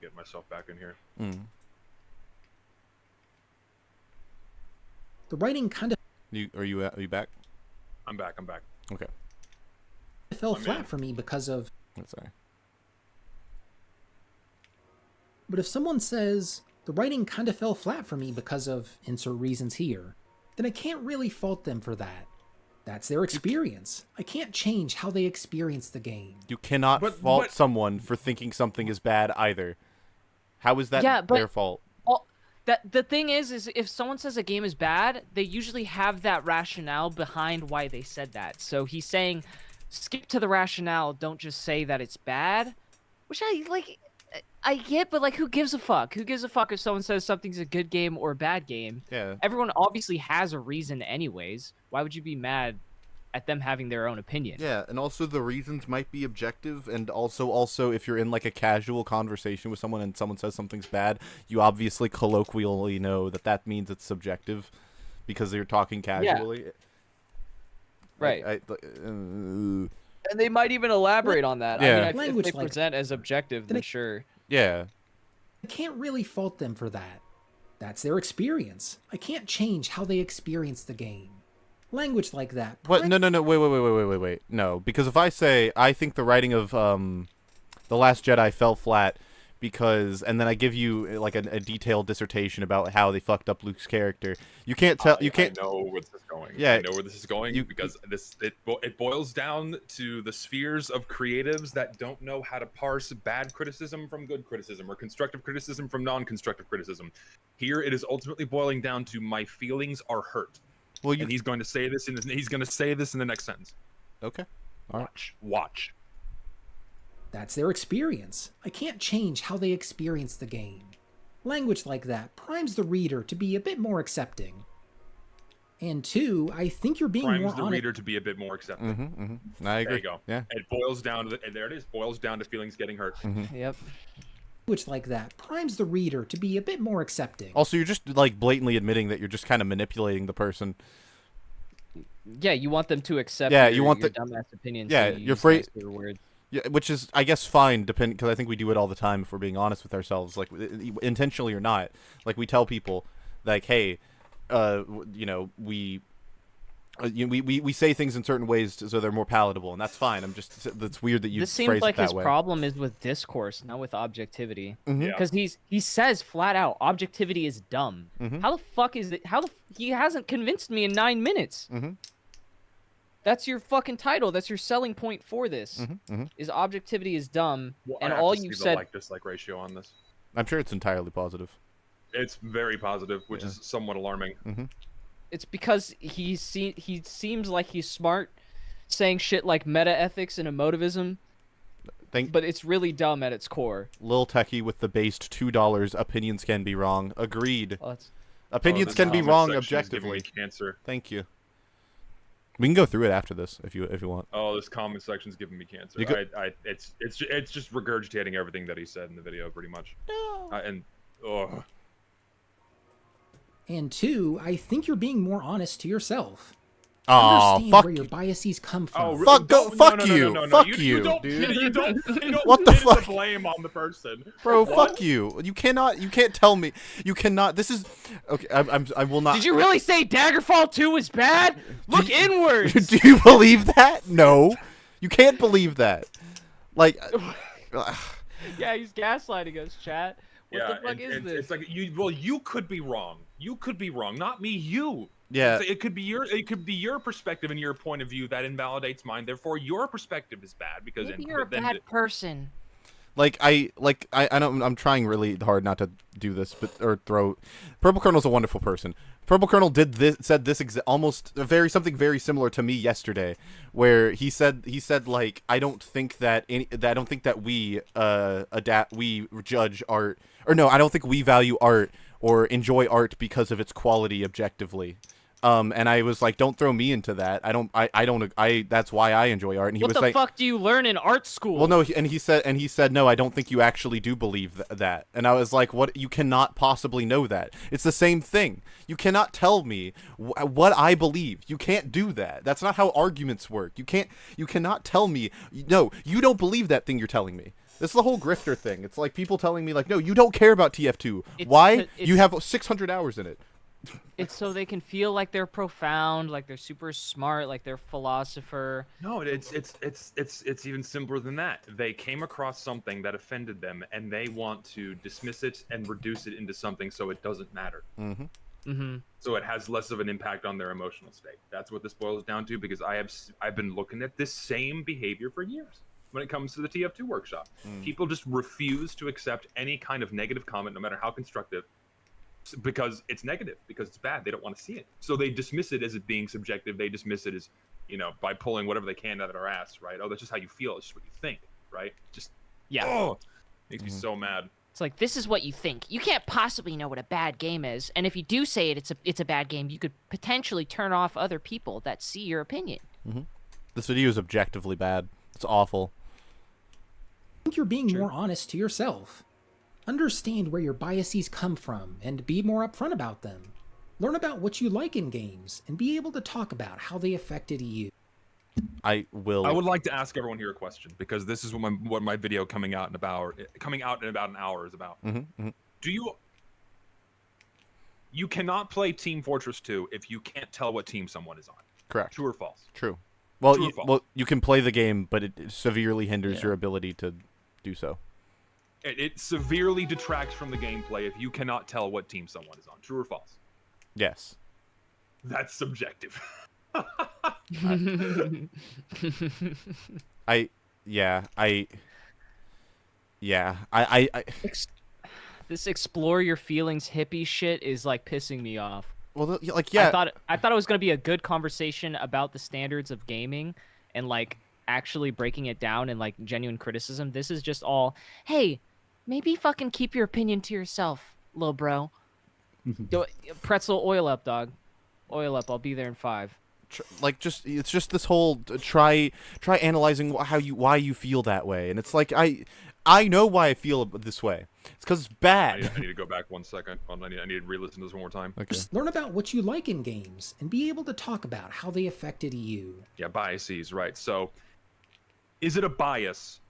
getting myself back in here. The writing kind of... Are you back? I'm back. Okay. It fell flat for me because of... Sorry. But if someone says, the writing kind of fell flat for me because of insert reasons here, then I can't really fault them for that. That's their experience. I can't change how they experience the game. You cannot fault someone for thinking something is bad either. How is that their fault? The thing is if someone says a game is bad, they usually have that rationale behind why they said that. So he's saying, skip to the rationale, don't just say that it's bad. Which I get, but like, who gives a fuck? Who gives a fuck if someone says something's a good game or a bad game? Yeah. Everyone obviously has a reason anyways. Why would you be mad at them having their own opinion? Yeah, and also the reasons might be objective, and also if you're in like a casual conversation with someone and someone says something's bad, you obviously colloquially know that means it's subjective because you're talking casually. Yeah. Right. And they might even elaborate on that. Yeah. I mean, if they present as objective, then sure. Yeah. I can't really fault them for that. That's their experience. I can't change how they experience the game. Language like that. What? No. Wait. No, because if I say I think the writing of The Last Jedi fell flat because, and then I give you like a detailed dissertation about how they fucked up Luke's character, you can't tell. You can't. I know where this is going. Yeah, I know where this is going because it boils down to the spheres of creatives that don't know how to parse bad criticism from good criticism or constructive criticism from non-constructive criticism. Here, it is ultimately boiling down to my feelings are hurt. Well, and he's going to say this in the next sentence. Okay. All right. Watch. That's their experience. I can't change how they experience the game. Language like that primes the reader to be a bit more accepting. And 2, I think you're being more honest. Primes the reader to be a bit more accepting. I agree. There you go. Yeah. It boils down to there it is. Boils down to feelings getting hurt. Yep. Language like that primes the reader to be a bit more accepting. Also, you're just like blatantly admitting that you're just kind of manipulating the person. Yeah, you want them to accept. You want your dumbass opinions. Yeah, so you're afraid. Words. Yeah, which is, I guess, fine, because I think we do it all the time if we're being honest with ourselves, like, intentionally or not. Like, we tell people, like, hey, we say things in certain ways so they're more palatable, and that's fine. That's weird that you phrase it that way. This seems like his problem is with discourse, not with objectivity. Because he says flat out, objectivity is dumb. How the fuck is it? He hasn't convinced me in 9 minutes. That's your fucking title. That's your selling point for this. Is objectivity is dumb, and all you said. Like-dislike ratio on this. I'm sure it's entirely positive. It's very positive, which is somewhat alarming. It's because he seems like he's smart, saying shit like meta ethics and emotivism, but it's really dumb at its core. Lil Techie with the based $2. Opinions can be wrong. Agreed. Oh, Opinions can be wrong objectively. Cancer. Thank you. We can go through it after this if you want. Oh, this comment section's giving me cancer. It's just regurgitating everything that he said in the video, pretty much. No. And 2, I think you're being more honest to yourself. Oh, Understand fuck where your biases come from. Oh, fuck you, fuck you, you, don't, dude. You don't What the pin fuck? the blame on the person, bro. What? Fuck you. You can't tell me. You cannot. This is okay. I will not. Did you really say Daggerfall 2 was bad? Look inwards. Do you believe that? No, you can't believe that. Like, yeah, he's gaslighting us, chat. What the fuck is this? It's like you could be wrong. You could be wrong, not me. You. yeah. It could be your perspective and your point of view that invalidates mine. Therefore, your perspective is bad because Maybe you're a bad person. I'm trying really hard not to do this, or throw. Purple Colonel's a wonderful person. Purple Colonel said something very similar to me yesterday, where he said like I don't think that we judge art, or no, I don't think we value art or enjoy art because of its quality objectively. And I was like, don't throw me into that. That's why I enjoy art. And he what was the like, fuck do you learn in art school? well, no, and he said, no, I don't think you actually do believe that. And I was like, what? You cannot possibly know that. It's the same thing. You cannot tell me what I believe. You can't do that. That's not how arguments work. You cannot tell me, no, you don't believe that thing you're telling me. This is the whole grifter thing. It's like people telling me like, no, you don't care about TF2. Why? You have 600 hours in it. It's so they can feel like they're profound, like they're super smart, like they're a philosopher. No, it's even simpler than that. They came across something that offended them, and they want to dismiss it and reduce it into something so it doesn't matter. So it has less of an impact on their emotional state. That's what this boils down to, because I've been looking at this same behavior for years when it comes to the TF2 workshop. People just refuse to accept any kind of negative comment, no matter how constructive, because it's negative, because it's bad. They don't want to see it, so they dismiss it as it being subjective. They dismiss it as, by pulling whatever they can out of their ass, right? Oh, that's just how you feel. It's just what you think, right? Just makes me so mad. It's like, this is what you think. You can't possibly know what a bad game is, and if you do say it's a bad game, you could potentially turn off other people that see your opinion. This video is objectively bad. It's awful. I think you're being more honest to yourself. Understand where your biases come from and be more upfront about them. Learn about what you like in games and be able to talk about how they affected you. I would like to ask everyone here a question, because this is what my video coming out in about an hour is about. Do you cannot play Team Fortress 2 if you can't tell what team someone is on? Correct. True or false? True. Well, you can play the game, but it severely hinders your ability to do so. It severely detracts from the gameplay if you cannot tell what team someone is on. True or false? Yes. That's subjective. This explore your feelings hippie shit is like pissing me off. Well, like, yeah. I thought it was gonna be a good conversation about the standards of gaming and like actually breaking it down and like genuine criticism. This is just all, hey, maybe fucking keep your opinion to yourself, little bro. Pretzel, oil up, dog. Oil up. I'll be there in 5. It's just this whole try analyzing why you feel that way, and it's like I know why I feel this way. It's because it's bad. I need to go back 1 second. I need to re-listen to this one more time. Okay. Just learn about what you like in games and be able to talk about how they affected you. Yeah, biases, right? So, is it a bias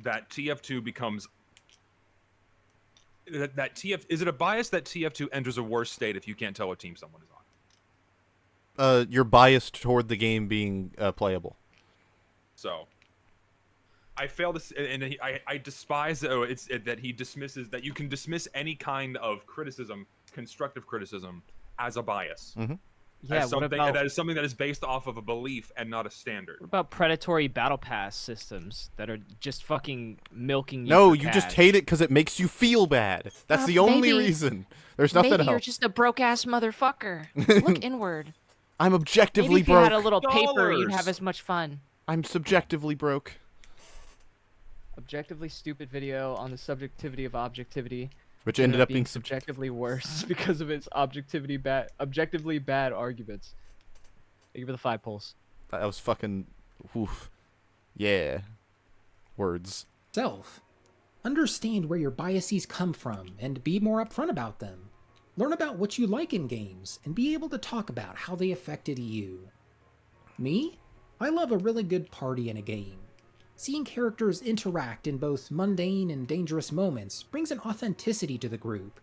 that TF2 becomes is it a bias that TF2 enters a worse state if you can't tell what team someone is on? You're biased toward the game being playable. So, I fail this, and I despise that he dismisses that you can dismiss any kind of criticism, constructive criticism, as a bias. Yeah, what about, that is something that is based off of a belief and not a standard. What about predatory battle pass systems that are just fucking milking you? No, for you cash? just hate it because it makes you feel bad. That's the only reason. There's nothing maybe else. You're just a broke ass motherfucker. Look inward. I'm objectively maybe if broke. you had a little paper, you'd have as much fun. I'm subjectively broke. Objectively stupid video on the subjectivity of objectivity. Which ended up being subjectively worse because of its objectively bad arguments. Thank you for the 5 pulls. That was fucking... Oof. Yeah. Words. Self. Understand where your biases come from and be more upfront about them. Learn about what you like in games and be able to talk about how they affected you. Me? I love a really good party in a game. Seeing characters interact in both mundane and dangerous moments brings an authenticity to the group.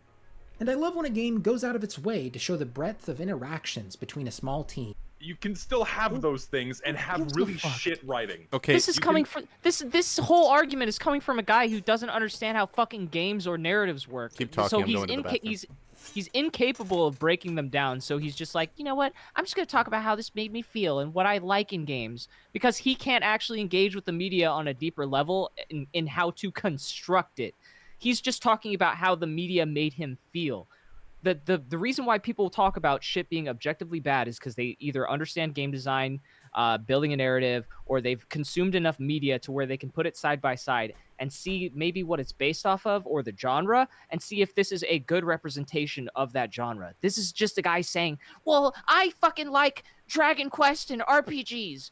And I love when a game goes out of its way to show the breadth of interactions between a small team. You can still have those things and have really shit writing. Okay. This is coming from this whole argument is coming from a guy who doesn't understand how fucking games or narratives work. Keep talking. So I'm going to the bathroom. he's incapable of breaking them down. So he's just like, you know what? I'm just gonna talk about how this made me feel and what I like in games, because he can't actually engage with the media on a deeper level in how to construct it. He's just talking about how the media made him feel. The reason why people talk about shit being objectively bad is because they either understand game design, building a narrative, or they've consumed enough media to where they can put it side by side and see maybe what it's based off of or the genre and see if this is a good representation of that genre. This is just a guy saying, well, I fucking like Dragon Quest and RPGs.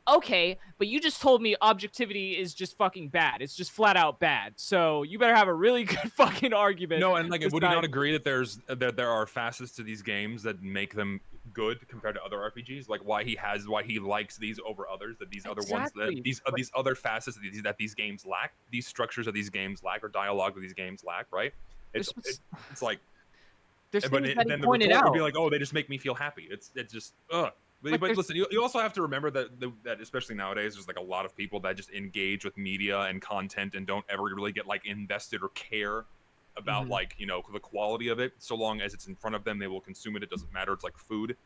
Okay, but you just told me objectivity is just fucking bad. It's just flat out bad. So you better have a really good fucking argument. No, and like, would you not agree that there are facets to these games that make them good compared to other RPGs? Like why he likes these over others, that these other ones, that these other facets that these games lack, these structures that these games lack, or dialogue that these games lack, right? It's like, there's but things that then he the pointed retort out. would be like, oh, they just make me feel happy. It's just ugh. But listen, you also have to remember that especially nowadays, there's like a lot of people that just engage with media and content and don't ever really get like invested or care about like, you know, the quality of it. So long as it's in front of them, they will consume it. It doesn't matter. It's like food,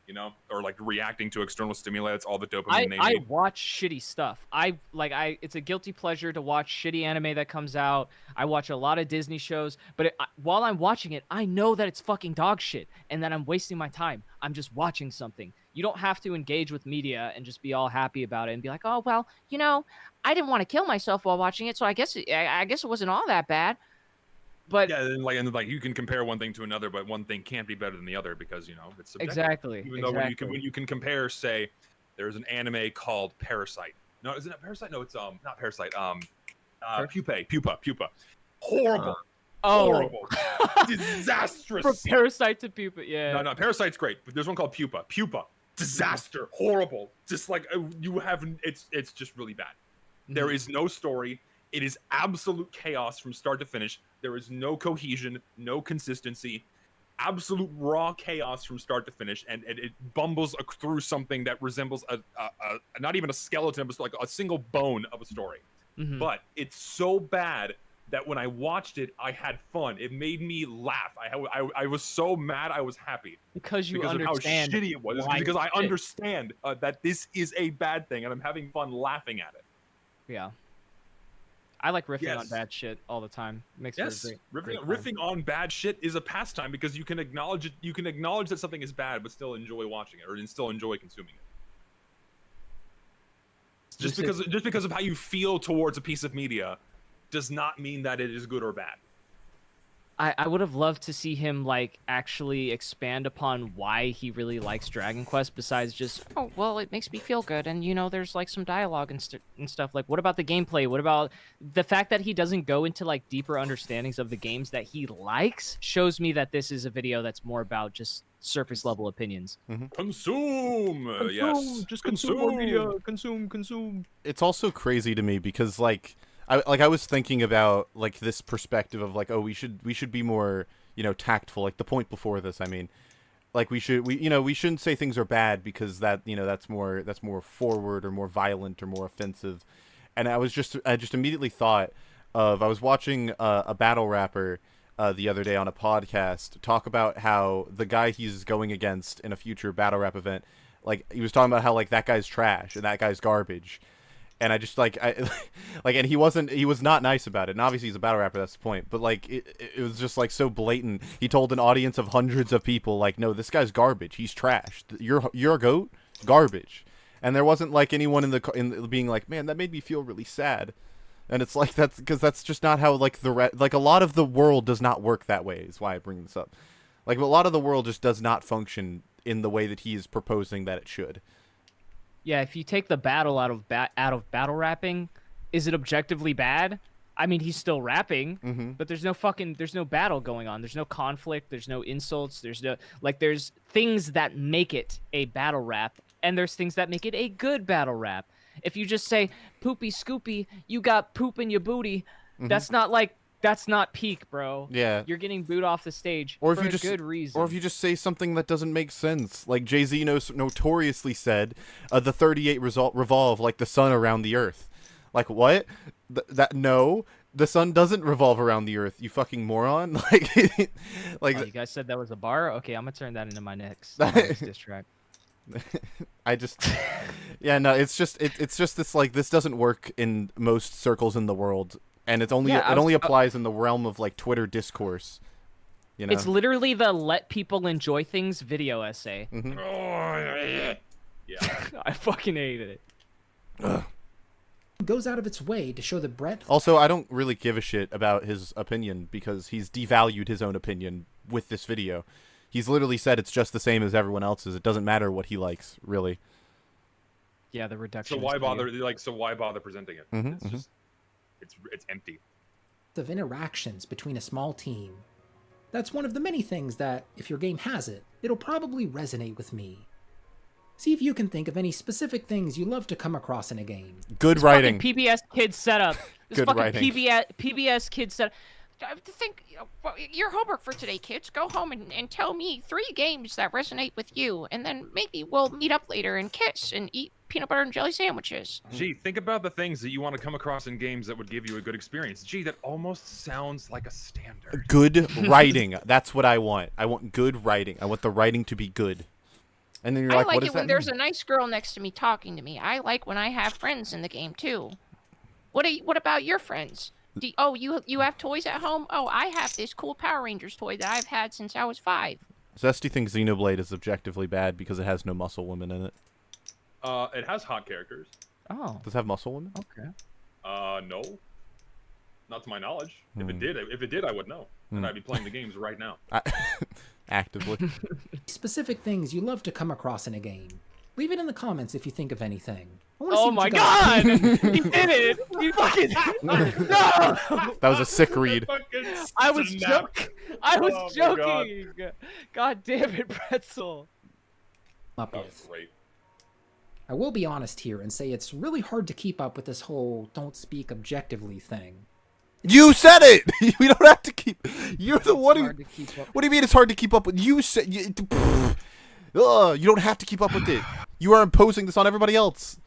you know, or like reacting to external stimuli. That's all the dopamine they need. I watch shitty stuff. It's a guilty pleasure to watch shitty anime that comes out. I watch a lot of Disney shows, but while I'm watching it, I know that it's fucking dog shit and that I'm wasting my time. I'm just watching something. You don't have to engage with media and just be all happy about it and be like, oh, well, you know, I didn't want to kill myself while watching it, so I guess it wasn't all that bad. But yeah, and like you can compare one thing to another, but one thing can't be better than the other because, you know, it's subjective. Exactly. Even though when you can compare, say, there's an anime called Parasite. No, is it not Parasite? No, it's not Parasite. Pupa. Horrible. Horrible. Disastrous. From Parasite to Pupa, yeah. No, Parasite's great, but there's one called Pupa. Disaster. Horrible. Just like it's just really bad. There is no story. It is absolute chaos from start to finish. There is no cohesion, no consistency, absolute raw chaos from start to finish, and it bumbles through something that resembles a not even a skeleton, but like a single bone of a story. But it's so bad that when I watched it, I had fun. It made me laugh. I was so mad I was happy. Because you of understand how shitty it was. Because I understand that this is a bad thing, and I'm having fun laughing at it. Yeah. I like riffing on bad shit all the time. Makes for a great riffing on bad shit is a pastime because you can acknowledge it. You can acknowledge that something is bad, but still enjoy watching it or still enjoy consuming it. Just because of how you feel towards a piece of media does not mean that it is good or bad. I would have loved to see him like actually expand upon why he really likes Dragon Quest besides just, oh, well, it makes me feel good, and you know, there's like some dialogue and stuff. Like, what about the gameplay? What about the fact that he doesn't go into like deeper understandings of the games that he likes? Shows me that this is a video that's more about just surface level opinions. Consume, yes, just consume more media. Consume. It's also crazy to me because I was thinking about like this perspective of like, oh, we should be more, you know, tactful. Like the point before this, I mean, like we shouldn't say things are bad because that, you know, that's more forward or more violent or more offensive. And I just immediately thought of, I was watching a battle rapper the other day on a podcast talk about how the guy he's going against in a future battle rap event, like he was talking about how like that guy's trash and that guy's garbage. And I just like and he was not nice about it. And obviously he's a battle rapper, that's the point. But like it was just like so blatant. He told an audience of hundreds of people like, no, this guy's garbage. He's trash. You're a goat, garbage. And there wasn't like anyone in being like, man, that made me feel really sad. And it's like that's because that's just not how like like a lot of the world does not work that way. Is why I bring this up. Like a lot of the world just does not function in the way that he is proposing that it should. Yeah, if you take the battle out of battle rapping, is it objectively bad? I mean, he's still rapping, but there's no battle going on. There's no conflict. There's no insults. There's things that make it a battle rap, and there's things that make it a good battle rap. If you just say, poopy scoopy, you got poop in your booty, that's not peak, bro. Yeah. You're getting booed off the stage or for if you a just, good reason. Or if you just say something that doesn't make sense. Like Jay-Z notoriously said, the 38 revolve like the sun around the earth. Like, what? No, the sun doesn't revolve around the earth, you fucking moron. Like, you guys said that was a bar? Okay, I'm going to turn that into my next diss track. I just yeah, no, it's just this like this doesn't work in most circles in the world. And it's only it only applies in the realm of like Twitter discourse. You know? It's literally the let people enjoy things video essay. Yeah. I fucking hated it. Ugh. Goes out of its way to show the breadth. Also, I don't really give a shit about his opinion because he's devalued his own opinion with this video. He's literally said it's just the same as everyone else's. It doesn't matter what he likes, really. Yeah, the reduction. So why bother? So why bother presenting it? It's just it's empty. Of interactions between a small team. That's one of the many things that, if your game has it, it'll probably resonate with me. See if you can think of any specific things you love to come across in a game. Good writing. PBS Kids setup. Good writing. PBS Kids setup. I think your homework for today, kids. Go home and tell me 3 games that resonate with you, and then maybe we'll meet up later and kiss and eat peanut butter and jelly sandwiches. Gee, think about the things that you want to come across in games that would give you a good experience. Gee, that almost sounds like a standard. Good writing. That's what I want. I want good writing. I want the writing to be good. And then you're like, I like what it does when that there's mean? a nice girl next to me talking to me. I like when I have friends in the game too. What about your friends? You have toys at home? Oh, I have this cool Power Rangers toy that I've had since I was 5. Zesty thinks Xenoblade is objectively bad because it has no muscle women in it. It has hot characters. Oh. Does it have muscle women? Okay. No. Not to my knowledge. If it did, I would know. And I'd be playing the games right now. Actively. Specific things you love to come across in a game. Leave it in the comments if you think of anything. Oh my god! He did it! He fucking no! That was a sick read. I was joking. I was joking. God damn it, Pretzel. Up That was with. great. I will be honest here and say it's really hard to keep up with this whole don't speak objectively thing. You said it! We don't have to keep... You're the one who... Hard to keep up. What do you mean it's hard to keep up with? You said... You don't have to keep up with it. You are imposing this on everybody else.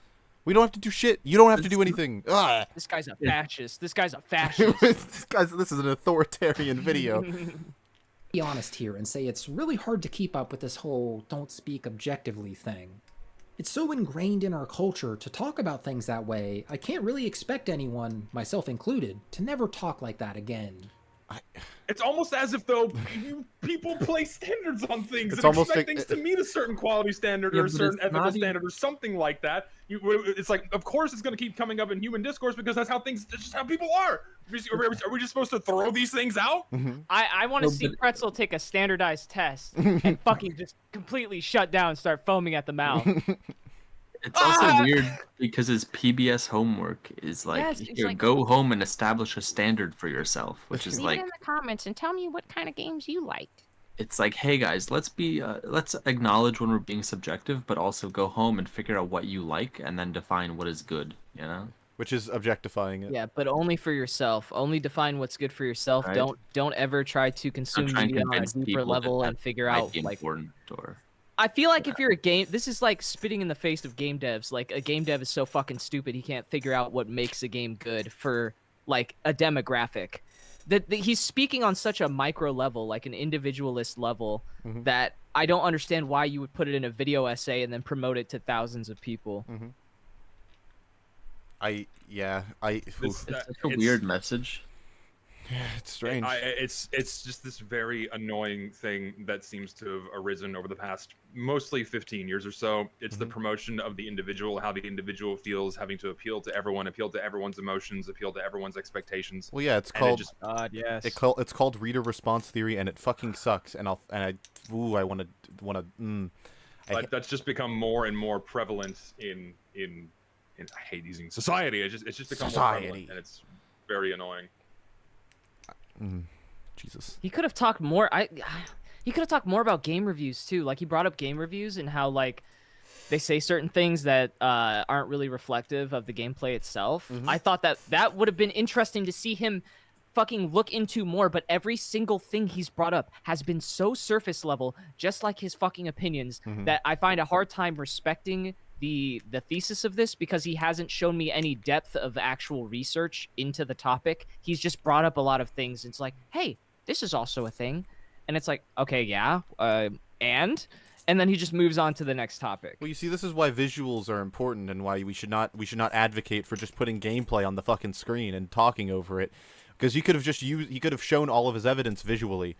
We don't have to do shit. You don't have to do anything. Ugh. This guy's a fascist. This guy's a fascist. This is an authoritarian video. Be honest here and say it's really hard to keep up with this whole don't speak objectively thing. It's so ingrained in our culture to talk about things that way, I can't really expect anyone, myself included, to never talk like that again. It's almost as if though people place standards on things It's and almost expect like- things to meet a certain quality standard Yeah, or a but certain it's ethical not even- standard or something like that. It's like, of course, it's going to keep coming up in human discourse because that's just how people are. Are we just supposed to throw these things out? I want to No, see but- Pretzel take a standardized test and fucking just completely shut down and start foaming at the mouth. It's also weird because his PBS homework is like, Yes, it's here, like- go home and establish a standard for yourself, which is Leave like, it in the comments and tell me what kind of games you like. it's like, hey guys, let's acknowledge when we're being subjective, but also go home and figure out what you like and then define what is good, you know? Which is objectifying it. Yeah, but only for yourself. Only define what's good for yourself. Right. Don't ever try to consume try and media on a convince deeper people that level that and figure might out be like. important or I feel like if you're a game, this is like spitting in the face of game devs. Like a game dev is so fucking stupid he can't figure out what makes a game good for like a demographic. that he's speaking on such a micro level, like an individualist level, that I don't understand why you would put it in a video essay and then promote it to thousands of people. It's such a weird message. Yeah, it's strange. It's just this very annoying thing that seems to have arisen over the past mostly 15 years or so. It's the promotion of the individual, how the individual feels, having to appeal to everyone, appeal to everyone's emotions, appeal to everyone's expectations. Well, yeah, it's called yes. It's called reader response theory, and it fucking sucks. And I want to. But that's just become more and more prevalent in I hate using society. It's just become more prevalent, and it's very annoying. Jesus. He could have talked more. He could have talked more about game reviews too. Like he brought up game reviews and how like they say certain things that aren't really reflective of the gameplay itself. I thought that would have been interesting to see him fucking look into more. But every single thing he's brought up has been so surface level, just like his fucking opinions, that I find a hard time respecting the thesis of this, because he hasn't shown me any depth of actual research into the topic. He's just brought up a lot of things. It's like, hey, this is also a thing, and it's like, okay, yeah, and then he just moves on to the next topic. Well, you see, this is why visuals are important, and why we should not advocate for just putting gameplay on the fucking screen and talking over it, because he could have shown all of his evidence visually.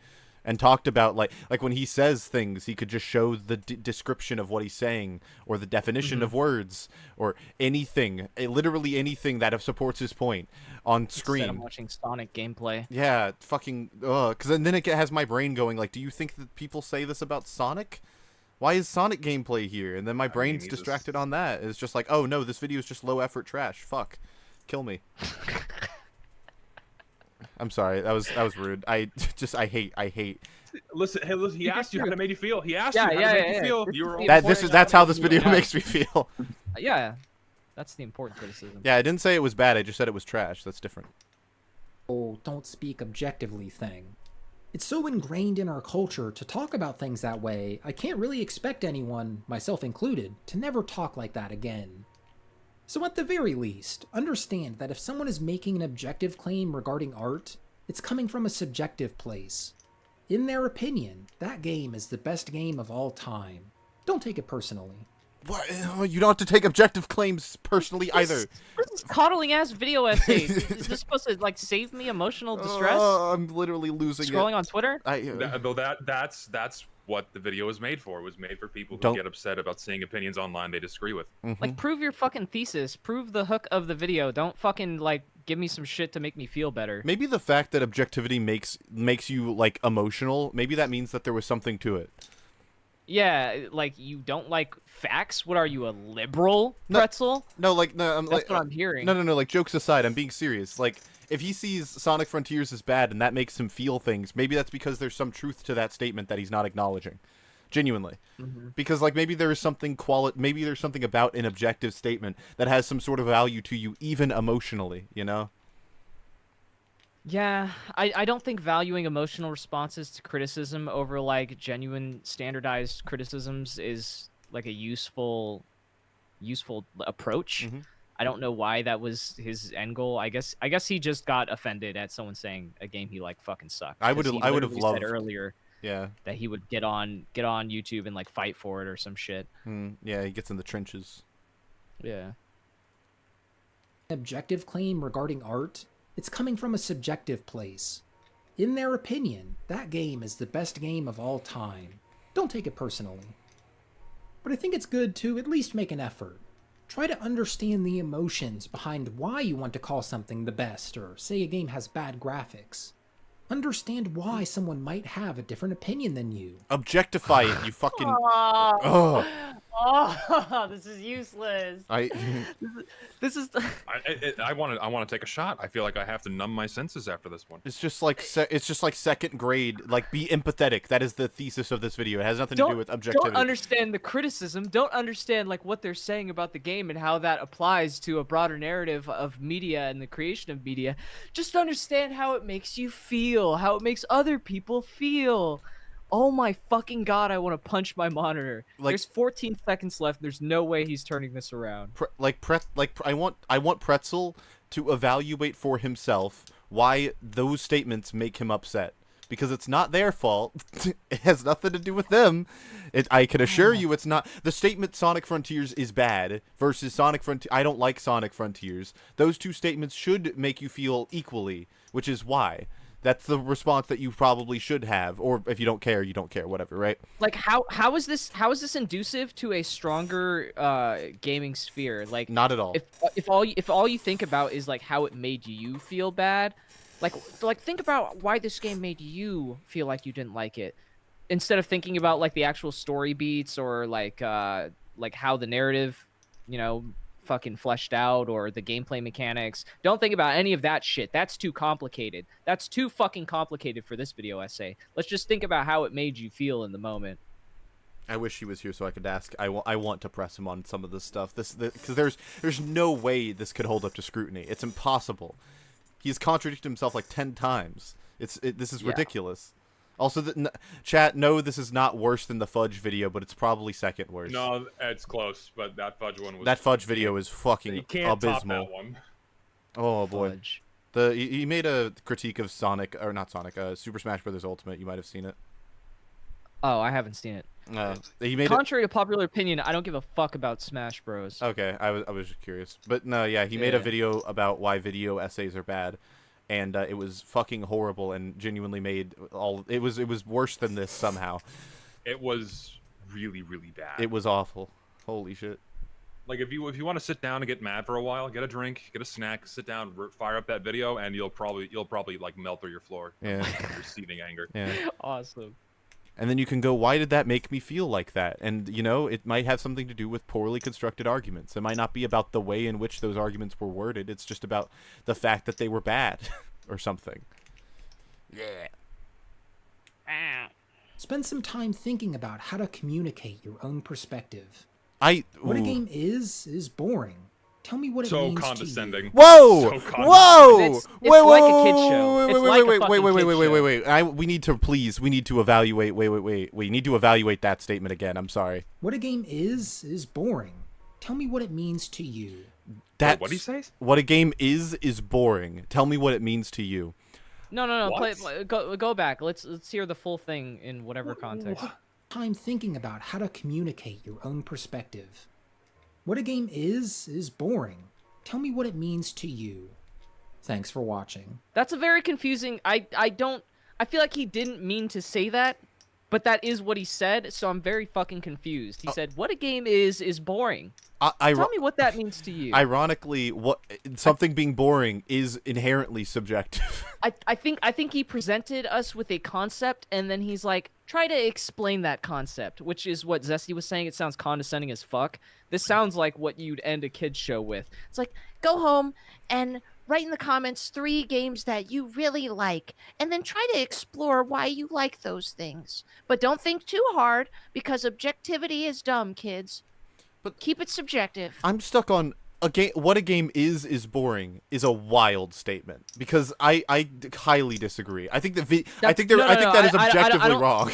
And talked about, like when he says things, he could just show the description of what he's saying, or the definition of words, or anything, literally anything that supports his point on screen. Instead of watching Sonic gameplay. Yeah, fucking, because then it has my brain going, like, do you think that people say this about Sonic? Why is Sonic gameplay here? And then my brain's distracted on that. It's just like, oh no, this video is just low effort trash. Fuck. Kill me. I'm sorry, that was rude. I hate. Listen, he asked you how it made you feel. He asked you how it made you feel. You were that's how this video makes me feel. Yeah, that's the important criticism. Yeah, I didn't say it was bad. I just said it was trash. That's different. Oh, don't speak objectively thing. It's so ingrained in our culture to talk about things that way, I can't really expect anyone, myself included, to never talk like that again. So at the very least, understand that if someone is making an objective claim regarding art, it's coming from a subjective place. In their opinion, that game is the best game of all time. Don't take it personally. What? You don't have to take objective claims personally either. This coddling ass video essays. Is this supposed to like save me emotional distress? I'm literally losing Scrolling on Twitter? That's what the video was made for. It was made for people who get upset about seeing opinions online they disagree with. Like, prove your fucking thesis. Prove the hook of the video. Don't fucking, like, give me some shit to make me feel better. Maybe the fact that objectivity makes you, like, emotional, maybe that means that there was something to it. Yeah, like, you don't like facts? What are you, a liberal pretzel? No, That's what I'm hearing. No, like, jokes aside, I'm being serious. Like, if he sees Sonic Frontiers as bad and that makes him feel things, maybe that's because there's some truth to that statement that he's not acknowledging. Genuinely. Because, like, maybe there is something maybe there's something about an objective statement that has some sort of value to you, even emotionally, you know? Yeah, I don't think valuing emotional responses to criticism over, like, genuine standardized criticisms is, like, a useful approach. I don't know why that was his end goal. I guess he just got offended at someone saying a game he like fucking sucked. I would have loved said earlier. Yeah. That he would get on YouTube and like fight for it or some shit. Yeah, he gets in the trenches. Yeah. Objective claim regarding art, it's coming from a subjective place. In their opinion, that game is the best game of all time. Don't take it personally. But I think it's good to at least make an effort. Try to understand the emotions behind why you want to call something the best, or say a game has bad graphics. Understand why someone might have a different opinion than you. Objectify it, you fucking... Oh, this is useless. This is. I want to take a shot. I feel like I have to numb my senses after this one. It's just like second grade. Like, be empathetic. That is the thesis of this video. It has nothing to do with objectivity. Don't understand the criticism. Don't understand like what they're saying about the game and how that applies to a broader narrative of media and the creation of media. Just understand how it makes you feel, how it makes other people feel. Oh my fucking god, I want to punch my monitor. Like, there's 14 seconds left. There's no way he's turning this around. I want Pretzel to evaluate for himself why those statements make him upset. Because it's not their fault. It has nothing to do with them. I can assure you it's not. The statement Sonic Frontiers is bad versus Sonic Frontiers, I don't like Sonic Frontiers. Those two statements should make you feel equally, which is why. That's the response that you probably should have. Or if you don't care, you don't care, whatever, right? Like, how is this conducive to a stronger gaming sphere? Like, not at all. If all you think about is like how it made you feel bad, like think about why this game made you feel like you didn't like it, instead of thinking about like the actual story beats or like how the narrative, you know, fucking fleshed out, or the gameplay mechanics. Don't think about any of that shit. That's too complicated. That's too fucking complicated for this video essay. Let's just think about how it made you feel in the moment. I wish he was here so I could ask. I want to press him on some of this stuff. Because there's no way this could hold up to scrutiny. It's impossible. He's contradicted himself like 10 times. This is ridiculous. Also, chat, no, this is not worse than the Fudge video, but it's probably second worst. No, it's close, but that Fudge one was... That Fudge video is fucking you can't abysmal. Top that one. Oh, boy. Fudge. He made a critique of Super Smash Bros. Ultimate. You might have seen it. Oh, I haven't seen it. He made Contrary to popular opinion, I don't give a fuck about Smash Bros. Okay, I was just curious. But no, yeah, he made a video about why video essays are bad. And it was fucking horrible and genuinely made it was worse than this somehow. It was really, really bad. It was awful. Holy shit. Like, if you want to sit down and get mad for a while, get a drink, get a snack, sit down, fire up that video, and you'll probably like melt through your floor. Yeah. Your seething anger. Yeah. Awesome. And then you can go, why did that make me feel like that? And, you know, it might have something to do with poorly constructed arguments. It might not be about the way in which those arguments were worded. It's just about the fact that they were bad or something. Yeah. Spend some time thinking about how to communicate your own perspective. What a game is boring. Tell me what it means condescending. to you. Whoa! So condescending. Whoa! It's like a kid show. Wait. We need to evaluate. Wait. We need to evaluate that statement again. I'm sorry. What a game is boring. Tell me what it means to you. Wait, what did he say? What a game is boring. Tell me what it means to you. No. Go back. Let's hear the full thing in whatever context. Time thinking about how to communicate your own perspective. What a game is boring. Tell me what it means to you. Thanks for watching. That's a very confusing... I feel like he didn't mean to say that, but that is what he said, so I'm very fucking confused. He said, what a game is boring. Tell me what that means to you. Ironically, something being boring is inherently subjective. I think he presented us with a concept, and then he's like, try to explain that concept, which is what Zesty was saying. It sounds condescending as fuck. This sounds like what you'd end a kid's show with. It's like, go home and write in the comments 3 games that you really like, and then try to explore why you like those things. But don't think too hard, because objectivity is dumb, kids. But keep it subjective. I'm stuck on a game. What a game is boring is a wild statement, because I highly disagree. I think that is objectively wrong.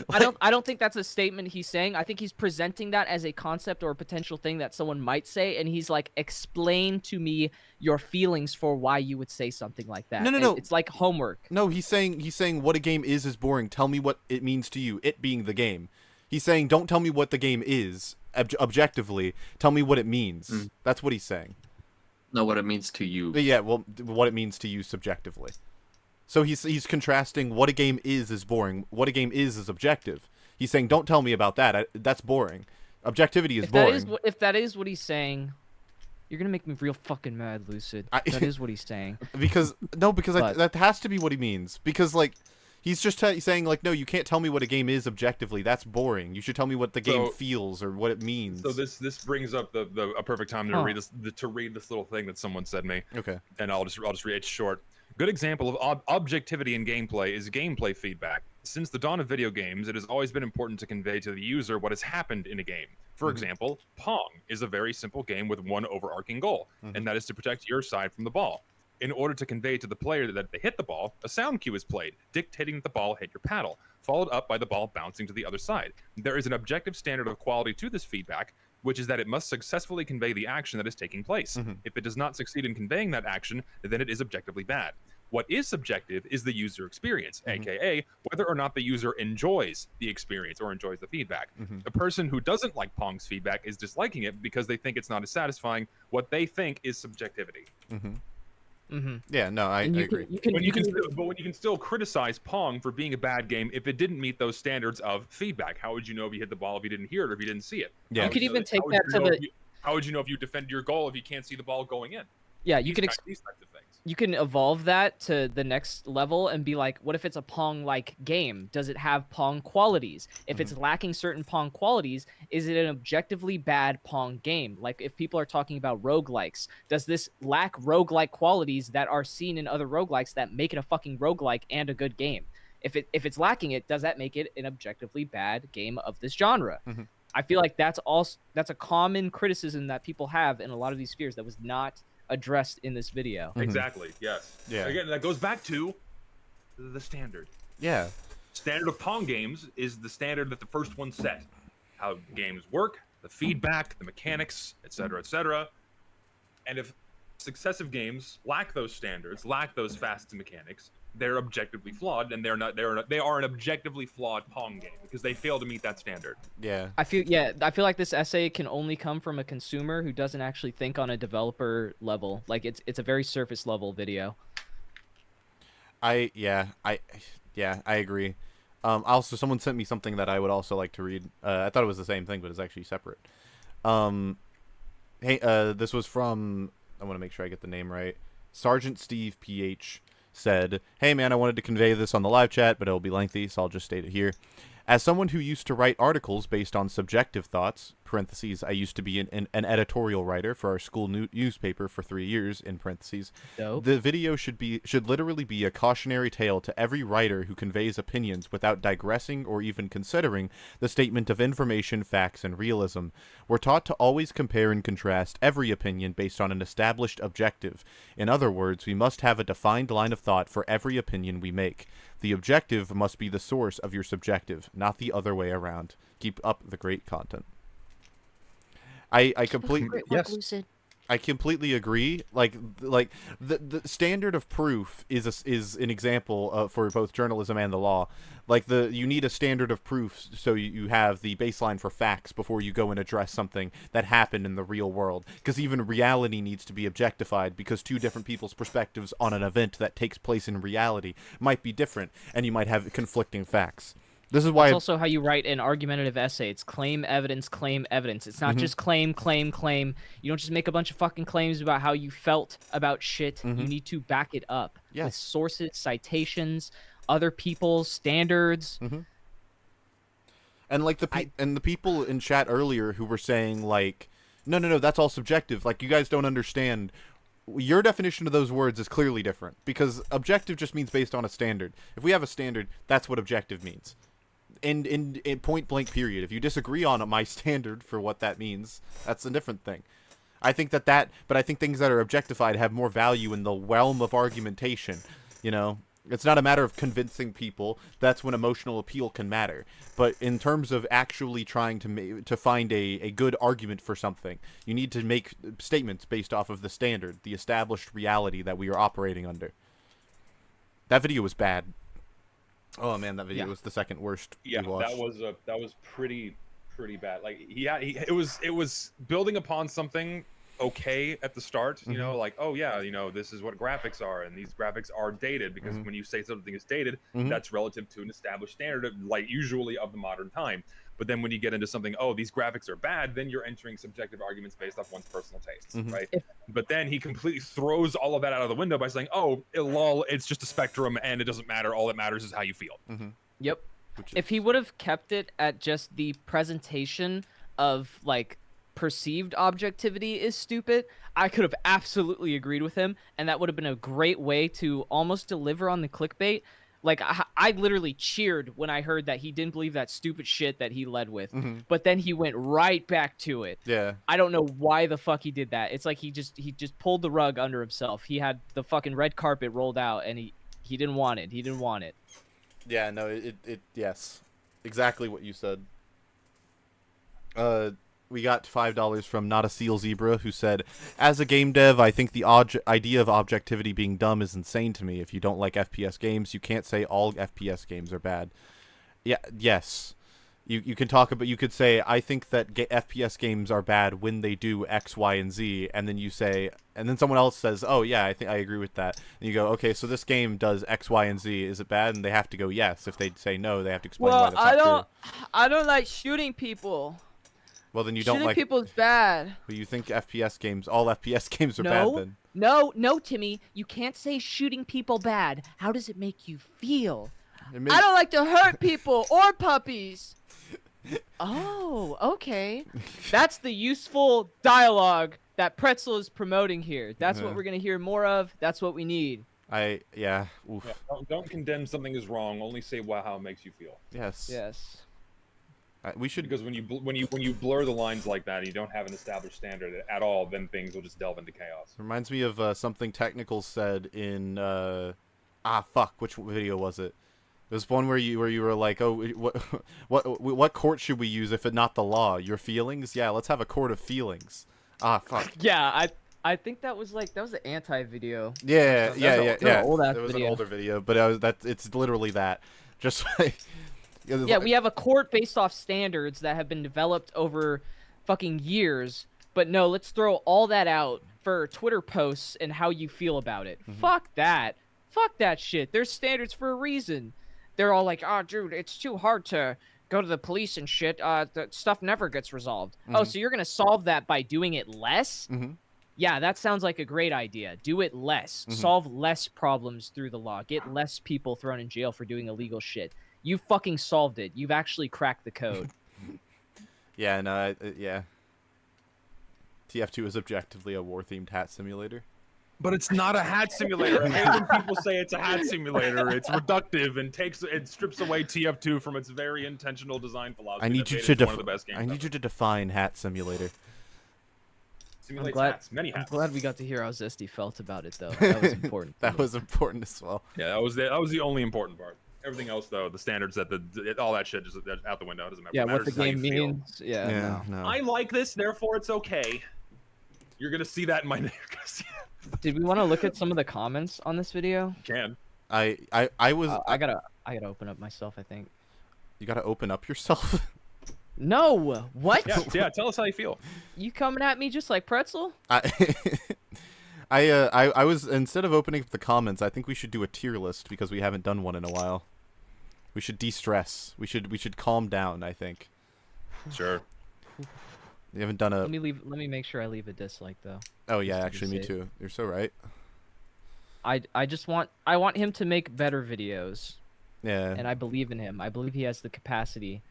I don't think that's a statement he's saying. I think he's presenting that as a concept or a potential thing that someone might say, and he's like, explain to me your feelings for why you would say something like that. No. It's like homework. No, he's saying what a game is boring. Tell me what it means to you. It being the game. He's saying, don't tell me what the game is objectively. Tell me what it means. That's what he's saying. No, what it means to you. Yeah, well, what it means to you subjectively. So he's contrasting what a game is boring. What a game is objective. He's saying, don't tell me about that. That's boring. Objectivity is boring. If that is what he's saying, you're gonna make me real fucking mad, Lucid. That is what he's saying. Because that has to be what he means. Because like, he's just saying like, no, you can't tell me what a game is objectively. That's boring. You should tell me what the game feels or what it means. So this brings up a perfect time to read this little thing that someone said to me. Okay. And I'll just read it short. Good example of objectivity in gameplay is gameplay feedback. Since the dawn of video games, it has always been important to convey to the user what has happened in a game. For example, Pong is a very simple game with one overarching goal, and that is to protect your side from the ball. In order to convey to the player that they hit the ball, a sound cue is played, dictating that the ball hit your paddle, followed up by the ball bouncing to the other side. There is an objective standard of quality to this feedback, which is that it must successfully convey the action that is taking place. If it does not succeed in conveying that action, then it is objectively bad. What is subjective is the user experience, aka whether or not the user enjoys the experience or enjoys the feedback. The person who doesn't like Pong's feedback is disliking it because they think it's not as satisfying. What they think is subjectivity. Yeah, no, I agree. But when you can still criticize Pong for being a bad game if it didn't meet those standards of feedback. How would you know if you hit the ball if you didn't hear it or if you didn't see it? Yeah. You could even take that to the. How would you know if you defended your goal if you can't see the ball going in? Yeah, you can. These types of things. You can evolve that to the next level and be like, what if it's a Pong-like game? Does it have Pong qualities? If it's lacking certain Pong qualities, is it an objectively bad Pong game? Like, if people are talking about roguelikes, does this lack roguelike qualities that are seen in other roguelikes that make it a fucking roguelike and a good game? If it's lacking it, does that make it an objectively bad game of this genre? I feel like that's a common criticism that people have in a lot of these spheres that was not addressed in this video. Exactly. Yes. Yeah. Again, that goes back to the standard. Yeah. Standard of Pong games is the standard that the first one set. How games work, the feedback, the mechanics, etc., etc. And if successive games lack those standards, lack those facets and mechanics, they're objectively flawed, and they are an objectively flawed Pong game because they fail to meet that standard. Yeah. I feel like this essay can only come from a consumer who doesn't actually think on a developer level. Like it's a very surface level video. I agree. Also, someone sent me something that I would also like to read. I thought it was the same thing, but it's actually separate. This was from, I want to make sure I get the name right. Sergeant Steve PH said, "Hey man, I wanted to convey this on the live chat, but it'll be lengthy, so I'll just state it here. As someone who used to write articles based on subjective thoughts, parentheses, I used to be an editorial writer for our school newspaper for 3 years, in parentheses, Dope. The video should literally be a cautionary tale to every writer who conveys opinions without digressing or even considering the statement of information, facts, and realism. We're taught to always compare and contrast every opinion based on an established objective. In other words, we must have a defined line of thought for every opinion we make. The objective must be the source of your subjective, not the other way around. Keep up the great content." I completely Lucid. I completely agree. Like the standard of proof is an example for both journalism and the law. Like you need a standard of proof so you have the baseline for facts before you go and address something that happened in the real world. Because even reality needs to be objectified because two different people's perspectives on an event that takes place in reality might be different, and you might have conflicting facts. This is why it's also how you write an argumentative essay. It's claim evidence, claim evidence. It's not just claim, claim, claim. You don't just make a bunch of fucking claims about how you felt about shit. You need to back it up with sources, citations, other people's standards. And like the people in chat earlier who were saying like, no, that's all subjective. Like, you guys don't understand. Your definition of those words is clearly different because objective just means based on a standard. If we have a standard, that's what objective means. In point blank period. If you disagree on my standard for what that means, that's a different thing. I think but I think things that are objectified have more value in the realm of argumentation. You know, it's not a matter of convincing people. That's when emotional appeal can matter. But in terms of actually trying to find a good argument for something, you need to make statements based off of the standard, the established reality that we are operating under. That video was bad. Oh man, that video was the second worst. Yeah, that was pretty bad. Like it was building upon something okay at the start. You know, like, oh yeah, you know, this is what graphics are, and these graphics are dated because when you say something is dated, that's relative to an established standard of, like, usually of the modern time. But then when you get into something, oh, these graphics are bad, then you're entering subjective arguments based off one's personal tastes, right? But then he completely throws all of that out of the window by saying, oh, lol, it's just a spectrum and it doesn't matter. All that matters is how you feel. Yep. If he would have kept it at just the presentation of, like, perceived objectivity is stupid, I could have absolutely agreed with him, and that would have been a great way to almost deliver on the clickbait. Like, I literally cheered when I heard that he didn't believe that stupid shit that he led with, but then he went right back to it. Yeah. I don't know why the fuck he did that. It's like he just pulled the rug under himself. He had the fucking red carpet rolled out, and he didn't want it. He didn't want it. Yeah, no, yes. Exactly what you said. we got $5 from Not a Seal Zebra, who said, "As a game dev, I think the idea of objectivity being dumb is insane to me. If you don't like FPS games, you can't say all FPS games are bad." Yeah, yes. You can talk about, you could say, I think that FPS games are bad when they do X, Y, and Z, and then you say, and then someone else says, oh yeah, I think I agree with that. And you go, okay, so this game does X, Y, and Z. Is it bad? And they have to go yes. If they say no, they have to explain why that's not true. I don't like shooting people. Well, then you don't like... Shooting people's bad. Well, you think FPS games, all FPS games are bad then? No, Timmy. You can't say shooting people bad. How does it make you feel? I don't like to hurt people or puppies. Oh, okay. That's the useful dialogue that Pretzel is promoting here. That's what we're going to hear more of. That's what we need. Yeah. Yeah, don't condemn something as wrong. Only say how it makes you feel. Yes. Yes. We should, because when you blur the lines like that and you don't have an established standard at all, then things will just delve into chaos. Reminds me of something Technicals said in which video was it? There's one where you were like, oh, what court should we use if it not the law? Your feelings? Yeah, let's have a court of feelings. Fuck. Yeah, I think that was the anti video. Yeah. It was an older video, but it's literally that. Just like. Yeah, we have a court based off standards that have been developed over fucking years. But no, let's throw all that out for Twitter posts and how you feel about it. Mm-hmm. Fuck that. Fuck that shit. There's standards for a reason. They're all like, oh, dude, it's too hard to go to the police and shit. The stuff never gets resolved. Mm-hmm. Oh, so you're going to solve that by doing it less? Mm-hmm. Yeah, that sounds like a great idea. Do it less. Mm-hmm. Solve less problems through the law. Get less people thrown in jail for doing illegal shit. You fucking solved it. You've actually cracked the code. Yeah, no, yeah. TF2 is objectively a war-themed hat simulator. But it's not a hat simulator. I hate when people say it's a hat simulator. It's reductive and strips away TF2 from its very intentional design philosophy. I need you to define hat simulator. Simulates hats, many hats. I'm glad we got to hear how Zesty felt about it, though. That was important. That was important as well. Yeah, that was the only important part. Everything else, though, the standards, all that shit, just out the window. It doesn't matter. Yeah, what the game means. Yeah, no. I like this, therefore it's okay. You're gonna see that in my. Did we want to look at some of the comments on this video? You can. I gotta open up myself, I think. You gotta open up yourself? No. What? Yeah. Tell us how you feel. You coming at me just like Pretzel? I was, instead of opening up the comments, I think we should do a tier list because we haven't done one in a while. We should de-stress. We should calm down, I think. Sure. You haven't done a... Let me make sure I leave a dislike though. Oh yeah, actually me too. You're so right. I want him to make better videos. Yeah. And I believe in him. I believe he has the capacity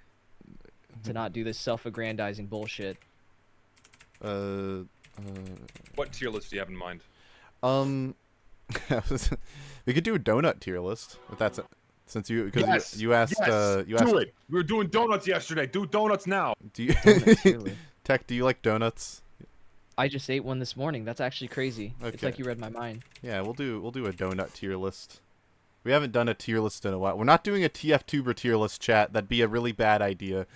to not do this self-aggrandizing bullshit. What tier list do you have in mind? We could do a donut tier list if that's since you you asked do it. We were doing donuts yesterday. Do donuts now. Do you Tech? Do you like donuts? I just ate one this morning. That's actually crazy. Okay. It's like you read my mind. Yeah, we'll do a donut tier list. We haven't done a tier list in a while. We're not doing a TF-tuber tier list, chat. That'd be a really bad idea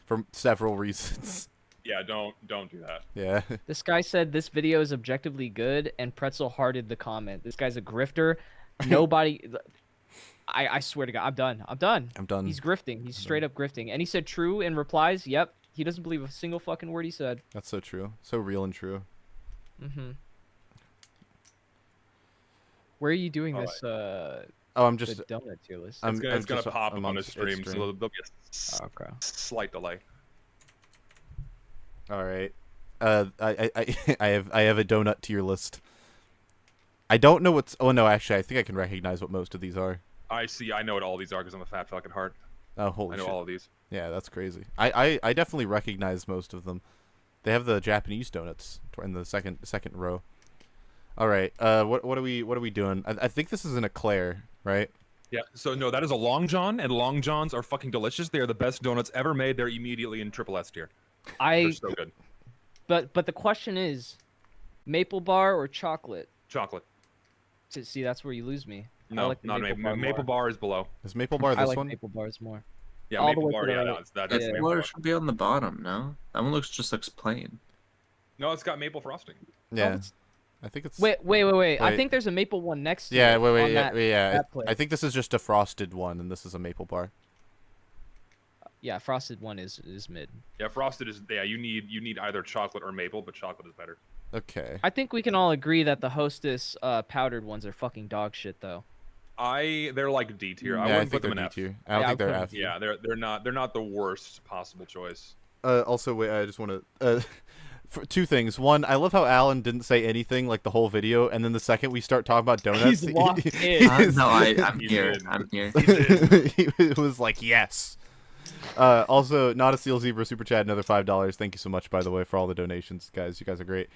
for several reasons. Yeah, don't do that. Yeah. This guy said this video is objectively good, and Pretzel hearted the comment. This guy's a grifter. Nobody... I swear to God, I'm done. He's grifting. He's straight up grifting. And he said true in replies. Yep. He doesn't believe a single fucking word he said. That's so true. So real and true. Mm-hmm. Where are you doing this? I'm just donut tier list. It's gonna pop up on his stream, so there'll be a slight delay. All right. I have a donut tier list. I don't know what's. Oh no, actually, I think I can recognize what most of these are. I see. I know what all these are because I'm a fat fucking heart. Oh holy shit! I know all of these. Yeah, that's crazy. I definitely recognize most of them. They have the Japanese donuts in the second row. All right. What are we doing? I think this is an eclair, right? Yeah. So no, that is a Long John, and Long Johns are fucking delicious. They are the best donuts ever made. They're immediately in triple S tier. They're so good. But the question is, maple bar or chocolate? Chocolate. See, that's where you lose me. No, not maple. Maple bar is below. Is maple bar this I like one? maple bars more. Yeah, all the maple way bar. to the Yeah, right. that's Maple maple bar bar. should be on the bottom. No, that one looks plain. No, it's got maple frosting. Yeah, it's- I think it's. Wait. I Wait. think there's a maple one next to Yeah, it. wait, on yeah, that, yeah. that plate. I think this is just a frosted one, and this is a maple bar. Yeah, frosted one is mid. Yeah, frosted is. Yeah, you need either chocolate or maple, but chocolate is better. Okay. I think we can all agree that the Hostess powdered ones are fucking dog shit, though. They're like D tier. I Yeah, I wouldn't think put them they're in D F. tier. I don't think they're I'll put F. Yeah, they're not the worst possible choice. Also, wait, I just want to. For two things. One, I love how Alan didn't say anything like the whole video, and then the second we start talking about donuts, He's locked in. No, I'm You here. did. I'm here. he was like, yes. Also, not a Seal Zebra super chat, another $5. Thank you so much, by the way, for all the donations, guys. You guys are great.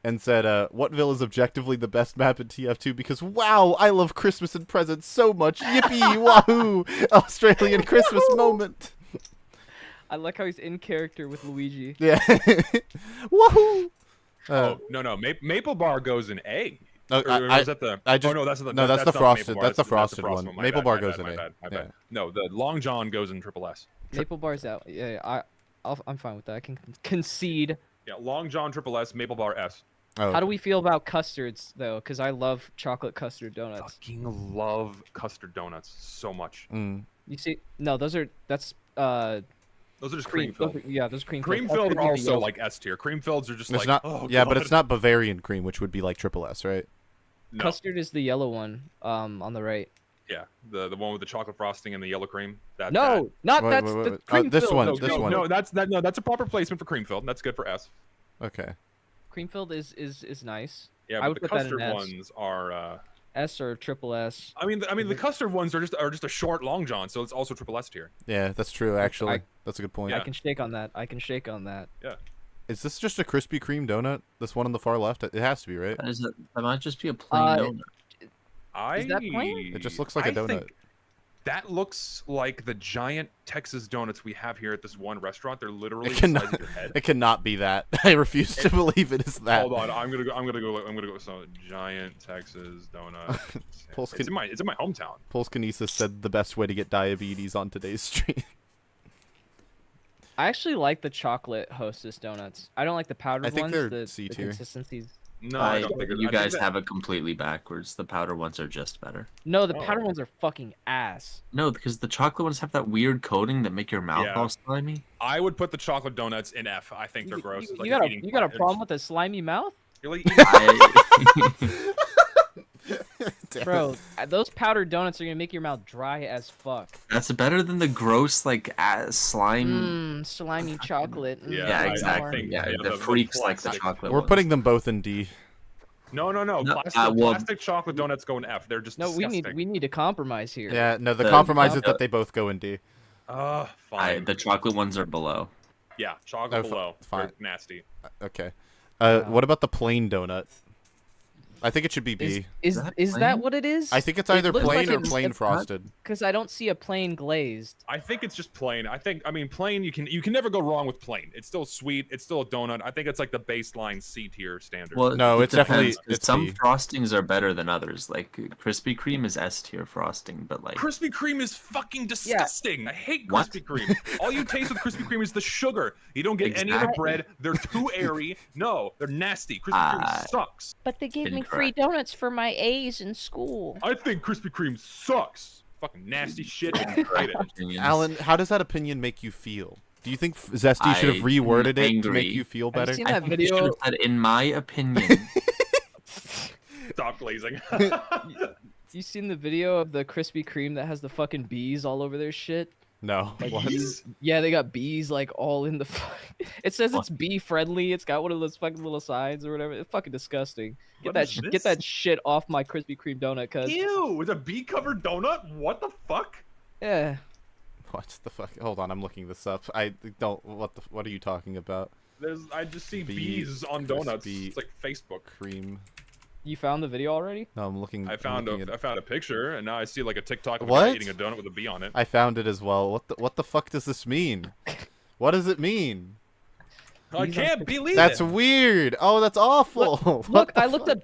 And said, Whatville is objectively the best map in TF2 because, wow, I love Christmas and presents so much. Yippee, wahoo, Australian Christmas moment. I like how he's in character with Luigi. Yeah. Wahoo. Oh no, maple bar goes in A. No, Or I is that the? I just- oh no, that's the. no, that's the not frosted. maple bar, That's the frosted frosted one. My Maple bad, bar my goes bad, in my A. bad, my Yeah. bad. No, the Long John goes in triple S. Maple bar's out. Yeah, I'm fine with that. I can concede. Yeah, Long John triple S, maple bar S. Oh, How do we feel about custards though? Because I love chocolate custard donuts. Fucking love custard donuts so much. Mm. You see? No, that's Those are just cream filled. Yeah, those cream Cream filled. filled Custard are is also yellow. like S tier. Cream filleds are just It's like not. oh, yeah, but God. it's not Bavarian cream, which would be like triple S, right? No. Custard is the yellow one. On the right. Yeah, the one with the chocolate frosting and the yellow cream. No, not Wait, that's wait, the wait. cream This filled. one, No, this no, one. no, that's a proper placement for cream filled. That's good for S. Okay. Cream filled is nice. Yeah, I but would the put that in custard S. ones are. S or triple S. I mean, the custard ones are just a short Long John, so it's also triple S tier. Yeah, that's true. Actually, I- that's a good point. I can shake on that. I can shake on that. Is this just a Krispy Kreme donut? This one on the far left? It has to be, right? That might just be a plain donut. Is that plain? It just looks like a donut. That looks like the giant Texas donuts we have here at this one restaurant. They're literally It the size cannot. of your head. It cannot be that. I refuse to believe it is that. Hold on, I'm gonna go. So giant Texas donut. Pulse it's in my hometown. Pulse Kinesis said the best way to get diabetes on today's stream. I actually like the chocolate Hostess donuts. I don't like the powdered I think ones. they're the C tier. consistencies. No, I don't think You I think guys that- have it completely backwards. The powder ones are just better. No, the Oh. powdered ones are fucking ass. No, because the chocolate ones have that weird coating that make your mouth Yeah. all slimy. I would put the chocolate donuts in F. I think they're gross. It's You, like got eating you got a fire. problem with a slimy mouth, You're like eating I, bro? Those powdered donuts are gonna make your mouth dry as fuck. that's better than the gross slime. Slimy chocolate. Yeah, Yeah, I exactly. think, yeah, yeah, the the freaks like the plastic- chocolate. We're ones. putting them both in D. No. No, Plastic, well- plastic chocolate donuts go in F. They're just No, disgusting. we need to compromise here. Yeah, no, the The- compromise is the- that they both go in D. Fine. The chocolate ones are below. Yeah, chocolate Oh, below. fine. They're nasty. Okay. Wow. What about the plain donut? I think it should be B. Is that is plain? that what it is? I think it's It either looks plain like or plain frosted. Because I don't see a plain glazed. I think it's just plain. I mean plain. You can never go wrong with plain. It's still sweet. It's still a donut. I think it's like the baseline C tier standard. Well, No, it it's definitely- depends, 'cause it's some B. frostings are better than others. Like Krispy Kreme is S tier frosting, but like Krispy Kreme is fucking disgusting. I hate What? Krispy Kreme. All you taste with Krispy Kreme is the sugar. You don't get any of the Exactly. bread. They're too airy. No, they're nasty. Krispy Kreme sucks. But they gave me free Incorrect. donuts for my A's in school. I think Krispy Kreme sucks. Fucking nasty shit. And hate it. opinions. Alan, how does that opinion make you feel? Do you think Zesty should have reworded it to angry. make you feel Have better? you seen I that think you should video? have said, in my opinion. Stop glazing. You seen the video of the Krispy Kreme that has the fucking bees all over their shit? No. What? Bees? Yeah, they got bees like all in the. It says What? it's bee friendly. It's got one of those fucking little signs or whatever. It's fucking disgusting. Get What that is get this? that shit off my Krispy Kreme donut, cuz. Ew, it's a bee covered donut? What the fuck? Yeah. What the fuck? Hold on, I'm looking this up. I don't. What are you talking about? I just see Bee bees on donuts. crispy- It's like Facebook. Cream. You found the video already? No, I'm looking. I I'm found looking a at- picture, and now I see like a TikTok of a What? guy eating a donut with a bee on it. I found it as well. What the fuck does this mean? What does it mean? I Bees on can't believe That's it. weird. Oh, that's awful. What Look, the I looked fuck?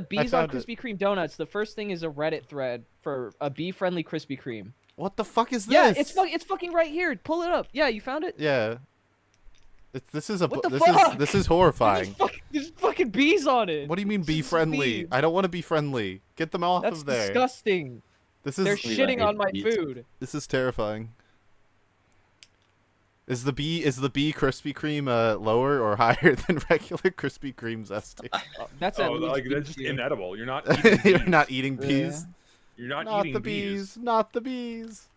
up bees on found it. Krispy Kreme donuts. The first thing is a Reddit thread for a bee friendly Krispy Kreme. What the fuck is this? Yeah, it's fucking right here. Pull it up. Yeah, you found it? Yeah. This is What the fuck? this is horrifying. There's fucking bees on it. What do you mean be Just friendly? bees. I don't want to be friendly. Get them off That's of there. disgusting. This is They're shitting on my food. This is terrifying. Is the bee Krispy Kreme lower or higher than regular Krispy Kreme Zesty? That's at least like that's just inedible. You're not eating bees. You're not eating peas. You're not Not eating the bees. Not the bees.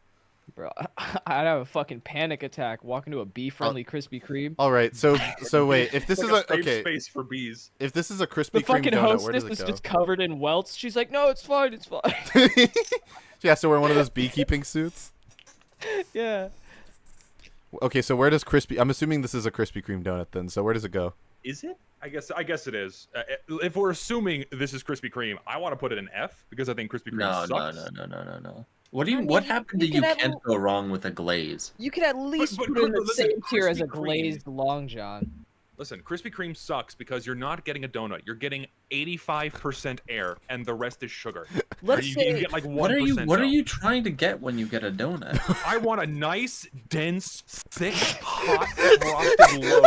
Bro, I'd have a fucking panic attack walking to a bee-friendly Krispy Kreme. All right, so wait, if this It's is like a safe okay, space for bees. if this is a Krispy The Kreme fucking donut, where hostess does is it go? just covered in welts. She's like, no, it's fine, it's fine. Yeah, so we're one of those beekeeping suits. Yeah. Okay, so where does Krispy? I'm assuming this is a Krispy Kreme donut then. So where does it go? Is it? I guess it is. If we're assuming this is Krispy Kreme, I want to put it in F because I think Krispy Kreme sucks. No. What happened to you can't go wrong with a glaze? You could at least but put it in the listen, same tier as a Krispy Kreme- glazed Long John. Listen, Krispy Kreme sucks because you're not getting a donut. You're getting 85% air, and the rest is sugar. Let's you say, get like 1% What are milk. you trying to get when you get a donut? I want a nice, dense, thick, hot, frosted loaf.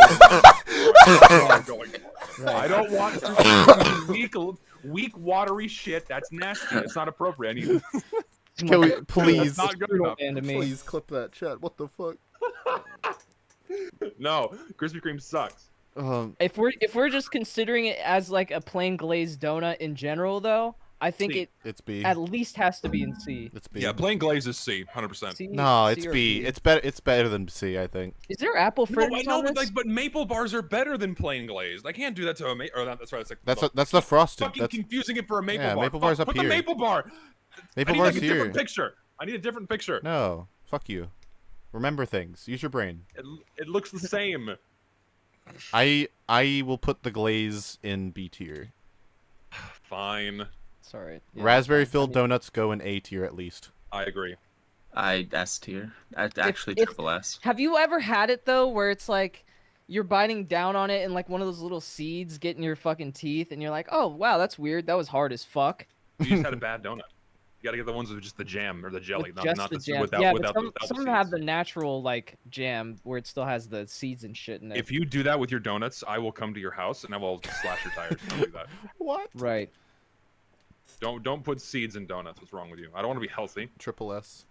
I don't want weak, watery shit. That's nasty. It's not appropriate. I need. Can we please, It's not good enough. please clip that chat? What the fuck? No, Krispy Kreme sucks. if we're just considering it as like a plain glazed donut in general, though, I think C. It's B. at least has to be in C. It's B. Yeah, plain glaze is C, 100%. C, No, C it's or B. It's better. It's better than C, I think. Is there apple No, fritters I know, on but, this? but maple bars are better than plain glazed. I can't do that to a maple. Or that's right. That's not frosted. Fucking That's confusing it for a maple Yeah, bar. maple bar's up Put here. the maple bar. maple I need bars like a here. different picture. I need a different picture. No, fuck you. Remember things. Use your brain. It looks the same. I will put the glaze in B tier. Fine. Sorry. Raspberry filled donuts go in A tier at least. I agree. I S tier. Actually, if- triple S. Have you ever had it though, where it's like you're biting down on it and like one of those little seeds get in your fucking teeth, and you're like, oh wow, that's weird. That was hard as fuck. You just had a bad donut. You gotta get the ones with just the jam or the jelly, With not, just not the the jam. without, Yeah, without, but without some the of them have seeds. the natural like jam where it still has the seeds and shit in it. If you do that with your donuts, I will come to your house and I will slash your tires. Don't do that. What? Right. Don't put seeds in donuts. What's wrong with you? I don't want to be healthy. Triple S.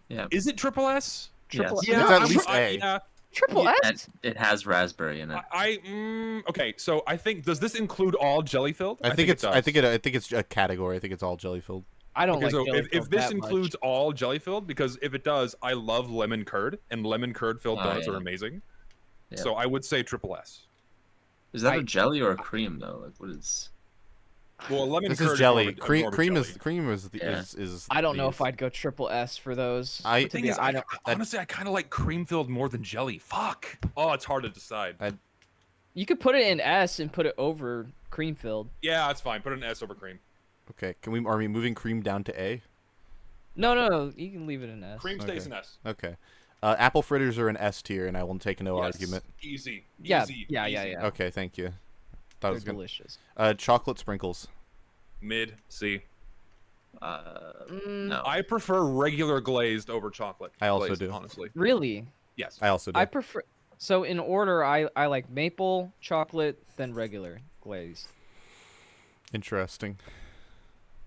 Yeah. Is it triple S? Triple Yes. It's at I'm- least I- A. yeah. Triple S. It has raspberry in it. Okay, so I think does this include all jelly filled? I think it's. it does. I think it's a category. I think it's all jelly filled. I don't Okay, like so jelly if filled this that much. includes all jelly filled, because if it does, I love lemon curd, and lemon curd filled Oh, donuts yeah. are amazing. Yeah. So I would say triple S. Is that I- a jelly or a cream though? Like what is? Well, lemon This curd is jelly. more of a Cream jelly. is the, Yeah. is. I don't know if these. I'd go triple S for those. I- To The thing be- is, I don't. honestly, I kind of like cream filled more than jelly. Fuck. Oh, it's hard to decide. You could put it in S and put it over cream filled. Yeah, that's fine. Put an S over cream. Okay, are we moving cream down to A? No, you can leave it in S. Cream stays Okay. in S. Okay. Apple fritters are an S tier, and I will take no Yes. argument. Easy. Yeah, Easy. yeah. easy. Okay, thank you. That They're was good. delicious. Chocolate sprinkles. Mid C. No. I prefer regular glazed over chocolate. I also glazed, do. Honestly. Really? Yes. I also do. I prefer. So in order, I like maple, chocolate, then regular glaze. Interesting.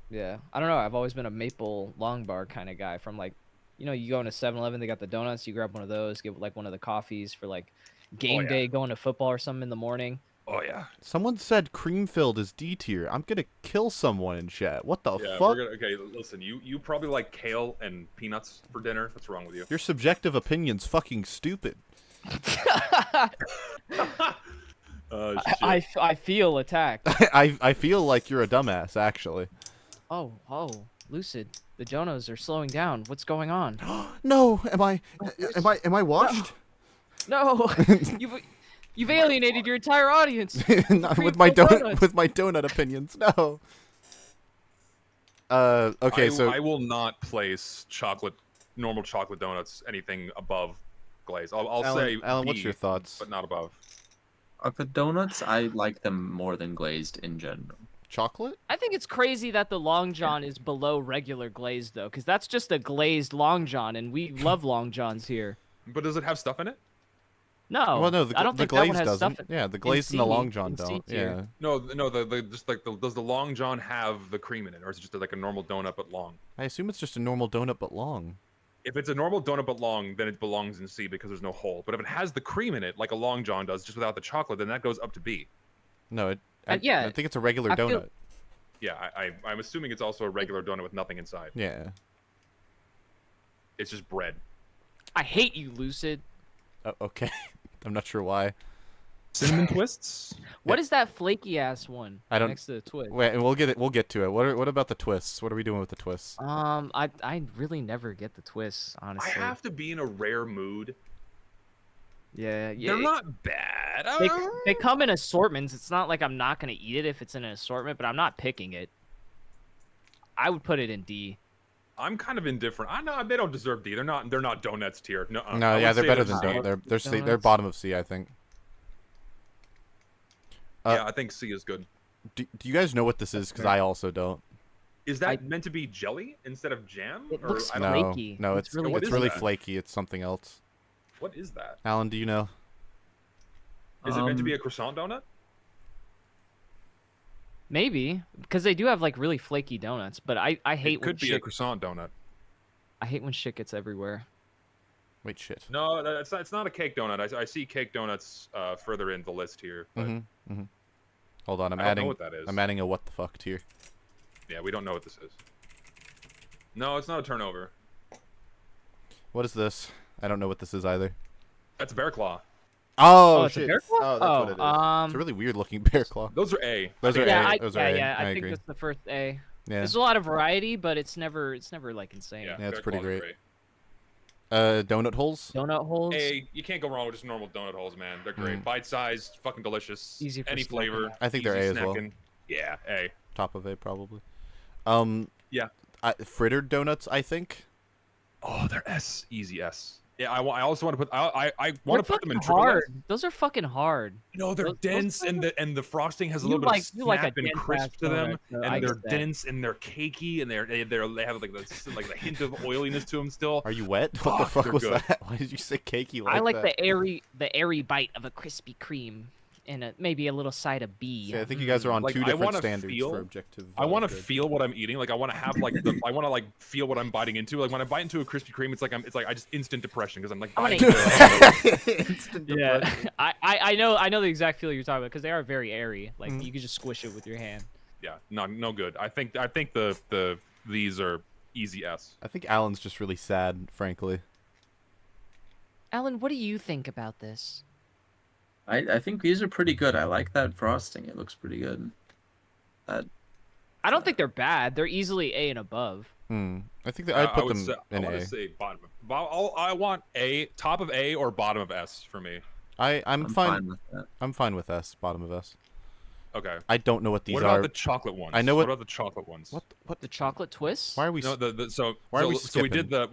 Yeah, I don't know. I've always been a maple long bar kind of guy. From like, you go into 7-Eleven, they got the donuts. You grab one of those, get like one of the coffees for like game yeah. day, going to football or something in the morning. Oh yeah. Someone said cream filled is D tier. I'm gonna kill someone in chat. What the Yeah. fuck? Okay. Listen. You probably like kale and peanuts for dinner. What's wrong with you? Your subjective opinion's fucking stupid. Shit. I feel attacked. I feel like you're a dumbass, actually. Oh, Lucid. The Jonos are slowing down. What's going on? No, am I washed? No, you've alienated your entire audience. Not Cream with my filled donut donuts. with my donut opinions. No. Okay, so I will not place normal chocolate donuts anything above glaze. I'll say Alan, what's B, your thoughts? but not above. The donuts, I like them more than glazed in general. Chocolate? I think it's crazy that the Long John is below regular glazed though, because that's just a glazed Long John, and we love Long Johns here. But does it have stuff in it? No. Well, no, I don't the think glaze that one has doesn't. stuff Yeah, the glaze and the C, Long John in C don't. tier. Yeah. No, does the Long John have the cream in it, or is it just like a normal donut but long? I assume it's just a normal donut but long. If it's a normal donut but long, then it belongs in C because there's no hole. But if it has the cream in it, like a Long John does, just without the chocolate, then that goes up to B. No, yeah, I think it's a regular I feel- donut. Yeah, I'm assuming it's also a regular donut with nothing inside. Yeah. It's just bread. I hate you, Lucid. Oh, okay. I'm not sure why. Cinnamon twists? What is that flaky ass one I don't- next to the twist? Wait, we'll get to it. What about the twists? What are we doing with the twists? I really never get the twists, I honestly. have to be in a rare mood. Yeah. They're not bad. They come in assortments. It's not like I'm not gonna eat it if it's in an assortment, but I'm not picking it. I would put it in D. I'm kind of indifferent. I know they don't deserve D. They're not donuts tier. No, No, yeah, they're better than C. donut. They're C, they're Donuts. bottom of C, I think. Yeah, I think C is good. Do you guys know what this is? Because I also don't. Is that meant to be jelly instead of jam? It Or looks I don't No, know. flaky. no, It's it's really What it's is really that? flaky. It's something else. What is that? Alan, do you know? Is it meant to be a croissant donut? Maybe because they do have like really flaky donuts, but I hate It could when be a shit. croissant donut. I hate when shit gets everywhere. Wait, shit. No, it's not a cake donut. I see cake donuts further in the list here. But Hold on, I'm I don't know adding. what that is. I'm adding a what the fuck tier. Yeah, we don't know what this is. No, it's not a turnover. What is this? I don't know what this is either. That's a bear claw. Oh, it's a shit. bear claw? Oh, that's what it is. It's a really weird looking bear claw. Those are A. Those are Yeah, A. Those are A. I I think agree. that's the first A. Yeah. There's a lot of variety, but it's never like insane. Yeah, it's bear pretty claws are great. great. Donut holes. Donut holes. A, you can't go wrong with just normal donut holes, man. They're great. Bite-sized, fucking delicious. Easy for Any snacking. flavor. I think they're easy A as well. snacking. Yeah, A. Top of A probably. Yeah. Frittered donuts, I think. Oh, they're S. Easy S. Yeah, I also want to put. I want to They're put them in fucking triple hard. S. Those are fucking hard. No, they're Those dense, are- and the frosting has a You little bit like- of you like a snap and dense crisp ass to them, donut, so I and they're get that. dense and they're cakey, and they have like the hint of oiliness to them still. Are you wet? What the Fuck, fuck they're was good. that? Why did you say cakey like I like that? the airy bite of a Krispy Kreme and maybe a little side of B. See, I think you guys are on Like, two I different wanna standards feel- for objective. I want to good. feel what I'm eating. Like I want to have like I want to like feel what I'm biting into. Like when I bite into a Krispy Kreme, it's like I just instant depression because I'm like I wanna biting into it. Instant Yeah, depression. I know the exact feeling you're talking about because they are very airy. Like you can just squish it with your hand. Yeah, no good. I think these are easy S. I think Alan's just really sad, frankly. Alan, what do you think about this? I think these are pretty good. I like that frosting. It looks pretty good. I don't think they're bad. They're easily A and above. I think that I'd put them I in want A. to say bottom. I want A, top of A or bottom of S for me. I'm fine. with that. I'm fine with S, bottom of S. Okay. I don't know what these What are. about the chocolate ones? I know What what- about the chocolate ones? What? The chocolate twists? Why are we? No, Why are we so we did the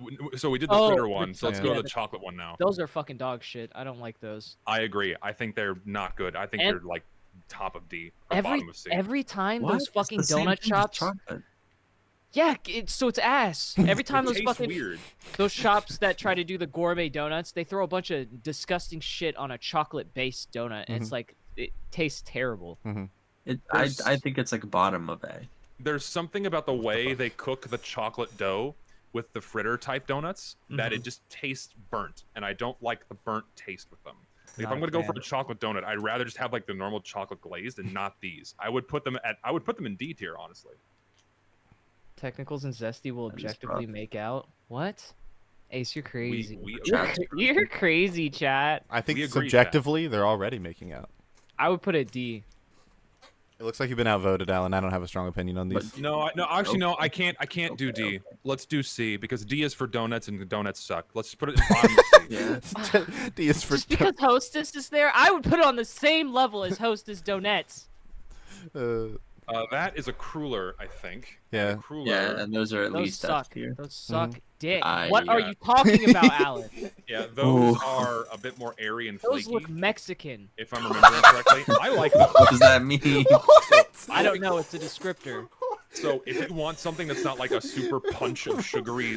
Oh, fritter the one. So let's chocolate- go yeah, to the the- chocolate one now. Those are fucking dog shit. I don't like those. I agree. I think they're not good. I think And- they're like top of D or bottom of C. Every time What? those It's fucking the same donut thing as shops. chocolate. Yeah, it's ass. Every time It those tastes fucking weird. those shops that try to do the gourmet donuts, they throw a bunch of disgusting shit on a chocolate-based donut, and it's like it tastes terrible. I think it's like bottom of A. There's something about the way they cook the chocolate dough with the fritter type donuts that it just tastes burnt, and I don't like the burnt taste with them. Like, if Not I'm a gonna go for fan. a chocolate donut, I'd rather just have like the normal chocolate glazed and not these. I would put them in D tier, honestly. Technicals and Zesty will That is objectively rough. make out. What? Ace, you're crazy. we You're crazy, chat. I think We agree, subjectively they're already making out. I would put it D. It looks like you've been outvoted, Alan. I don't have a strong opinion on these. No, actually, no. I can't do D. Okay. Let's do C because D is for donuts and the donuts suck. Let's just put it in bottom of C. Yeah. D is for. Just because Hostess is there, I would put it on the same level as Hostess Donuts. That is a cruller, I think. Yeah. And a cruller. Yeah, and those are at Those least F suck. tier. Those suck dick. I- What are yeah. you talking about, Alan? Yeah, those Ooh. are a bit more airy and Those flaky. look Mexican. If I'm remembering correctly, I like them. What does that mean? I don't know. It's a descriptor. So if you want something that's not like a super punch of sugary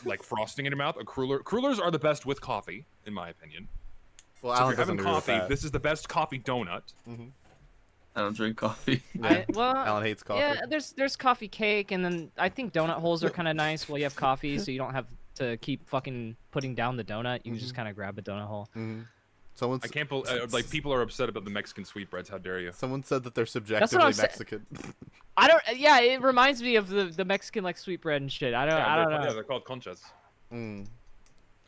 like frosting in your mouth, a cruller. Crullers are the best with coffee, in my opinion. Well, So Alan if you're having doesn't agree with coffee, that. this is the best coffee donut. I don't drink coffee. Well, Alan hates coffee. yeah, there's coffee cake, and then I think donut holes are kind of nice while you have coffee, so you don't have to keep fucking putting down the donut. You can just kind of grab a donut hole. Someone's, I can't believe like people are upset about the Mexican sweetbreads. How dare you? Someone said that they're I'm subjectively sa- Mexican. I don't. Yeah, it reminds me of the Mexican like sweetbread and shit. I don't know. Yeah, they're called conchas.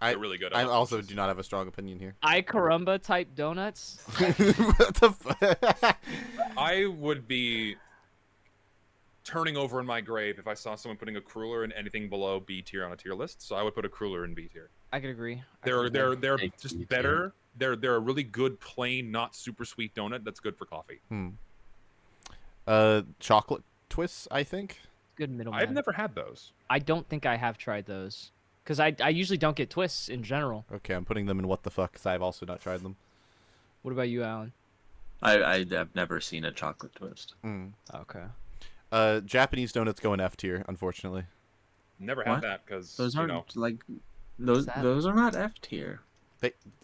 I They're really good. I love also conchas. do not have a strong opinion here. I caramba type donuts. What the fuck? I would be turning over in my grave if I saw someone putting a cruller in anything below B tier on a tier list. So I would put a cruller in B tier. I could agree. They're Big just B tier. better. They're a really good plain, not super sweet donut that's good for coffee. Chocolate twists, I think. Good middleman. I've never had those. I don't think I have tried those. Because I usually don't get twists in general. Okay, I'm putting them in what the fuck, because I've also not tried them. What about you, Alan? I've never seen a chocolate twist. Okay. Japanese donuts go in F tier, unfortunately. Never What? had that because Those you aren't know. like those. that? Those are not F tier.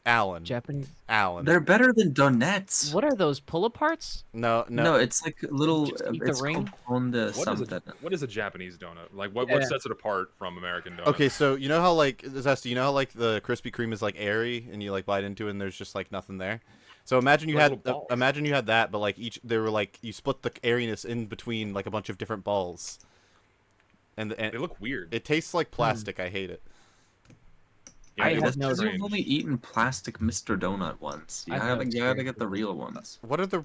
Alan. Japanese. Alan. They're better than donuts. What are those pull-aparts? No. No, it's like little. Just eat the It's ring? called Honda What is something. what is a Japanese donut? Like what Yeah. sets it apart from American donuts? Okay, so you know how like Zesty, you know how like the Krispy Kreme is like airy and you like bite into it and there's just like nothing there. So imagine you Like had little balls. imagine you had that, but like they were like you split the airiness in between like a bunch of different balls. And They look weird. it tastes like plastic. I hate it. Yeah, I they have look That's no because strange. you've only eaten plastic Mr. Donut once. You I've gotta, no you gotta experience get the real ones. What are the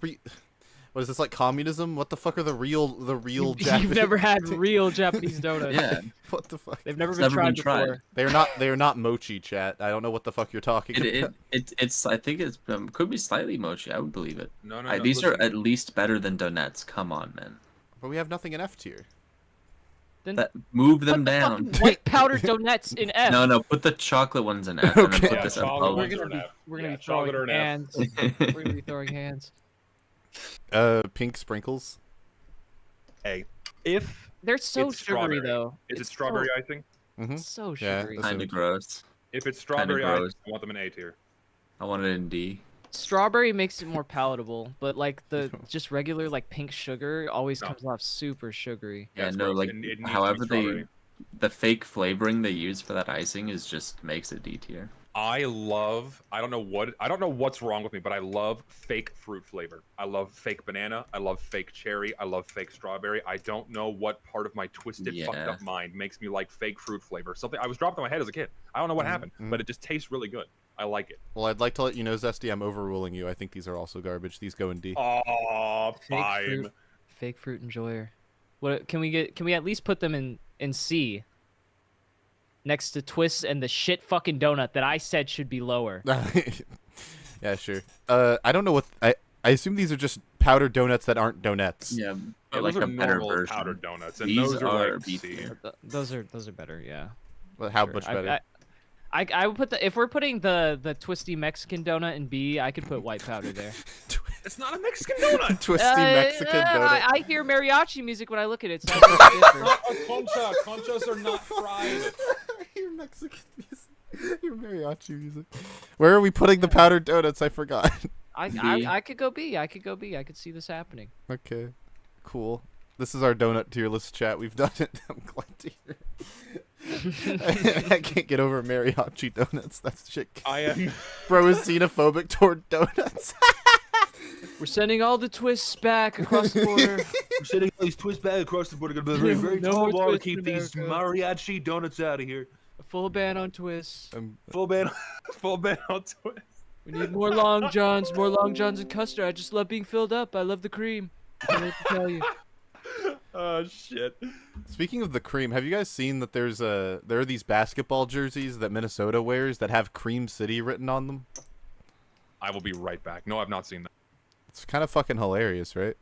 what is this, like communism? What the fuck are the real Japanese? You've never had real Japanese donuts. Yeah, What the fuck? They've never It's been never been tried tried. before. They are not mochi, chat. I don't know what the fuck you're talking about. it's. I think it's could be slightly mochi. I would believe it. No, no, no. These are listen. at least better than donuts. Come on, man. But we have nothing in F tier. Then Move put them the down. fucking white powdered donuts in F. No, put the chocolate ones in F. And then Okay. put Yeah, this chocolate above. We're ones gonna are be an F. we're gonna Yeah, be throwing chocolate or an F. hands. We're gonna be throwing hands. Pink sprinkles. A. If They're so It's sugary strawberry. though. is it It's strawberry icing? Mm-hmm. So Yeah, sugary. that's- Kind of gross. If it's strawberry icing, gross. I want them in A tier. I want it in D. Strawberry makes it more palatable, but like the just regular like pink sugar always No. comes off super sugary. Yeah, it's no, gross. like It needs to be however strawberry. the fake flavoring they use for that icing is just makes it D tier. I don't know what's wrong with me, but I love fake fruit flavor. I love fake banana. I love fake cherry. I love fake strawberry. I don't know what part of my twisted, fucked Yeah. up mind makes me like fake fruit flavor. Something I was dropped in my head as a kid. I don't know what happened, but it just tastes really good. I like it. Well, I'd like to let you know, Zesty, I'm overruling you. I think these are also garbage. These go in D. Oh, fine. Fake fruit enjoyer. What can we get? Can we at least put them in C? Next to twists and the shit fucking donut that I said should be lower. Yeah, sure. I don't know what I assume these are just powdered donuts that aren't donuts. Yeah, Yeah, but like those are a better normal version. powdered donuts, and These those are are like B C. tier. Those are better, yeah. But how Sure. much better? I would put if we're putting the twisty Mexican donut in B, I could put white powder there. It's not a Mexican donut. Twisty Mexican donut. I hear mariachi music when I look at it. So I think it's different. Not a concha. Conchas are not fried. Your Mexican music. Your mariachi music. Where are we putting the powdered donuts? I forgot. I could go B. I could go B. I could see this happening. Okay. Cool. This is our donut tier list, chat. We've done it. I'm glad to hear it. I can't get over mariachi donuts. That's shit. I am. Bro is xenophobic toward donuts. We're sending all the twists back across the border. We're sending all these twists back across the border. Gonna be very, very No tall more wall to twists in keep these America. mariachi donuts out of here. A full ban on twists. Full ban. Full ban on twist. We need more long johns and custard. I just love being filled up. I love the cream. I don't know what to tell you. Oh shit. Speaking of the cream, have you guys seen that there are these basketball jerseys that Minnesota wears that have Cream City written on them? I will be right back. No, I've not seen that. It's kind of fucking hilarious, right?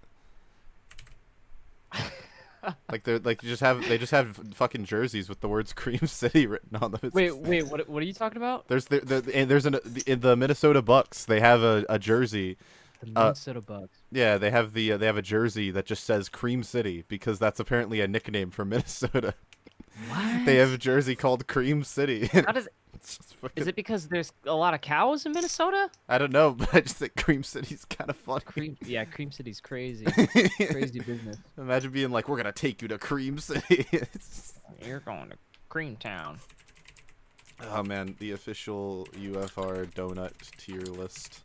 Like they just have fucking jerseys with the words Cream City written on them. It's Wait, what are you talking about? there's in the Minnesota Bucks, they have a jersey. The Minnesota Bucks. Yeah, they have a jersey that just says Cream City because that's apparently a nickname for Minnesota. What? They have a jersey called Cream City. How does Is it because there's a lot of cows in Minnesota? I don't know, but I just think Cream City's kind of funny. Cream City's crazy. Crazy business. Imagine being like, we're gonna take you to Cream City. You're going to Cream Town. Oh man, the official UFR donut tier list.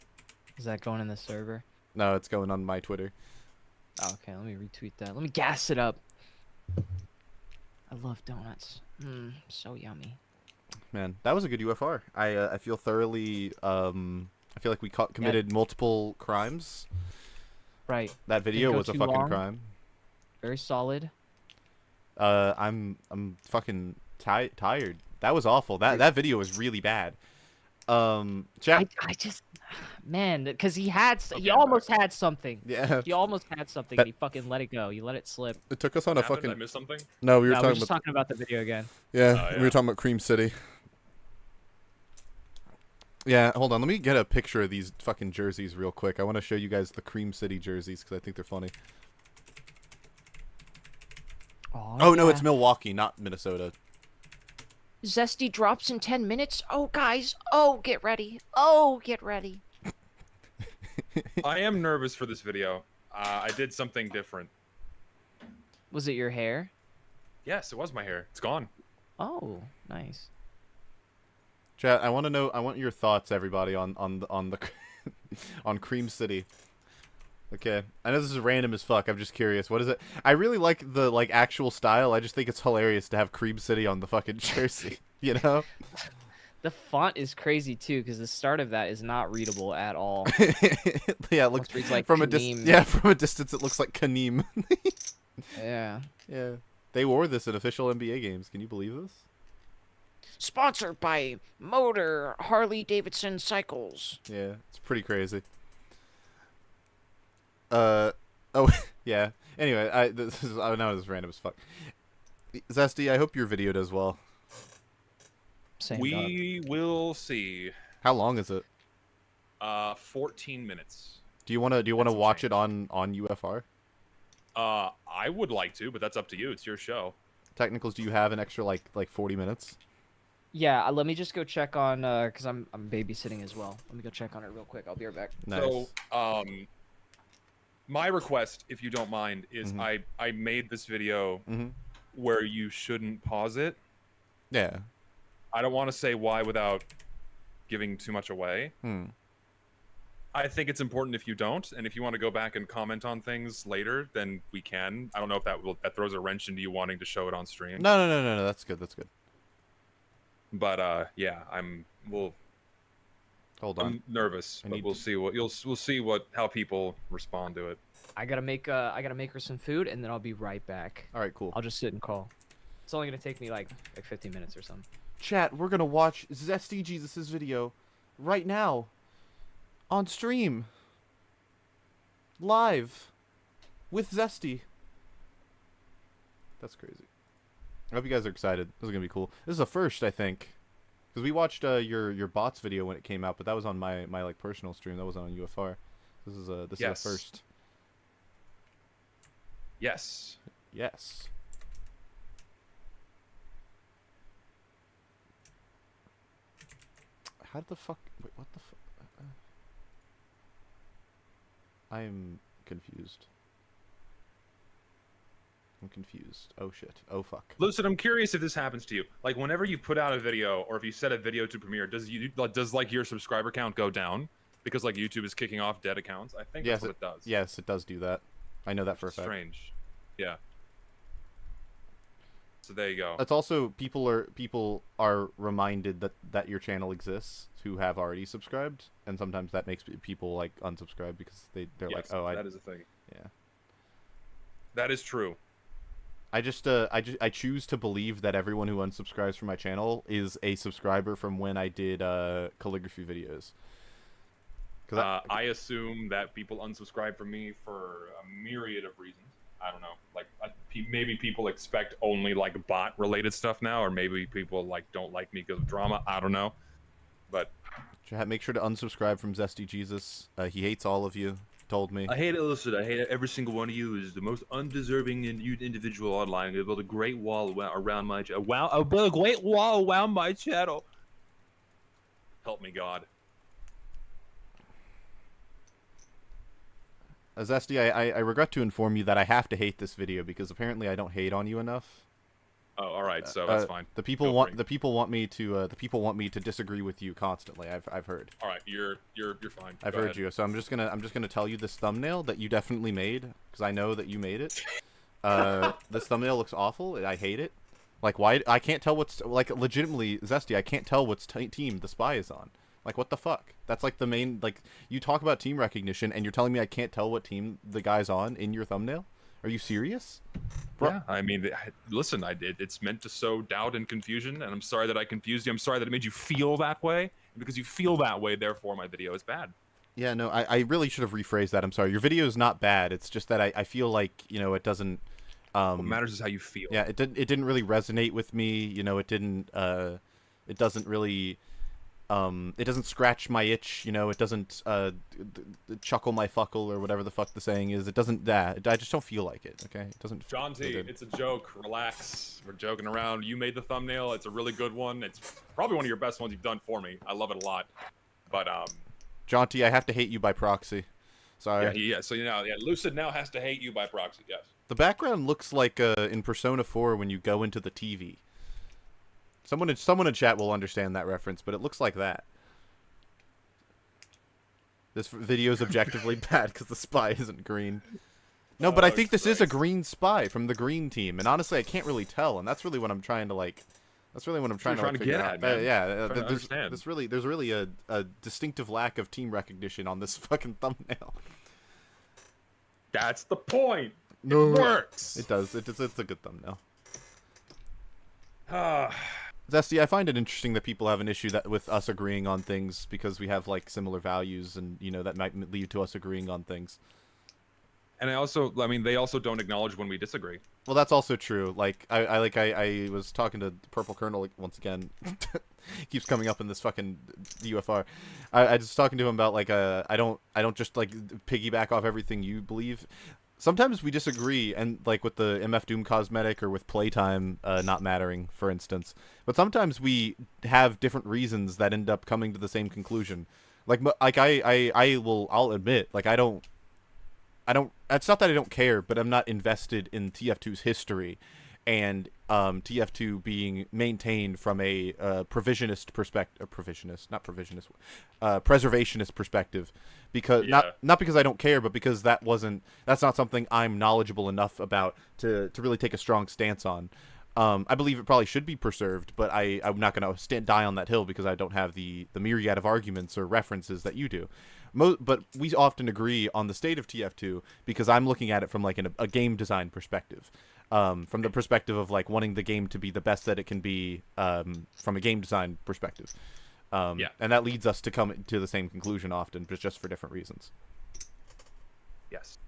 Is that going in the server? No, it's going on my Twitter. Oh, okay, let me retweet that. Let me gas it up. I love donuts. So yummy. Man, that was a good UFR. I feel thoroughly I feel like we committed multiple crimes. Right. That video was a fucking crime. Very solid. I'm fucking tired. That was awful. That video was really bad. Chat. I just, man, because he almost had something. Yeah. He almost had something. And he fucking let it go. You let it slip. It took us on a Did I fucking. miss something? No, we were just talking about the video again. Yeah, yeah, we were talking about Cream City. Yeah, hold on. Let me get a picture of these fucking jerseys real quick. I want to show you guys the Cream City jerseys because I think they're funny. Oh no, it's Milwaukee, not Minnesota. Zesty drops in 10 minutes. Oh, guys. Oh, get ready. Oh, get ready. I am nervous for this video. I did something different. Was it your hair? Yes, it was my hair. It's gone. Oh, nice. Chat, I want your thoughts, everybody, on the on Cream City. Okay, I know this is random as fuck. I'm just curious. What is it? I really like the actual style. I just think it's hilarious to have Cream City on the fucking jersey. You know? The font is crazy too, because the start of that is not readable at all. Yeah, it looks reads like from Kaneem. from a distance it looks like Kaneem. Yeah. Yeah, they wore this in official NBA games. Can you believe this? Sponsored by Motor Harley Davidson Cycles. Yeah, it's pretty crazy. Oh yeah. Anyway, I know this is random as fuck. Zesty, I hope your video does well. Same We will see. How long is it? 14 minutes. Do you wanna watch it on UFR? I would like to, but that's up to you. It's your show. Technicals, do you have an extra like 40 minutes? Yeah, let me just go check on because I'm babysitting as well. Let me go check on it real quick. I'll be right back. Nice. So, my request, if you don't mind, is I made this video where you shouldn't pause it. Yeah. I don't want to say why without giving too much away. I think it's important if you don't, and if you want to go back and comment on things later, then we can. I don't know if that throws a wrench into you wanting to show it on stream. No. That's good. That's good. But yeah, Hold on. I'm nervous, but we'll see how people respond to it. I gotta make her some food, and then I'll be right back. All right, cool. I'll just sit and call. It's only gonna take me like 15 minutes or something. Chat, we're gonna watch Zesty Jesus' video right now on stream, live, with Zesty. That's crazy. I hope you guys are excited. This is gonna be cool. This is a first, I think, because we watched your bots video when it came out, but that was on my like personal stream. That wasn't on UFR. This is a first. Yes. Yes. How the fuck? Wait, what the fuck? I'm confused. I'm confused. Oh shit. Oh fuck. Lucid, I'm curious if this happens to you. Like, whenever you put out a video, or if you set a video to premiere, does like your subscriber count go down because like YouTube is kicking off dead accounts? I think that's what it does. Yes, it does do that. I know that for a fact. Strange. Yeah. So there you go. It's also people are reminded that your channel exists who have already subscribed, and sometimes that makes people like unsubscribe because they're like, oh, that is a thing. Yeah. That is true. I choose to believe that everyone who unsubscribes from my channel is a subscriber from when I did calligraphy videos. I assume that people unsubscribe from me for a myriad of reasons. I don't know. Like, maybe people expect only like bot related stuff now, or maybe people like don't like me because of drama. I don't know, but make sure to unsubscribe from Zesty Jesus. He hates all of you. Told me. I hate it, listen. I hate it. Every single one of you is the most undeserving individual online. I built a great wall around my channel. Wow, I built a great wall around my channel. Help me, God. Zesty, I regret to inform you that I have to hate this video because apparently I don't hate on you enough. Oh, all right, so that's fine. The people want me to disagree with you constantly. I've heard. All right, you're fine. I've heard you, so I'm just gonna tell you this thumbnail that you definitely made because I know that you made it. This thumbnail looks awful. I hate it. Like, why? I can't tell what's like legitimately Zesty. I can't tell what's team the spy is on. Like, what the fuck? That's like the main. Like, you talk about team recognition, and you're telling me I can't tell what team the guy's on in your thumbnail? Are you serious? Bro. Yeah, I mean, listen, it's meant to sow doubt and confusion, and I'm sorry that I confused you. I'm sorry that it made you feel that way. And because you feel that way, therefore my video is bad. Yeah, no, I really should have rephrased that. I'm sorry. Your video is not bad. It's just that I feel like, you know, it doesn't... what matters is how you feel. Yeah, it didn't really resonate with me. You know, it doesn't really... it doesn't scratch my itch, you know, it doesn't chuckle my fuckle or whatever the fuck the saying is. It doesn't I just don't feel like it, okay? It doesn't John T, it's a joke. Relax. We're joking around. You made the thumbnail. It's a really good one. It's probably one of your best ones you've done for me. I love it a lot. But John T, I have to hate you by proxy. Sorry. Yeah, so you know, Lucid now has to hate you by proxy, yes. The background looks like in Persona 4 when you go into the TV. Someone in chat will understand that reference, but it looks like that. This video is objectively bad because the spy isn't green. No, but I think this is a green spy from the green team, and honestly, I can't really tell, and that's really what I'm trying to like. That's really what I'm trying to figure out. Yeah, there's really a distinctive lack of team recognition on this fucking thumbnail. That's the point. No, it works. It does. It's a good thumbnail. Zesty, I find it interesting that people have an issue with us agreeing on things because we have like similar values, and you know that might lead to us agreeing on things. And I mean, they also don't acknowledge when we disagree. Well, that's also true. Like I was talking to Purple Colonel like, once again. Keeps coming up in this fucking UFR. I was talking to him about like I don't just like piggyback off everything you believe. Sometimes we disagree, and like with the MF Doom cosmetic or with playtime not mattering, for instance. But sometimes we have different reasons that end up coming to the same conclusion. I'll admit, like I don't. It's not that I don't care, but I'm not invested in TF2's history, and TF2 being maintained from a preservationist perspective, because not because I don't care, but because that's not something I'm knowledgeable enough about to really take a strong stance on. I believe it probably should be preserved, but I'm not going to die on that hill because I don't have the myriad of arguments or references that you do. But we often agree on the state of TF2 because I'm looking at it from like a game design perspective. From the perspective of like wanting the game to be the best that it can be from a game design perspective. And that leads us to come to the same conclusion often, but just for different reasons. Yes.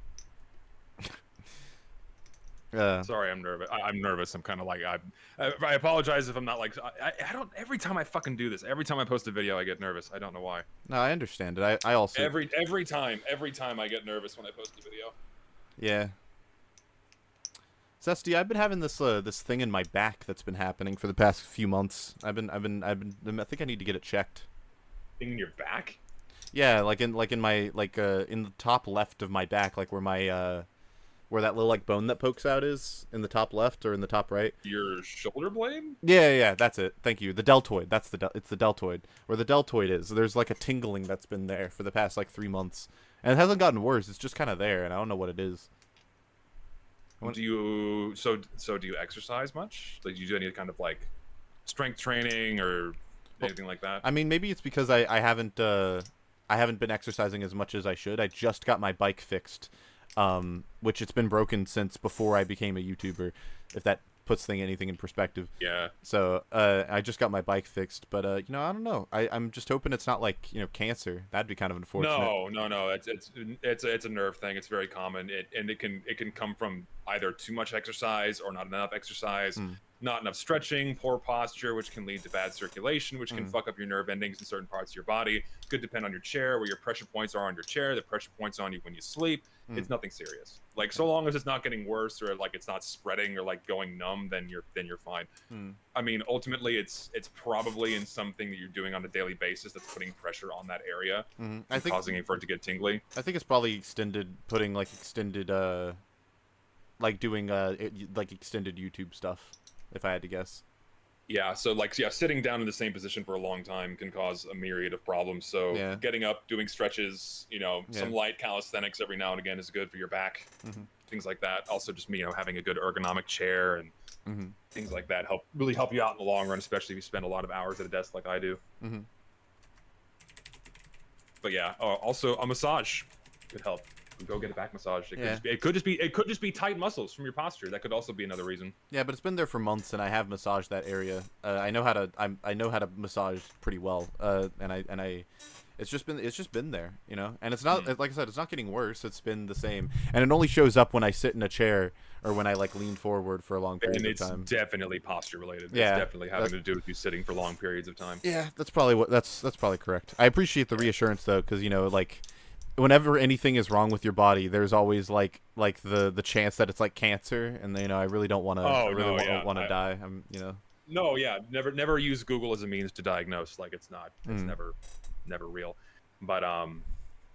Sorry, I'm nervous. I'm nervous. I'm kind of like I apologize if I'm not like I don't. Every time I fucking do this, every time I post a video, I get nervous. I don't know why. No, I understand it. I also every time I get nervous when I post a video. Yeah. Zesty, I've been having this this thing in my back that's been happening for the past few months. I think I need to get it checked. Thing in your back? Yeah, in the top left of my back, like where my where that little like bone that pokes out is in the top left or in the top right. Your shoulder blade? Yeah, that's it. Thank you. The deltoid. It's the deltoid. Where the deltoid is. There's like a tingling that's been there for the past like 3 months, and it hasn't gotten worse. It's just kind of there, and I don't know what it is. Do you exercise much? Like, do you do any kind of like strength training or anything like that? I mean, maybe it's because I haven't been exercising as much as I should. I just got my bike fixed, which it's been broken since before I became a YouTuber. If that puts anything in perspective. Yeah. So I just got my bike fixed, but I don't know. I'm just hoping it's not like cancer. That'd be kind of unfortunate. No. It's a nerve thing. It's very common. It can come from either too much exercise or not enough exercise. Not enough stretching, poor posture, which can lead to bad circulation, which can fuck up your nerve endings in certain parts of your body. Could depend on your chair, where your pressure points are on your chair, the pressure points on you when you sleep. It's nothing serious. Like, so long as it's not getting worse or like it's not spreading or like going numb, then you're fine. I mean, ultimately, it's probably in something that you're doing on a daily basis that's putting pressure on that area, causing it for it to get tingly. I think it's probably extended doing extended YouTube stuff, if I had to guess. Yeah, so sitting down in the same position for a long time can cause a myriad of problems. So getting up, doing stretches, some light calisthenics every now and again is good for your back. Things like that. Also, just having a good ergonomic chair and things like that really help you out in the long run, especially if you spend a lot of hours at a desk like I do. But yeah, also a massage could help. Go get a back massage. It could just be tight muscles from your posture. That could also be another reason. Yeah, but it's been there for months, and I have massaged that area. I know how to massage pretty well. It's just been there, And it's not like I said, it's not getting worse. It's been the same, and it only shows up when I sit in a chair or when I lean forward for a long period of time. It's definitely posture related. Yeah, it's definitely having to do with you sitting for long periods of time. Yeah, that's probably correct. I appreciate the reassurance though, because whenever anything is wrong with your body, there's always the chance that it's like cancer, and I really don't want to. Want to die. I'm No, yeah, never use Google as a means to diagnose. Like it's not. It's never real. But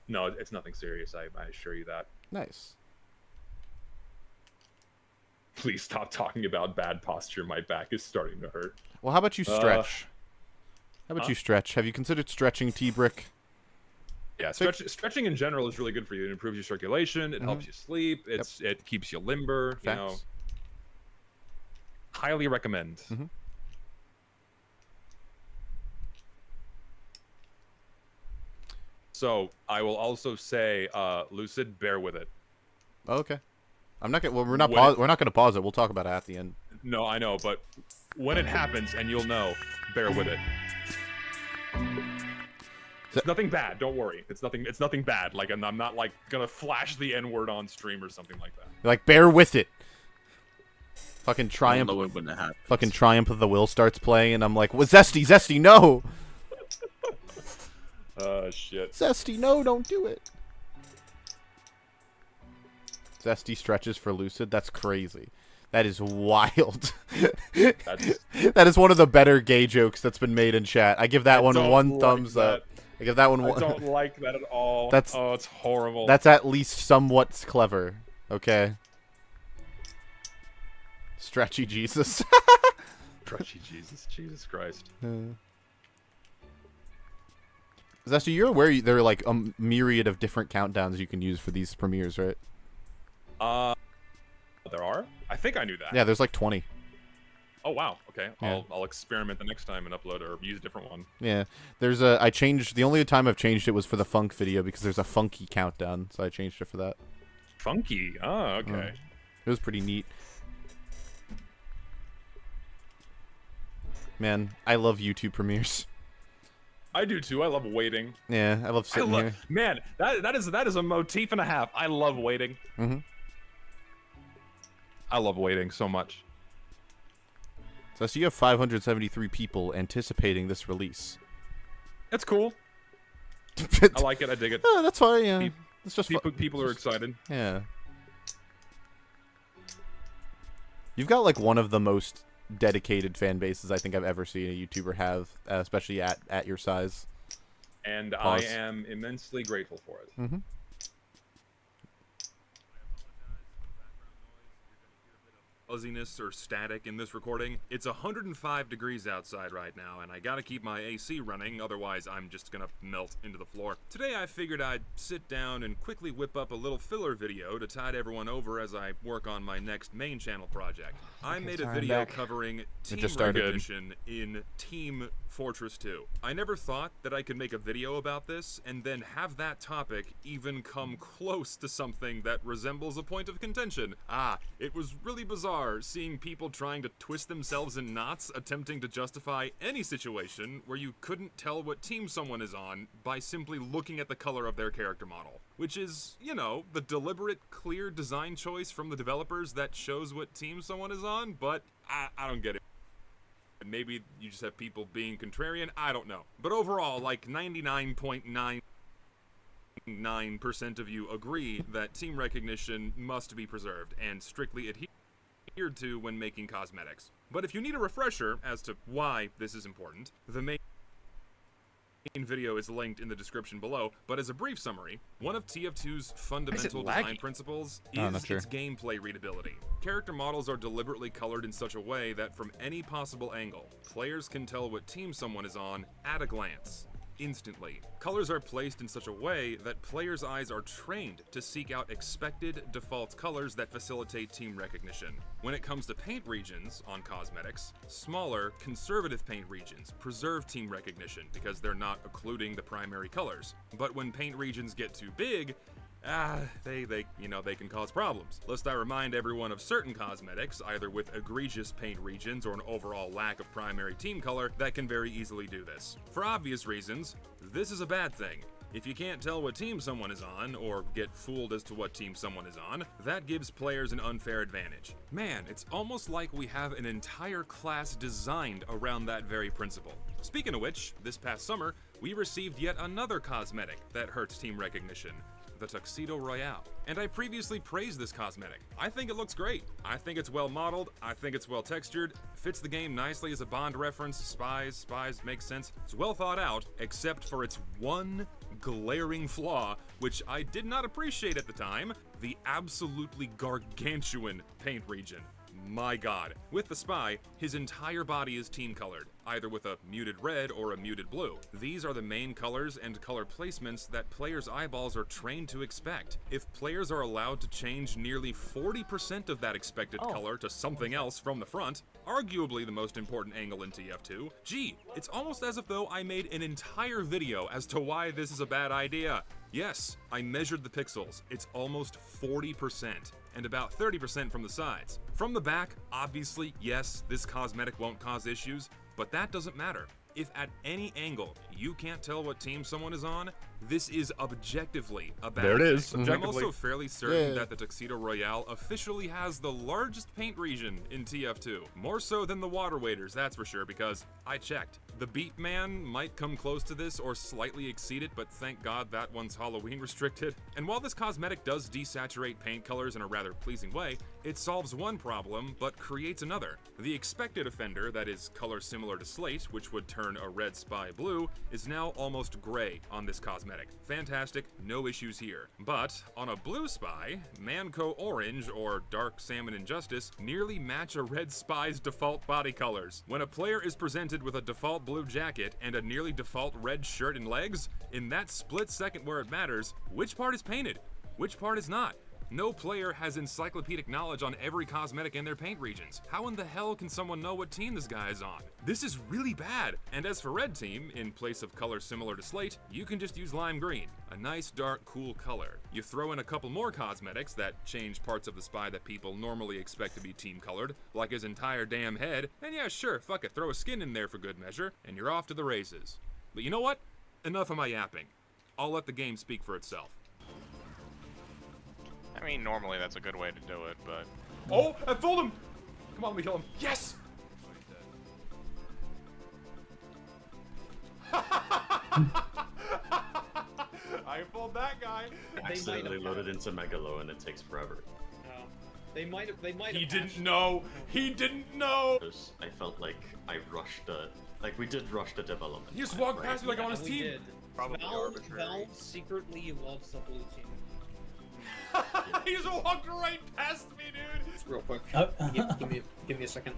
no, it's nothing serious. I assure you that. Nice. Please stop talking about bad posture. My back is starting to hurt. Well, how about you stretch? You stretch? Have you considered stretching, T-Brick? Yeah, stretching in general is really good for you. It improves your circulation. It helps you sleep. It keeps you limber. Facts. Highly recommend. So I will also say, Lucid, bear with it. Oh, okay. I'm not gonna. Well, we're not gonna pause it. We'll talk about it at the end. No, I know, but when it happens, and you'll know, bear with it. It's nothing bad. Don't worry. It's nothing bad. Like, I'm not gonna flash the N-word on stream or something like that. You're bear with it. Fucking triumph. I don't know when it happens. Fucking Triumph of the Will starts playing, and I'm like, "What, Zesty, no!" Shit. Zesty, no, don't do it. Zesty stretches for Lucid. That's crazy. That is wild. That is one of the better gay jokes that's been made in chat. I give that one thumbs up. I give that one. I don't like that at all. It's horrible. That's at least somewhat clever. Okay. Stretchy Jesus. Stretchy Jesus. Jesus Christ. Zesty, you're aware there are a myriad of different countdowns you can use for these premieres, right? There are? I think I knew that. Yeah, there's 20. Oh wow. Okay. Yeah. I'll experiment the next time and upload or use a different one. Yeah. There's I changed the only time I've changed it was for the funk video because there's a funky countdown, so I changed it for that. Funky. Oh, okay. It was pretty neat. Man, I love YouTube premieres. I do too. I love waiting. Yeah, I love sitting here. Man, that is a motif and a half. I love waiting. I love waiting so much. So you have 573 people anticipating this release. That's cool. I like it. I dig it. Oh, that's fine. Yeah, it's just people are excited. Yeah. You've got one of the most dedicated fan bases I think I've ever seen a YouTuber have, especially at your size. And Pause. I am immensely grateful for it. Fuzziness or static in this recording. It's 105 degrees outside right now, and I gotta keep my AC running, otherwise I'm just gonna melt into the floor. Today I figured I'd sit down and quickly whip up a little filler video to tide everyone over as I work on my next main channel project. I made a video covering Team Recognition in Team Fortress 2. I never thought that I could make a video about this and then have that topic even come close to something that resembles a point of contention. It was really bizarre bizarre seeing people trying to twist themselves in knots attempting to justify any situation where you couldn't tell what team someone is on by simply looking at the color of their character model. Which is, you know, the deliberate, clear design choice from the developers that shows what team someone is on, but I don't get it. Maybe you just have people being contrarian, I don't know. But overall, like 99.99% of you agree that team recognition must be preserved and strictly adhered to when making cosmetics. But if you need a refresher as to why this is important, the main video is linked in the description below, but as a brief summary, one of TF2's fundamental design principles is its gameplay readability. Character models are deliberately colored in such a way that from any possible angle, players can tell what team someone is on at a glance. Instantly. Colors are placed in such a way that players' eyes are trained to seek out expected default colors that facilitate team recognition. When it comes to paint regions on cosmetics, smaller, conservative paint regions preserve team recognition because they're not occluding the primary colors. But when paint regions get too big, they can cause problems. Lest I remind everyone of certain cosmetics, either with egregious paint regions or an overall lack of primary team color, that can very easily do this. For obvious reasons, this is a bad thing. If you can't tell what team someone is on, or get fooled as to what team someone is on, that gives players an unfair advantage. Man, it's almost like we have an entire class designed around that very principle. Speaking of which, this past summer, we received yet another cosmetic that hurts team recognition. The Tuxedo Royale. And I previously praised this cosmetic. I think it looks great. I think it's well modeled. I think it's well textured. Fits the game nicely as a Bond reference. Spies makes sense. It's well thought out, except for its one glaring flaw, which I did not appreciate at the time, the absolutely gargantuan paint region. My god. With the Spy, his entire body is team colored, either with a muted red or a muted blue. These are the main colors and color placements that players' eyeballs are trained to expect. If players are allowed to change nearly 40% of that expected color to something else from the front, arguably the most important angle in TF2, gee, it's almost as if though I made an entire video as to why this is a bad idea. Yes, I measured the pixels. It's almost 40%, and about 30% from the sides. From the back, obviously, yes, this cosmetic won't cause issues, but that doesn't matter. If at any angle you can't tell what team someone is on, this is objectively a bad thing. There it is. I'm also fairly certain that the Tuxedo Royale officially has the largest paint region in TF2. More so than the Water Waders, that's for sure, because I checked. The Beat Man might come close to this or slightly exceed it, but thank God that one's Halloween restricted. And while this cosmetic does desaturate paint colors in a rather pleasing way, it solves one problem, but creates another. The expected offender, that is color similar to slate, which would turn a red Spy blue, is now almost gray on this cosmetic. Fantastic, no issues here. But on a blue Spy, Manco Orange or Dark Salmon Injustice nearly match a red Spy's default body colors. When a player is presented with a default blue jacket and a nearly default red shirt and legs, in that split second where it matters, which part is painted? Which part is not? No player has encyclopedic knowledge on every cosmetic in their paint regions. How in the hell can someone know what team this guy is on? This is really bad. And as for red team, in place of color similar to slate, you can just use lime green, a nice dark cool color. You throw in a couple more cosmetics that change parts of the Spy that people normally expect to be team colored, like his entire damn head, and yeah sure, fuck it, throw a skin in there for good measure, and you're off to the races. But you know what? Enough of my yapping. I'll let the game speak for itself. I mean, normally that's a good way to do it, but... Oh, I fooled him! Come on, let me kill him. Yes! I fooled that guy. Accidentally loaded into Megalo and it takes forever. They might have. He didn't know. He didn't know. I felt like I rushed the. Like we did rush the development. He just walked past me like I'm on his team. Did. Probably arbitrary. Valve secretly loves the blue team. He just walked right past me, dude. Real quick. Give me a second.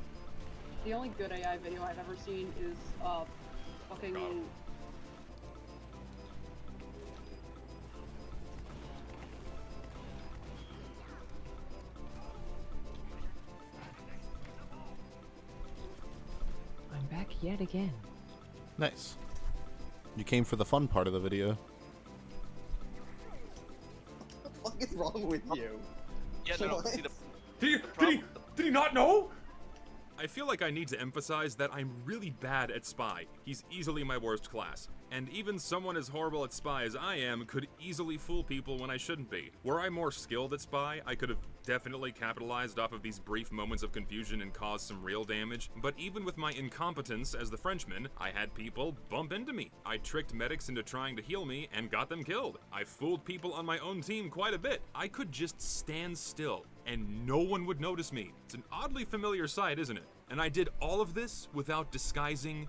The only good AI video I've ever seen is fucking. God. I'm back yet again. Nice. You came for the fun part of the video. What the fuck is wrong with you? Yeah, no, see the Did he Did he not know? I feel like I need to emphasize that I'm really bad at Spy. He's easily my worst class. And even someone as horrible at Spy as I am could easily fool people when I shouldn't be. Were I more skilled at Spy, I could have definitely capitalized off of these brief moments of confusion and caused some real damage. But even with my incompetence as the Frenchman, I had people bump into me. I tricked medics into trying to heal me and got them killed. I fooled people on my own team quite a bit. I could just stand still and no one would notice me. It's an oddly familiar sight, isn't it? And I did all of this without disguising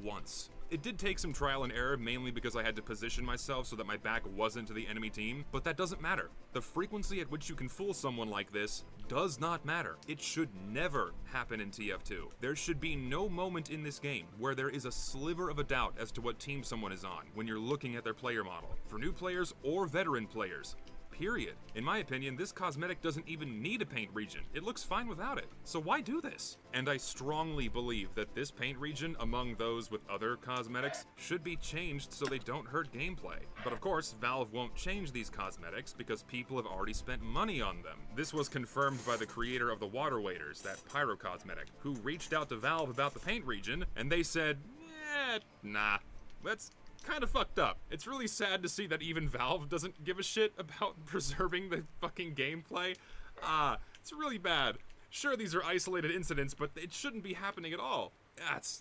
once. It did take some trial and error, mainly because I had to position myself so that my back wasn't to the enemy team, but that doesn't matter. The frequency at which you can fool someone like this does not matter. It should never happen in TF2. There should be no moment in this game where there is a sliver of a doubt as to what team someone is on when you're looking at their player model, for new players or veteran players. Period. In my opinion, this cosmetic doesn't even need a paint region. It looks fine without it. So why do this? And I strongly believe that this paint region, among those with other cosmetics, should be changed so they don't hurt gameplay. But of course, Valve won't change these cosmetics because people have already spent money on them. This was confirmed by the creator of the Water Waders, that pyro cosmetic, who reached out to Valve about the paint region, and they said, nah, that's kind of fucked up. It's really sad to see that even Valve doesn't give a shit about preserving the fucking gameplay. It's really bad. Sure, these are isolated incidents, but it shouldn't be happening at all.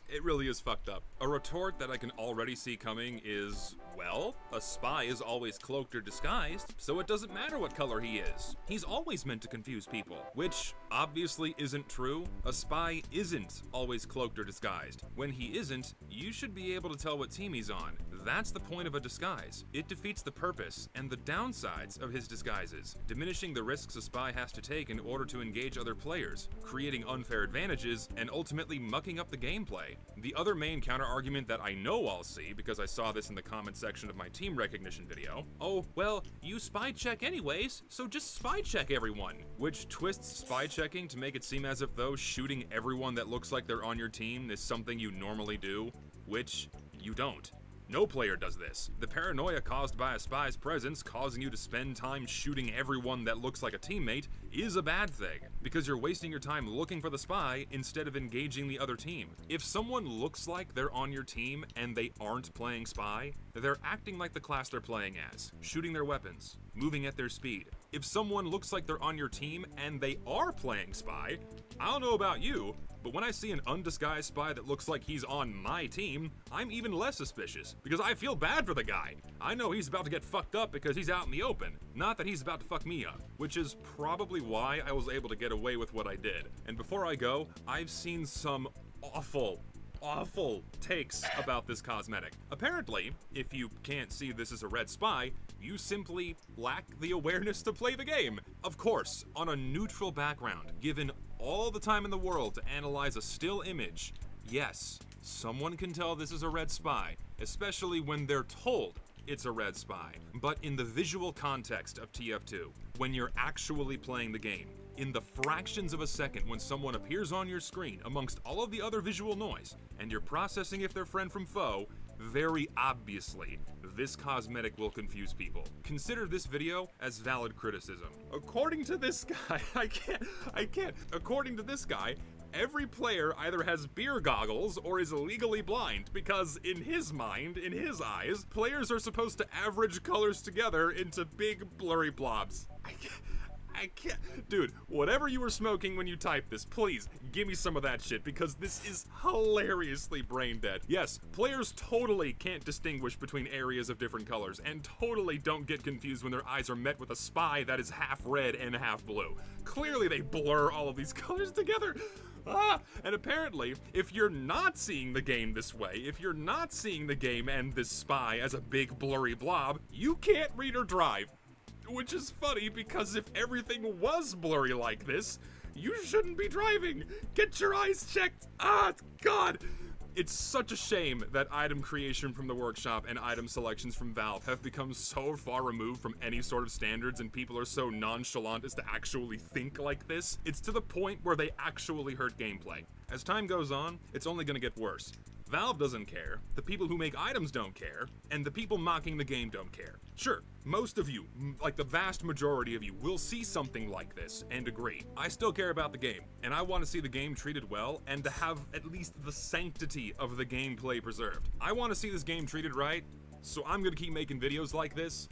It really is fucked up. A retort that I can already see coming is, well, a spy is always cloaked or disguised, so it doesn't matter what color he is. He's always meant to confuse people, which obviously isn't true. A spy isn't always cloaked or disguised. When he isn't, you should be able to tell what team he's on. That's the point of a disguise. It defeats the purpose and the downsides of his disguises, diminishing the risks a spy has to take in order to engage other players, creating unfair advantages, and ultimately mucking up the gameplay. The other main counter-argument that I know I'll see, because I saw this in the comment section of my team recognition video, oh, well, you spy check anyways, so just spy check everyone, which twists spy checking to make it seem as if though shooting everyone that looks like they're on your team is something you normally do, which you don't. No player does this. The paranoia caused by a spy's presence causing you to spend time shooting everyone that looks like a teammate is a bad thing, because you're wasting your time looking for the spy instead of engaging the other team. If someone looks like they're on your team and they aren't playing spy, they're acting like the class they're playing as, shooting their weapons, moving at their speed. If someone looks like they're on your team and they are playing spy, I don't know about you, but when I see an undisguised spy that looks like he's on my team, I'm even less suspicious, because I feel bad for the guy. I know he's about to get fucked up because he's out in the open, not that he's about to fuck me up, which is probably why I was able to get away with what I did. And before I go, I've seen some awful takes about this cosmetic. Apparently, if you can't see this as a red spy, you simply lack the awareness to play the game. Of course, on a neutral background, given all the time in the world to analyze a still image, yes, someone can tell this is a red spy, especially when they're told it's a red spy. But in the visual context of TF2, when you're actually playing the game, in the fractions of a second when someone appears on your screen amongst all of the other visual noise, and you're processing if they're friend from foe, very obviously, this cosmetic will confuse people. Consider this video as valid criticism. According to this guy, I can't. According to this guy, every player either has beer goggles or is legally blind, because in his mind, in his eyes, players are supposed to average colors together into big blurry blobs. I can't. Dude, whatever you were smoking when you typed this, please give me some of that shit, because this is hilariously brain dead. Yes, players totally can't distinguish between areas of different colors, and totally don't get confused when their eyes are met with a spy that is half red and half blue. Clearly they blur all of these colors together. And apparently, if you're not seeing the game this way, if you're not seeing the game and this spy as a big blurry blob, you can't read or drive. Which is funny, because if everything was blurry like this, you shouldn't be driving. Get your eyes checked. God. It's such a shame that item creation from the workshop and item selections from Valve have become so far removed from any sort of standards, and people are so nonchalant as to actually think like this. It's to the point where they actually hurt gameplay. As time goes on, it's only gonna get worse. Valve doesn't care, the people who make items don't care, and the people mocking the game don't care. Sure, most of you, like the vast majority of you, will see something like this and agree. I still care about the game, and I want to see the game treated well and to have at least the sanctity of the gameplay preserved. I want to see this game treated right, so I'm gonna keep making videos like this.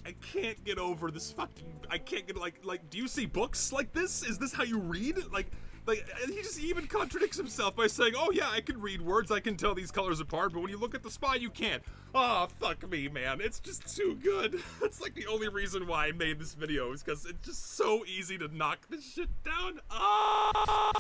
I can't get over this fucking, I can't get, like, do you see books like this? Is this how you read? Like, he even contradicts himself by saying, oh yeah, I can read words, I can tell these colors apart, but when you look at the spine, you can't. Oh, fuck me, man. It's just too good. That's like the only reason why I made this video, is because it's just so easy to knock this shit down. Ah!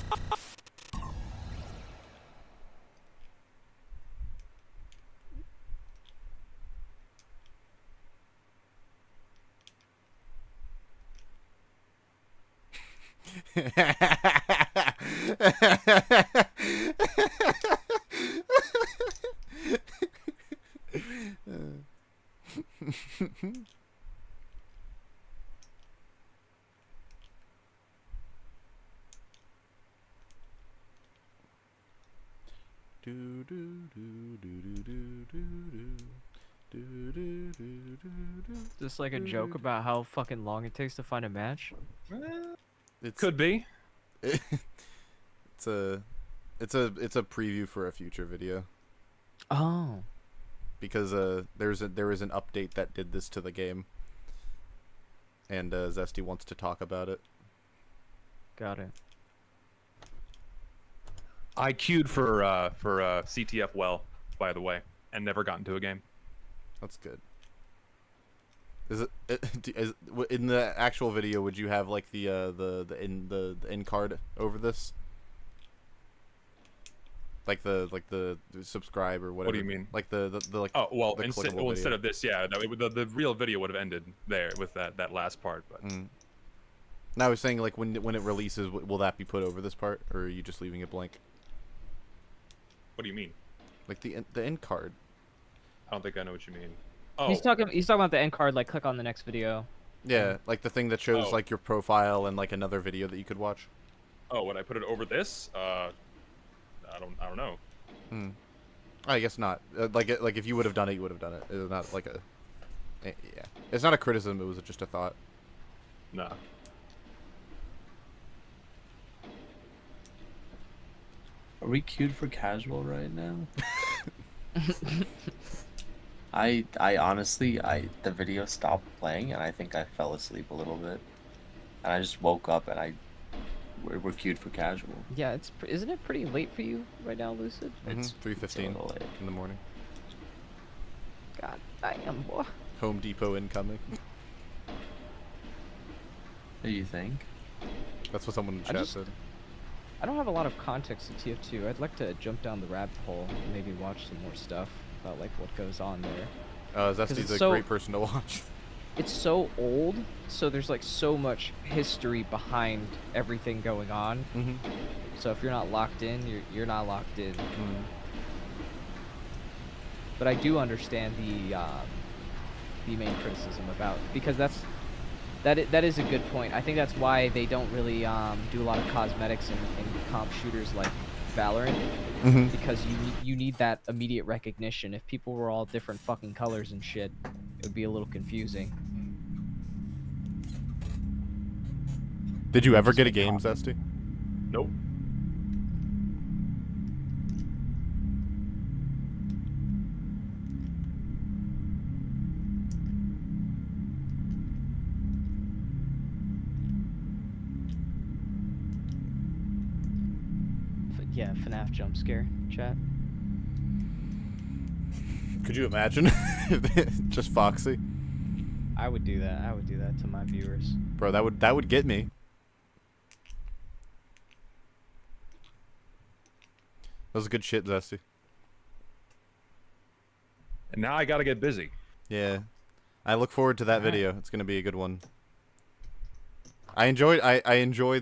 Just like a joke about how fucking long it takes to find a match. Could be. It's a preview for a future video. Oh. Because there was an update that did this to the game, and Zesty wants to talk about it. Got it. I queued for CTF well, by the way, and never got into a game. That's good. In the actual video, would you have like the end card over this? Like the subscribe or whatever. What do you mean? Like the like. Oh well, the instead of this, yeah, no, the real video would have ended there with that last part. But now I was saying, like, when it releases, will that be put over this part, or are you just leaving it blank? What do you mean? Like the end card. I don't think I know what you mean. Oh. He's talking about the end card, like click on the next video. Yeah, like the thing that shows like your profile and like another video that you could watch. Oh, would I put it over this? I don't know. I guess not. Like if you would have done it, you would have done it. It's not like a. Yeah, it's not a criticism. It was just a thought. Nah. Are we queued for casual right now? I honestly, the video stopped playing and I think I fell asleep a little bit, and I just woke up and we're queued for casual. Yeah, isn't it pretty late for you right now, Lucid? It's 3:15 in the morning. God damn, boy. Home Depot incoming. What do you think? That's what someone in the chat said. I don't have a lot of context to TF2. I'd like to jump down the rabbit hole and maybe watch some more stuff about like what goes on there. Zesty's a great person to watch. It's so old, so there's like so much history behind everything going on. So if you're not locked in, you're not locked in. But I do understand the main criticism about, because that is a good point. I think that's why they don't really do a lot of cosmetics in comp shooters like Valorant, because you need that immediate recognition. If people were all different fucking colors and shit, it would be a little confusing. Did you ever get a game, Zesty? Nope. Yeah, FNAF jump scare, chat. Could you imagine? Just Foxy. I would do that. I would do that to my viewers. Bro, that would get me. That was good shit, Zesty. And now I gotta get busy. Yeah. I look forward to that video. It's gonna be a good one. I enjoyed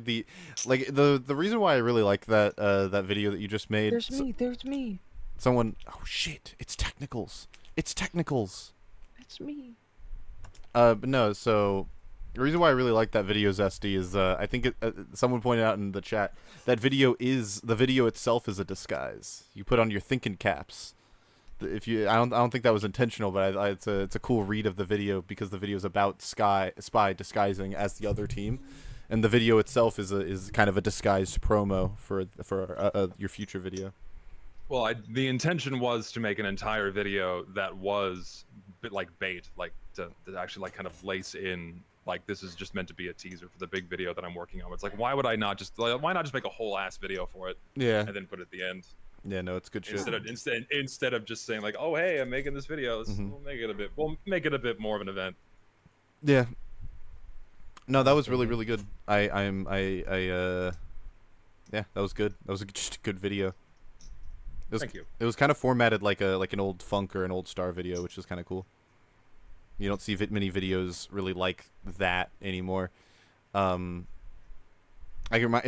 the the reason why I really like that that video that you just made. There's me. Someone, oh shit, it's Technicals. It's Technicals. That's me. But no, so The reason why I really like that video, Zesty, is I think someone pointed out in the chat that the video itself is a disguise. You put on your thinking caps. I don't think that was intentional, but it's a cool read of the video because the video is about Spy disguising as the other team, and the video itself is kind of a disguised promo for your future video. Well, the intention was to make an entire video that was like bait, like to actually like kind of lace in. Like, this is just meant to be a teaser for the big video that I'm working on. It's like, why not just make a whole ass video for it? Yeah. And then put it at the end. Yeah, no, it's good shit. Instead of just saying like, oh hey, I'm making this video. We'll make it a bit more of an event. Yeah. No, that was really good. Yeah, that was good. That was just a good video. Thank you. It was kind of formatted like an old Funk or an old Star video, which is kind of cool. You don't see many videos really like that anymore. It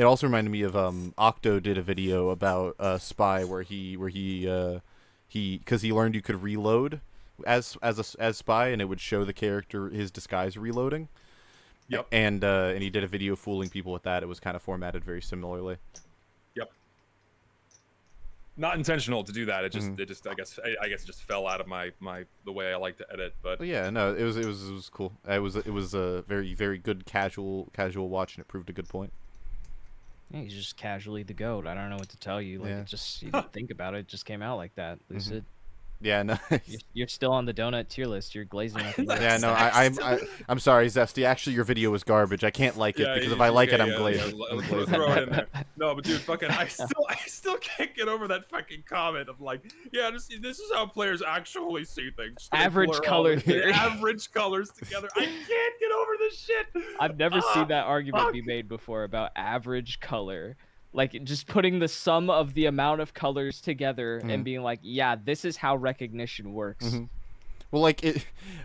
also reminded me of Octo did a video about Spy where he because he learned you could reload as Spy, and it would show the character his disguise reloading. Yep. And he did a video fooling people with that. It was kind of formatted very similarly. Yep. Not intentional to do that. It just I guess it just fell out of the way I like to edit. But yeah, no, it was cool. It was a very very good casual watch, and it proved a good point. Yeah, he's just casually the GOAT. I don't know what to tell you. Like, Yeah. it just, you didn't think about it. It just came out like that. Lucid. Yeah, no. You're still on the donut tier list. You're glazing at the Yeah, no, I'm sorry, Zesty. Actually, your video was garbage. I can't like it because if I like it, I'm glazing. Throw it in there. No, but dude, fucking, I still can't get over that fucking comment of like, yeah, this is how players actually see things. They Average blur color all theory. the average colors together. I can't get over this shit. I've never seen that argument be made before about average color. Like, just putting the sum of the amount of colors together and being like, yeah, this is how recognition works. Well, like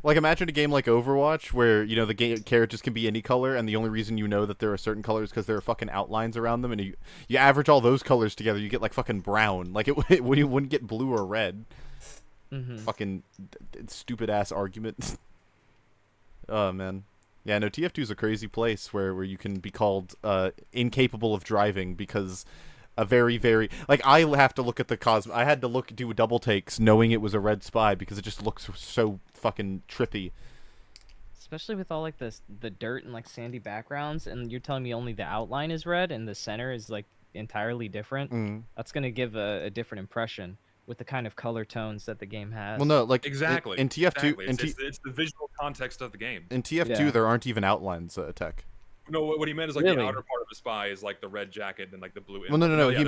imagine a game like Overwatch where the characters can be any color, and the only reason you know that there are certain colors because there are fucking outlines around them, and you average all those colors together, you get like fucking brown. Like you wouldn't get blue or red. Fucking stupid ass argument. Oh man. Yeah, no, TF2 is a crazy place where you can be called incapable of driving because a very, very... Like, I have to look at the I had to do double takes knowing it was a red Spy because it just looks so fucking trippy. Especially with all, like, the dirt and, like, sandy backgrounds, and you're telling me only the outline is red and the center is, like, entirely different? That's going to give a different impression with the kind of color tones that the game has. Well, no, like exactly. In TF2, exactly. It's the visual context of the game. In TF2, there aren't even outlines. Tech. No, what he meant is like the outer part of the Spy is like the red jacket and like the blue. Well, no. Yeah,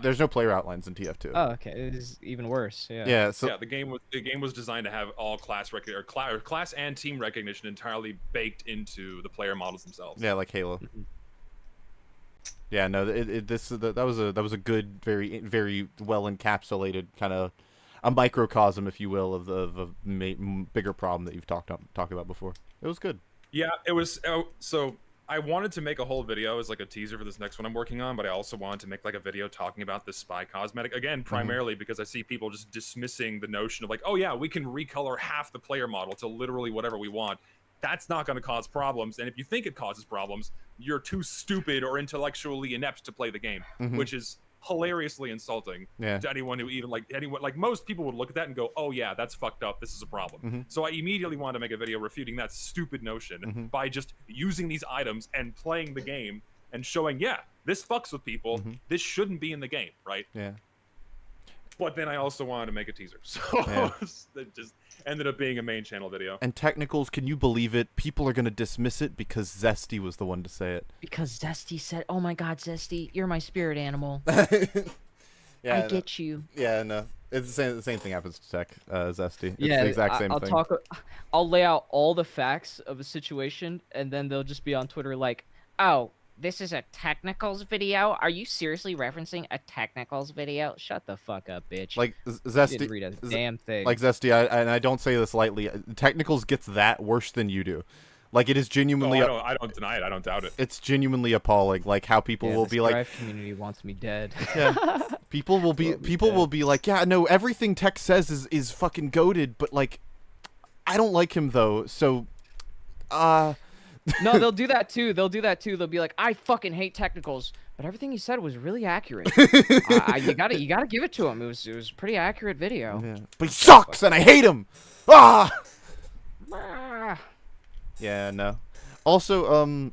there's no player outlines in TF2. Oh, okay. It is even worse. Yeah. Yeah. So yeah, the game was designed to have all class and team recognition entirely baked into the player models themselves. Yeah, like Halo. Yeah, no, that was a good, very very well encapsulated kind of a microcosm, if you will, of the bigger problem that you've talked about before. It was good. Yeah, it was. So I wanted to make a whole video as like a teaser for this next one I'm working on, but I also wanted to make like a video talking about the Spy cosmetic again, primarily because I see people just dismissing the notion of like, oh yeah, we can recolor half the player model to literally whatever we want. That's not going to cause problems, and if you think it causes problems, you're too stupid or intellectually inept to play the game, which is hilariously insulting to anyone who even like most people would look at that and go, oh yeah, that's fucked up, this is a problem. So I immediately wanted to make a video refuting that stupid notion by just using these items and playing the game and showing, yeah, this fucks with people, this shouldn't be in the game, right? Yeah. But then I also wanted to make a teaser, so it just ended up being a main channel video. And Technicals, can you believe it? People are going to dismiss it because Zesty was the one to say it. Because Zesty said, oh my god, Zesty, you're my spirit animal. Yeah, I get you. Yeah, no. It's the same thing happens to Tech, Zesty. It's yeah, the exact same thing. I'll lay out all the facts of a situation, and then they'll just be on Twitter like, oh, this is a Technicals video? Are you seriously referencing a Technicals video? Shut the fuck up, bitch. Like, Zesty didn't read a damn thing. Like, Zesty, and I don't say this lightly, Technicals gets that worse than you do. Like, it is genuinely... Oh, I don't deny it. I don't doubt it. It's genuinely appalling, like, how people will be like... The community wants me dead. Yeah. People will be like, yeah, no, everything Tech says is fucking goated, but, like, I don't like him, though, so... No, they'll do that too. They'll be like, I fucking hate technicals, but everything he said was really accurate. You gotta give it to him. It was a pretty accurate video. Yeah. But he sucks, and I hate him. Ah. Yeah. No. Also,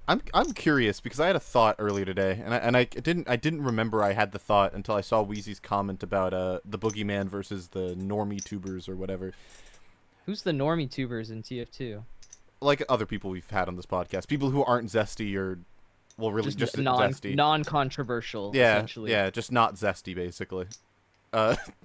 I'm curious because I had a thought earlier today, and I didn't remember I had the thought until I saw Wheezy's comment about the boogeyman versus the normie tubers or whatever. Who's the normie tubers in TF2? Like other people we've had on this podcast, people who aren't Zesty or, well, really just Zesty, non-controversial. Yeah, essentially. yeah, just not Zesty basically.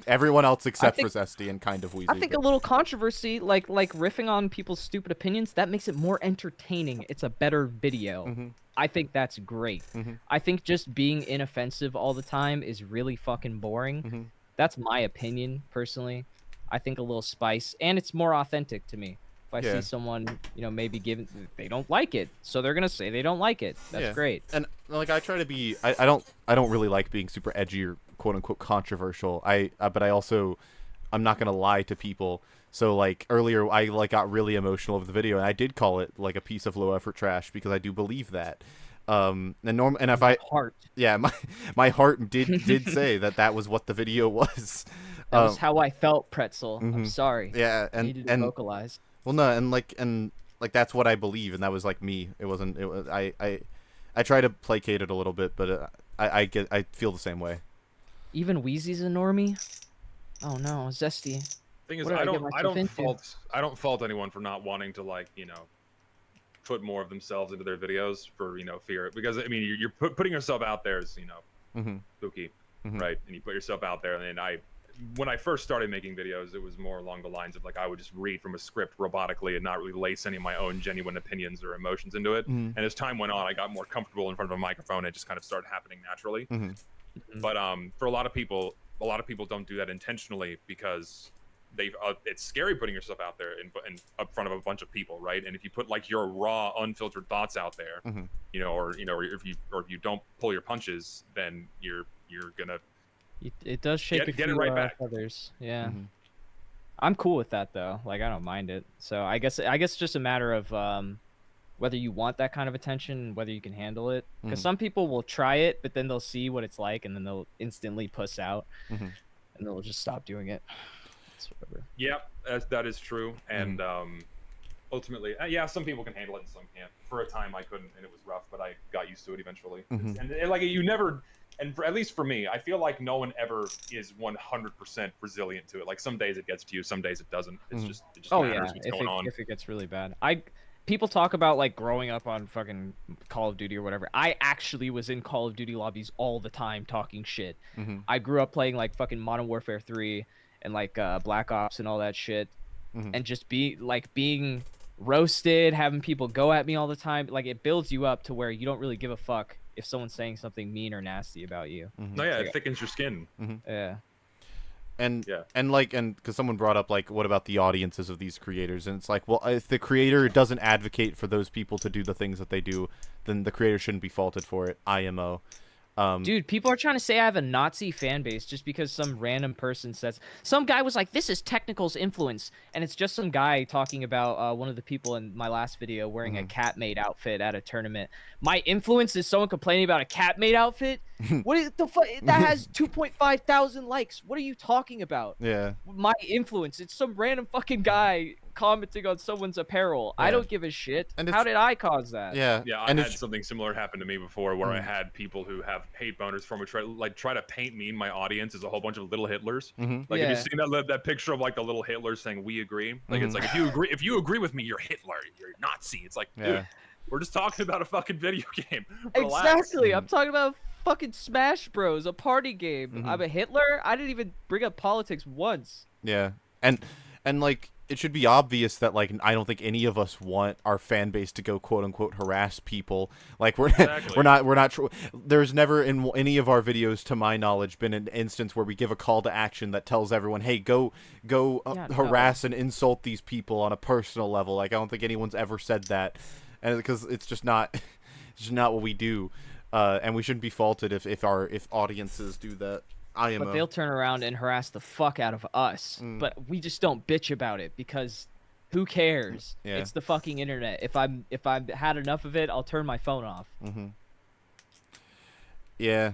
Everyone else except for Zesty and kind of Wheezy. I think a little controversy, like riffing on people's stupid opinions, that makes it more entertaining. It's a better video. Mm-hmm. I think that's great. Mm-hmm. I think just being inoffensive all the time is really fucking boring. Mm-hmm. That's my opinion, personally. I think a little spice, and it's more authentic to me. If I see someone, maybe they don't like it, so they're gonna say they don't like it. That's great. And like I try to be, I don't really like being super edgy or quote unquote controversial. But I'm not gonna lie to people. So like earlier, I got really emotional over the video, and I did call it like a piece of low effort trash because I do believe that. And if my heart did say that was what the video was. That was how I felt, Pretzel. Mm-hmm. I'm sorry. Yeah, I needed to vocalize. Well, no, and that's what I believe, and that was like me. It wasn't. It was I try to placate it a little bit, but I feel the same way. Even Wheezy's a normie. Oh no, Zesty. Thing is, I don't fault anyone for not wanting to put more of themselves into their videos for fear, because I mean you're putting yourself out there is spooky, right? And you put yourself out there, and when I first started making videos, it was more along the lines of I would just read from a script robotically and not really lace any of my own genuine opinions or emotions into it. And as time went on, I got more comfortable in front of a microphone, and it just kind of started happening naturally. But for a lot of people don't do that intentionally because it's scary putting yourself out there in up front of a bunch of people, right? And if you put your raw, unfiltered thoughts out there, or if you don't pull your punches, then you're gonna. It does shake get it right back. Others. Yeah. I'm cool with that though. I don't mind it. So I guess it's just a matter of whether you want that kind of attention and whether you can handle it. Because some people will try it, but then they'll see what it's like, and then they'll instantly puss out, and they'll just stop doing it. It's whatever. Yeah, that is true. And ultimately, some people can handle it and some can't. For a time, I couldn't, and it was rough, but I got used to it eventually. And you never. And at least for me, I feel like no one ever is 100% resilient to it. Some days it gets to you, some days it doesn't. It just matters what's going on. If it gets really bad. People talk about growing up on fucking Call of Duty or whatever. I actually was in Call of Duty lobbies all the time talking shit. I grew up playing fucking Modern Warfare 3 and Black Ops and all that shit, and just being roasted, having people go at me all the time. It builds you up to where you don't really give a fuck if someone's saying something mean or nasty about you. No, yeah, it thickens your skin. Yeah. And because someone brought up what about the audiences of these creators, and it's well, if the creator doesn't advocate for those people to do the things that they do, then the creator shouldn't be faulted for it. IMO. Dude, people are trying to say I have a Nazi fan base just because some random person says some guy was like, this is Technicals influence, and it's just some guy talking about one of the people in my last video wearing a cat maid outfit at a tournament. My influence is someone complaining about a cat maid outfit? What is the fuck? That has 2.5 thousand likes. What are you talking about? Yeah. My influence, it's some random fucking guy commenting on someone's apparel. I don't give a shit. And how did I cause that? Yeah. I had something similar happen to me before, where I had people who have hate boners from try to paint me and my audience as a whole bunch of little Hitlers. Have you seen that picture of the little Hitler saying "we agree"? It's if you agree with me, you're Hitler, you're Nazi. It's dude, we're just talking about a fucking video game. Relax. Exactly. I'm talking about fucking Smash Bros, a party game. I'm a Hitler. I didn't even bring up politics once. Yeah, and it should be obvious that I don't think any of us want our fan base to go quote unquote harass people. We're not. There's never in any of our videos, to my knowledge, been an instance where we give a call to action that tells everyone, "Hey, go harass and insult these people on a personal level." I don't think anyone's ever said that, and because it's just not what we do, and we shouldn't be faulted if audiences do that. IMO. But they'll turn around and harass the fuck out of us. But we just don't bitch about it because Who cares? Yeah. It's the fucking internet. If I've had enough of it, I'll turn my phone off. Yeah.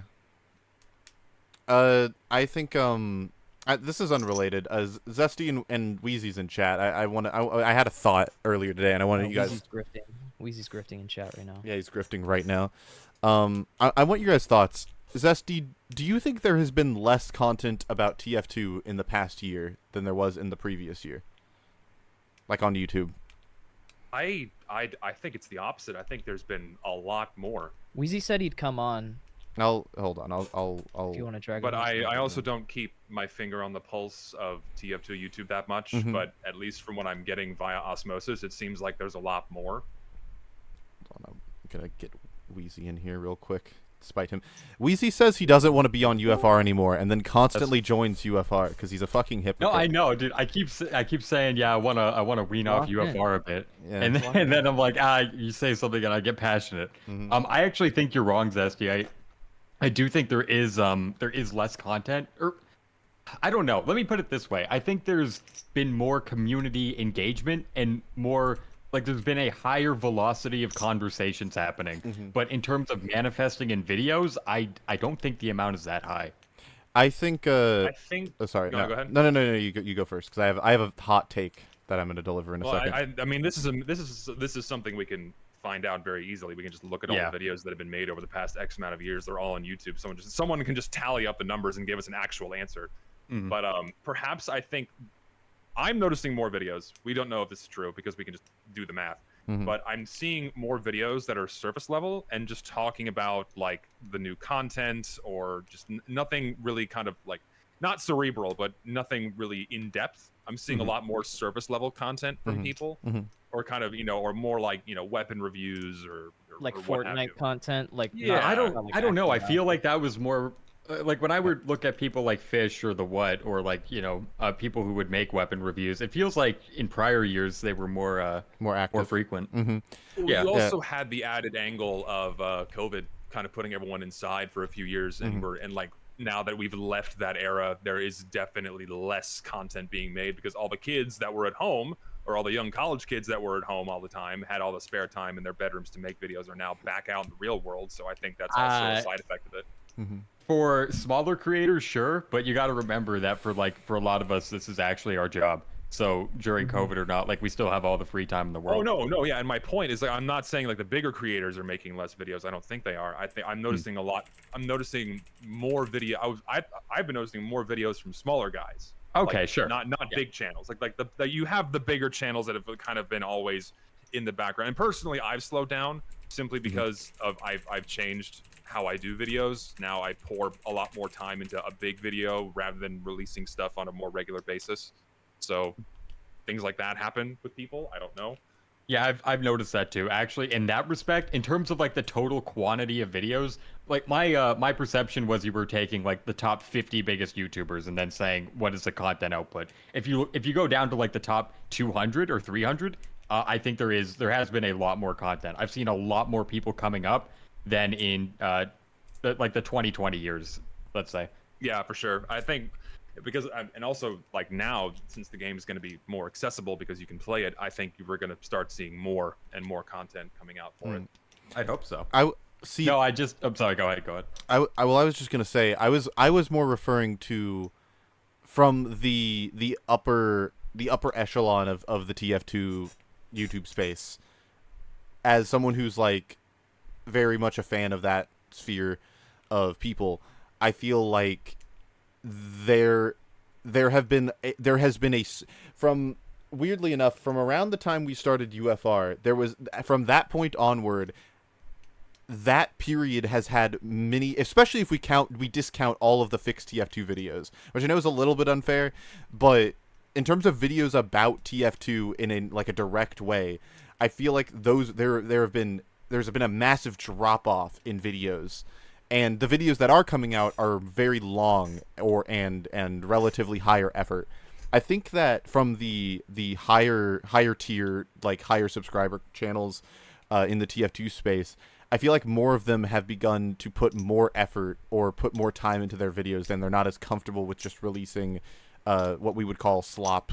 I think this is unrelated. Zesty and Wheezy's in chat. I had a thought earlier today, and I wanted you guys. Wheezy's grifting in chat right now. Yeah, he's grifting right now. I want your guys' thoughts. Zesty, do you think there has been less content about TF2 in the past year than there was in the previous year? Like on YouTube? I think it's the opposite. I think there's been a lot more. Wheezy said he'd come on. Hold on. I'll. If you want to drag. But I also don't keep my finger on the pulse of TF2 YouTube that much. But at least from what I'm getting via osmosis, it seems like there's a lot more. Hold on, I'm gonna get Wheezy in here real quick. Despite him, Wheezy says he doesn't want to be on UFR anymore, and then constantly joins UFR because he's a fucking hypocrite. No, I know, dude. I keep saying, yeah, I wanna wean off UFR a bit, and then I'm like, you say something and I get passionate. I actually think you're wrong, Zesty. I do think there is less content, or I don't know. Let me put it this way: I think there's been more community engagement and more. Like, there's been a higher velocity of conversations happening. But in terms of manifesting in videos, I don't think the amount is that high. I think... Oh, sorry. No, go ahead. No, you go first, because I have a hot take that I'm going to deliver in a second. I mean, this is something we can find out very easily. We can just look at all the videos that have been made over the past X amount of years. They're all on YouTube. Someone can just tally up the numbers and give us an actual answer. But perhaps I think... I'm noticing more videos. We don't know if this is true because we can just do the math. But I'm seeing more videos that are surface level and just talking about like the new content or just nothing really kind of like, not cerebral, but nothing really in depth. I'm seeing a lot more surface level content from people or kind of, or more like, weapon reviews or like or Fortnite content. Like, I don't know. I feel like that was more like when I would look at people like Fish or the What, or like, people who would make weapon reviews, it feels like in prior years they were more active, more frequent. We also had the added angle of COVID kind of putting everyone inside for a few years, and like now that we've left that era, there is definitely less content being made because all the kids that were at home, or all the young college kids that were at home all the time, had all the spare time in their bedrooms to make videos, are now back out in the real world. So I think that's also a side effect of it. For smaller creators, sure, but you got to remember that for a lot of us, this is actually our job. So during COVID or not, like, we still have all the free time in the world. Oh no, yeah. And my point is, like, I'm not saying like the bigger creators are making less videos. I don't think they are. I'm noticing a lot. I'm noticing more video. I've been noticing more videos from smaller guys. Okay, like, sure. Not big channels. Like you have the bigger channels that have kind of been always in the background. And personally, I've slowed down simply because of I've changed how I do videos. Now I pour a lot more time into a big video rather than releasing stuff on a more regular basis. So things like that happen with people. I don't know. Yeah, I've noticed that too. Actually, in that respect, in terms of like the total quantity of videos, like my perception was you were taking like the top 50 biggest YouTubers and then saying what is the content output. If you go down to like the top 200 or 300, I think there has been a lot more content. I've seen a lot more people coming up than in the 2020 years, let's say. Yeah, for sure. I think because and also like now, since the game is going to be more accessible because you can play it, I think we're going to start seeing more and more content coming out for it. I hope so. I'm sorry. Go ahead. I was just gonna say I was more referring to from the upper echelon of the TF2 YouTube space as someone who's like very much a fan of that sphere of people. I feel like there has been a from weirdly enough from around the time we started UFR, there was from that point onward, that period has had many, especially if we discount all of the fixed TF2 videos, which I know is a little bit unfair, but in terms of videos about TF2 in a direct way, I feel like there's been a massive drop off in videos, and the videos that are coming out are very long and relatively higher effort. I think that from the higher tier, like higher subscriber channels in the TF2 space, I feel like more of them have begun to put more effort or put more time into their videos, and they're not as comfortable with just releasing what we would call slop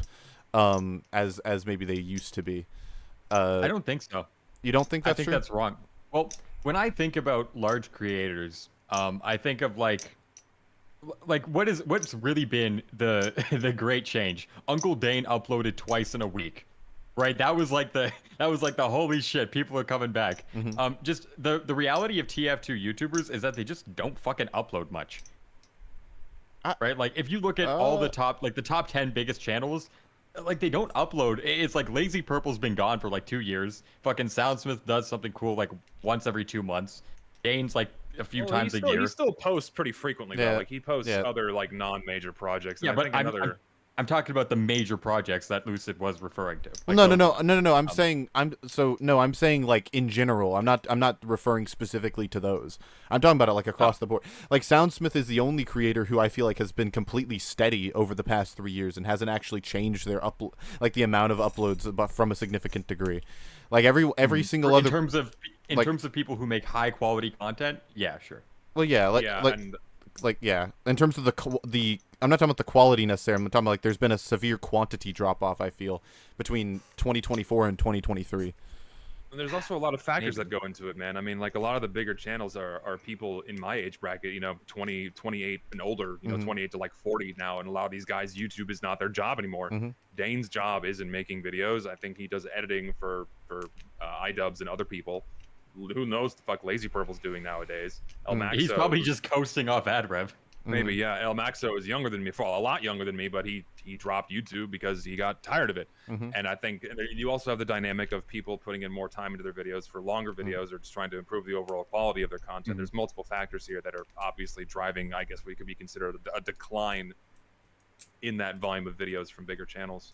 as maybe they used to be. I don't think so. You don't think that's I think true? that's wrong. Well, when I think about large creators, I think of like what's really been the the great change. Uncle Dane uploaded twice in a week, right? That was like the holy shit, people are coming back. Just the reality of TF2 YouTubers is that they just don't fucking upload much. Right? Like if you look at all the top 10 biggest channels, like they don't upload. It's like Lazy Purple's been gone for like 2 years. Fucking Soundsmith does something cool like once every 2 months. Dane's like a few times a year. He still posts pretty frequently, Yeah. though. Like he posts Yeah. other like non-major projects. Yeah, And I but think I'm talking about the major projects that Lucid was referring to. Like No. I'm saying like in general. I'm not referring specifically to those. I'm talking about it like across the board. Like Soundsmith is the only creator who I feel like has been completely steady over the past 3 years and hasn't actually changed their the amount of uploads but from a significant degree. Like every single other in terms of people who make high quality content, yeah, sure. Well, yeah, in terms of the I'm not talking about the quality necessarily. I'm talking about like there's been a severe quantity drop off, I feel, between 2024 and 2023. And there's also a lot of factors that go into it, man. I mean, like a lot of the bigger channels are people in my age bracket, 20, 28 and older, 28 to like 40 now. And a lot of these guys, YouTube is not their job anymore. Dane's job isn't making videos. I think he does editing for iDubbbz and other people. Who knows what the fuck Lazy Purple's doing nowadays? El Maxo, He's probably just coasting off ad rev. Maybe, yeah. El Maxo is younger than me, a lot younger than me, but he dropped YouTube because he got tired of it. And I think you also have the dynamic of people putting in more time into their videos for longer videos or just trying to improve the overall quality of their content. There's multiple factors here that are obviously driving, I guess we could be considered a decline in that volume of videos from bigger channels.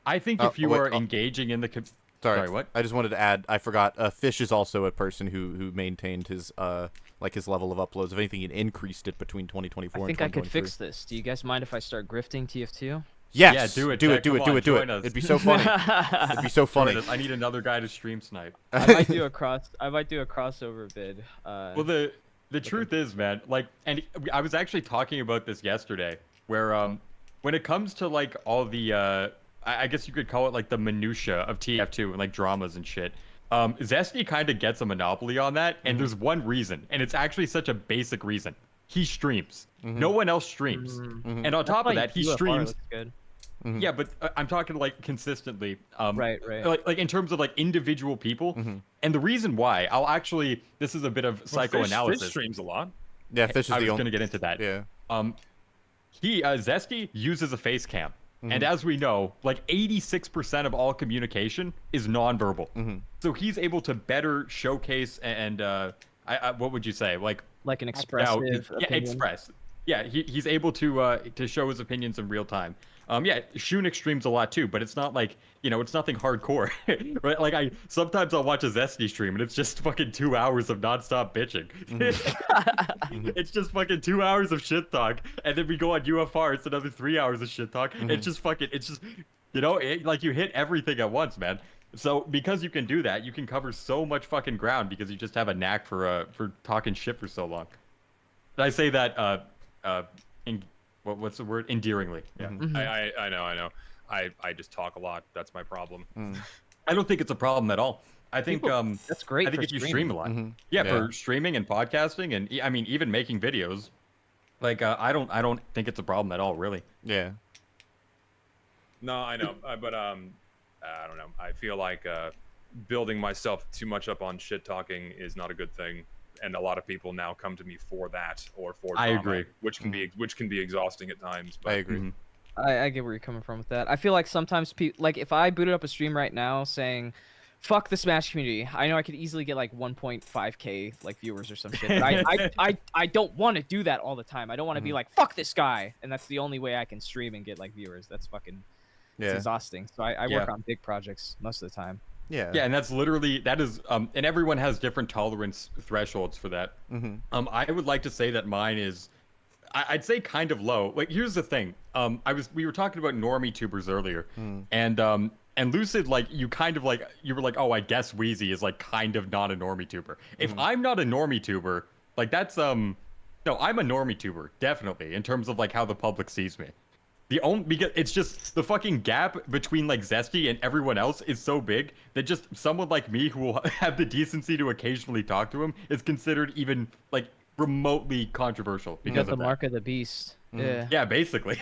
I think if you are engaging in the... Sorry, what? I just wanted to add, I forgot, Fish is also a person who maintained his his level of uploads. If anything, it increased it between 2024 and 2023. I think I could fix this. Do you guys mind if I start grifting TF2? Yes. Yeah, do it. Do it. It'd be so funny. It'd be so funny. I need another guy to stream snipe. I might do a crossover bid. Well, the truth is, man, and I was actually talking about this yesterday, where when it comes to like all the I guess you could call it like the minutia of TF2 and like dramas and shit. Zesty kind of gets a monopoly on that, and there's one reason, and it's actually such a basic reason. He streams. No one else streams. And on top of that, he streams. Good. Yeah, but I'm talking like consistently. Right. Like in terms of like individual people. And the reason why, this is a bit of psychoanalysis. Fish streams a lot. Yeah, Fish is I was going to get into that. Yeah. Zesty uses a face cam. And as we know, like 86% of all communication is nonverbal. So he's able to better showcase and what would you say? Like an expressive opinion. Yeah, express. Yeah, he's able to show his opinions in real time. Yeah, Shunix streams a lot too, but it's not like, it's nothing hardcore, right? Like sometimes I'll watch a Zesty stream and it's just fucking 2 hours of nonstop bitching. It's just fucking 2 hours of shit talk, and then we go on UFR, it's another 3 hours of shit talk. It's just like you hit everything at once, man. So because you can do that, you can cover so much fucking ground because you just have a knack for talking shit for so long. And I say that what's the word? Endearingly. Yeah. I know. I just talk a lot. That's my problem. I don't think it's a problem at all. I think that's great. I think if you stream a lot, for streaming and podcasting, and I mean even making videos, like I don't think it's a problem at all, really. Yeah. No, I know, but I don't know. I feel like building myself too much up on shit talking is not a good thing. And a lot of people now come to me for that or for drama, I agree, which can be exhausting at times. But... I agree. I get where you're coming from with that. I feel like sometimes like if I booted up a stream right now saying, "Fuck the Smash community," I know I could easily get like 1.5k like viewers or some shit. But I don't want to do that all the time. I don't want to be like, "Fuck this guy," and that's the only way I can stream and get like viewers. That's fucking it's exhausting. So I work on big projects most of the time. Yeah, and that is and everyone has different tolerance thresholds for that. I would like to say that mine is, I'd say kind of low. Like here's the thing, we were talking about normie tubers earlier, and Lucid, like you were like, oh, I guess Wheezy is like kind of not a normie tuber. If I'm not a normie tuber, like that's no, I'm a normie tuber definitely in terms of like how the public sees me. Because it's just the fucking gap between like Zesty and everyone else is so big that just someone like me who will have the decency to occasionally talk to him is considered even like remotely controversial. You got the mark of the beast. Yeah. Yeah, basically.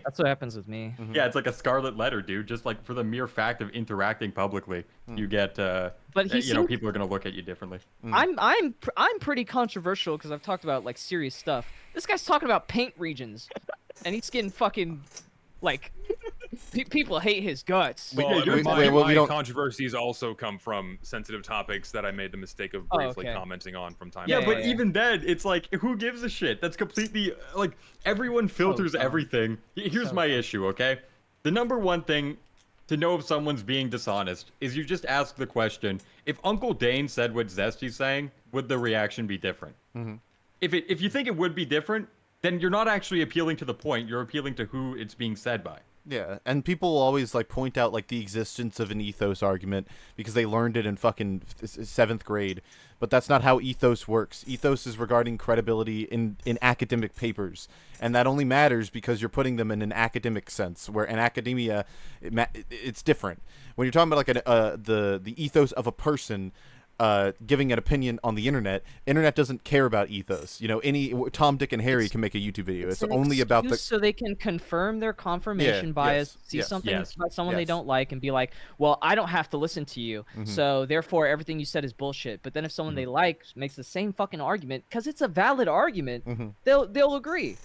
That's what happens with me. Yeah, it's like a scarlet letter, dude. Just like for the mere fact of interacting publicly, you get but people are gonna look at you differently. I'm pretty controversial because I've talked about like serious stuff. This guy's talking about paint regions, and he's getting fucking like people hate his guts. My controversies also come from sensitive topics that I made the mistake of briefly commenting on from time to time. Yeah, but even then, it's like, who gives a shit? That's completely like everyone filters everything. Here's my issue, okay? The number one thing to know if someone's being dishonest is you just ask the question: if Uncle Dane said what Zesty's saying, would the reaction be different? If you think it would be different, then you're not actually appealing to the point. You're appealing to who it's being said by. Yeah, and people always like point out like the existence of an ethos argument because they learned it in fucking 7th grade, but that's not how ethos works. Ethos is regarding credibility in academic papers, and that only matters because you're putting them in an academic sense. Where in academia, it's different. When you're talking about like the ethos of a person. Giving an opinion on the internet doesn't care about ethos. You know, any Tom, Dick, and Harry can make a YouTube video. It's only about the so they can confirm their confirmation bias, see something about someone they don't like, and be like, "Well, I don't have to listen to you, so therefore everything you said is bullshit." But then if someone they like makes the same fucking argument, because it's a valid argument, they'll agree.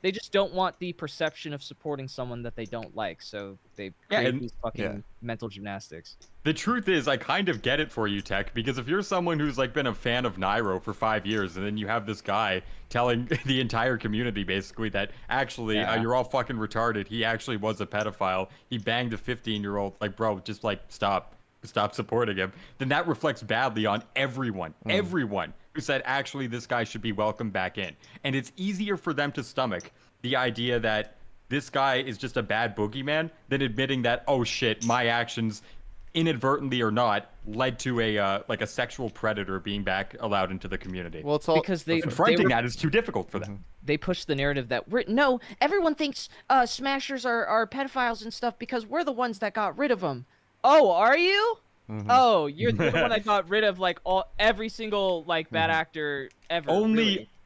They just don't want the perception of supporting someone that they don't like, so they create these fucking mental gymnastics. The truth is, I kind of get it for you, Tech, because if you're someone who's like been a fan of Nairo for 5 years, and then you have this guy telling the entire community basically that actually you're all fucking retarded, he actually was a pedophile, he banged a 15-year-old, like, bro, just like stop supporting him, then that reflects badly on everyone who said actually this guy should be welcomed back in. And it's easier for them to stomach the idea that this guy is just a bad boogeyman than admitting that, oh shit, my actions, inadvertently or not, led to a sexual predator being back allowed into the community. Well, it's all because confronting that is too difficult for them. They push the narrative that everyone thinks smashers are pedophiles and stuff because we're the ones that got rid of them. Oh, are you? Oh, you're the one that got rid of like every single like bad actor ever.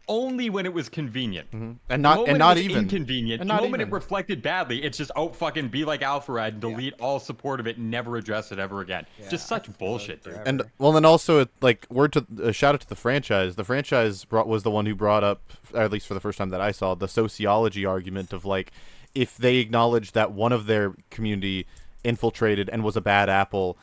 Only when it was convenient, and not even inconvenient. The moment it reflected badly, it's just fucking be like Alpharad and delete all support of it and never address it ever again. Just such bullshit, dude. And then also like shout out to the franchise. The franchise was the one who brought up, or at least for the first time that I saw, the sociology argument of like if they acknowledged that one of their community infiltrated and was a bad apple,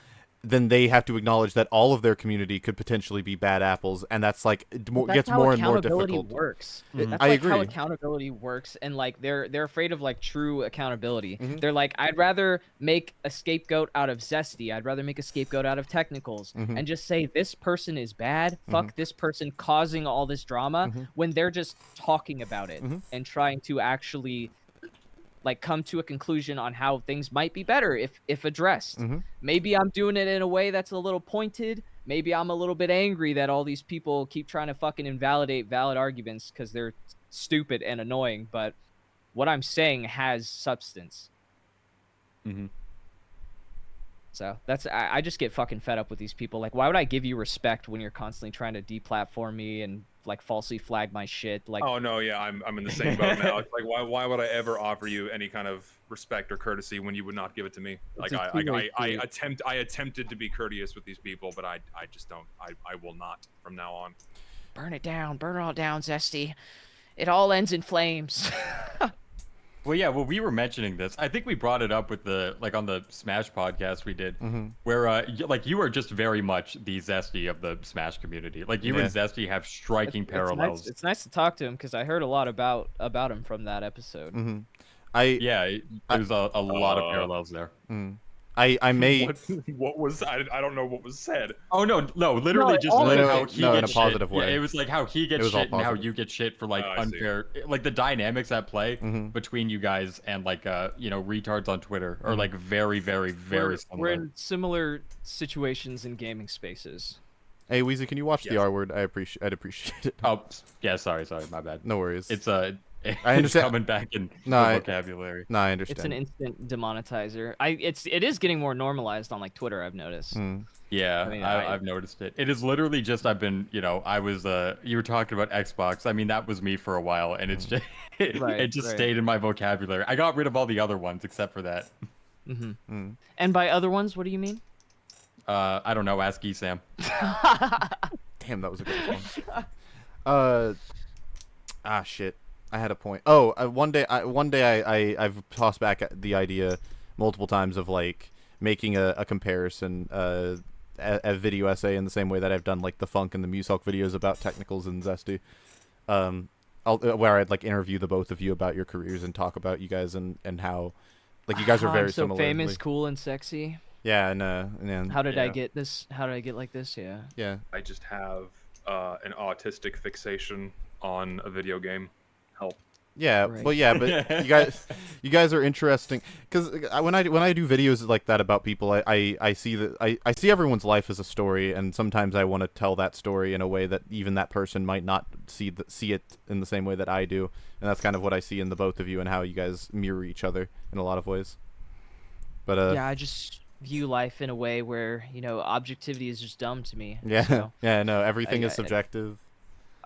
then they have to acknowledge that all of their community could potentially be bad apples, and that's like gets more and more difficult. Works. That's I agree. How accountability works, and like they're afraid of like true accountability. They're like, I'd rather make a scapegoat out of Zesty. I'd rather make a scapegoat out of Technicals, and just say this person is bad. Fuck this person causing all this drama when they're just talking about it and trying to actually like come to a conclusion on how things might be better if addressed. Maybe I'm doing it in a way that's a little pointed. Maybe I'm a little bit angry that all these people keep trying to fucking invalidate valid arguments because they're stupid and annoying, but what I'm saying has substance. So I just get fucking fed up with these people. Like, why would I give you respect when you're constantly trying to deplatform me and like falsely flag my shit? Like, oh no, yeah, I'm in the same boat now. It's like, why would I ever offer you any kind of respect or courtesy when you would not give it to me? Like I attempted to be courteous with these people, but I just don't. I will not from now on. Burn it all down, Zesty. It all ends in flames. Well, yeah, we were mentioning this. I think we brought it up with on the Smash podcast we did, where you are just very much the Zesty of the Smash community. Like you and Zesty have striking parallels. It's nice to talk to him because I heard a lot about him from that episode. There's a lot of parallels there. I may. What was I don't know what was said. Oh no, literally just how he gets in a positive shit. way. Yeah, it was like how he gets shit and how you get shit for like unfair, like the dynamics at play between you guys and like retards on Twitter are like very similar. We're in similar situations in gaming spaces. Hey Weezy, can you watch the R word? I'd appreciate it. Oh yeah, sorry, my bad. No worries. It's I understand. coming back in vocabulary. No, I understand. It's an instant demonetizer. It is getting more normalized on like Twitter. I've noticed. Yeah, I mean, I've noticed it. It is literally just I've been, I was you were talking about Xbox. I mean, that was me for a while, and it's just it just stayed in my vocabulary. I got rid of all the other ones except for that. And by other ones, what do you mean? I don't know. Ask Sam. Damn, that was a good one. Shit. I had a point. Oh, one day I've tossed back the idea multiple times of like making a comparison, a video essay in the same way that I've done like the Funk and the Musalk videos about Technicals and Zesty. Where I'd like interview the both of you about your careers and talk about you guys and how like you guys are very so similar. Famous, cool, and sexy. Yeah, and how did I get this? How did I get like this? Yeah. I just have an autistic fixation on a video game. Help. Yeah, Right. well, yeah, but you guys are interesting because when I do videos like that about people, I see that I see everyone's life as a story, and sometimes I want to tell that story in a way that even that person might not see it in the same way that I do, and that's kind of what I see in the both of you and how you guys mirror each other in a lot of ways. But yeah, I just view life in a way where objectivity is just dumb to me. Yeah, so yeah, no, everything is subjective.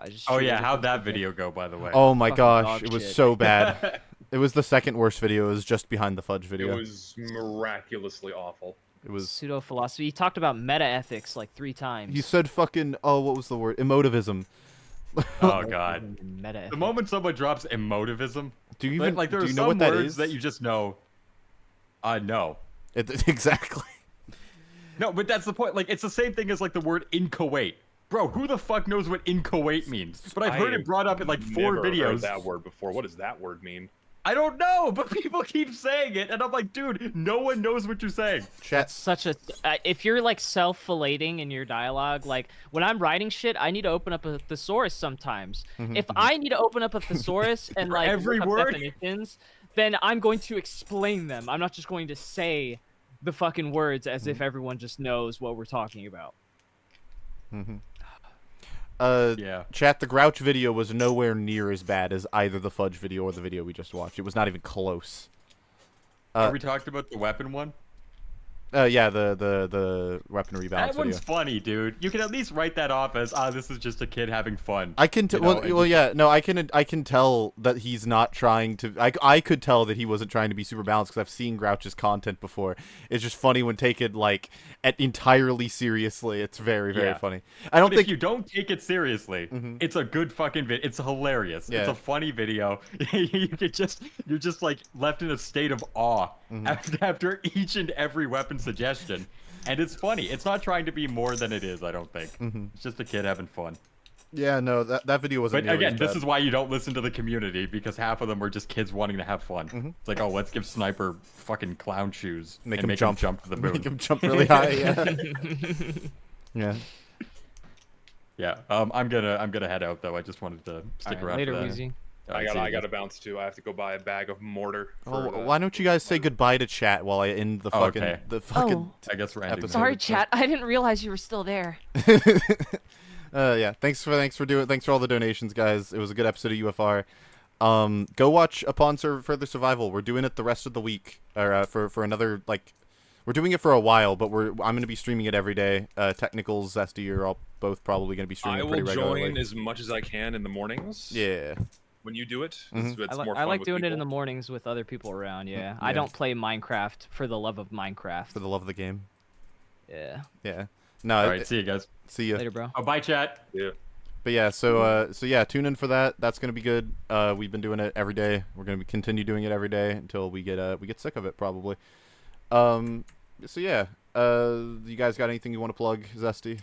I Oh yeah, how'd that video go, by the way? Oh my Fucking gosh, dog it was shit. so bad. It was the second worst video. It was just behind the fudge video. It was miraculously awful. It was pseudo philosophy. He talked about meta ethics like 3 times. You said fucking what was the word? Emotivism. Oh god. Meta The moment someone drops emotivism, do you even like there do are you know some what that words is? that you just know. No. Exactly. No, but that's the point. Like it's the same thing as like the word inchoate. Bro, who the fuck knows what inchoate means? But I've heard it brought up in like 4 never videos. heard that word before. What does that word mean? I don't know, but people keep saying it, and I'm like, dude, no one knows what you're saying. Chat. Such a if you're like self-filating in your dialogue, like when I'm writing shit, I need to open up a thesaurus sometimes. If I need to open up a thesaurus and like every look up word? definitions, then I'm going to explain them. I'm not just going to say the fucking words as if everyone just knows what we're talking about. Yeah. Chat, the Grouch video was nowhere near as bad as either the Fudge video or the video we just watched. It was not even close. Are we talking about the weapon one? Yeah, the weaponry balance That one's video. funny, dude. You can at least write that off as, this is just a kid having fun. I can I can tell that he's not trying to. I could tell that he wasn't trying to be super balanced because I've seen Grouch's content before. It's just funny when taken like entirely seriously. It's very funny. I don't think if you don't take it seriously, it's a good fucking video. It's hilarious. Yeah. It's a funny video. You're just like left in a state of awe after each and every weapon suggestion, and it's funny. It's not trying to be more than it is. I don't think. It's just a kid having fun. Yeah, no, that video wasn't. But again, this is why you don't listen to the community, because half of them are just kids wanting to have fun. It's like, oh, let's give Sniper fucking clown shoes make and him jump to the moon. Make him jump really high. Yeah. Yeah. Yeah. I'm gonna head out though. I just wanted to stick around later, for that. Weezy. I gotta bounce too. I have to go buy a bag of mortar. Why don't you guys say goodbye to chat while I end the fucking I guess we're ending. Sorry, chat. I didn't realize you were still there. Yeah. Thanks for all the donations, guys. It was a good episode of UFR. Go watch Upon Further Survival. We're doing it the rest of the week, or for another like. We're doing it for a while, but I'm going to be streaming it every day. Technicals, Zesty, you're all both probably going to be streaming it pretty regularly. I will join as much as I can in the mornings. Yeah. When you do it, Mhm. it's more fun I like with doing it in people. the mornings with other people around. Yeah. Yeah. I don't play Minecraft for the love of Minecraft. For the love of the game. Yeah. Yeah. No. All right. See you guys. See you Later, bro. Oh, bye, chat. Yeah. But yeah, so yeah, tune in for that. That's gonna be good. We've been doing it every day. We're gonna continue doing it every day until we get sick of it, probably. So yeah, you guys got anything you want to plug, Zesty?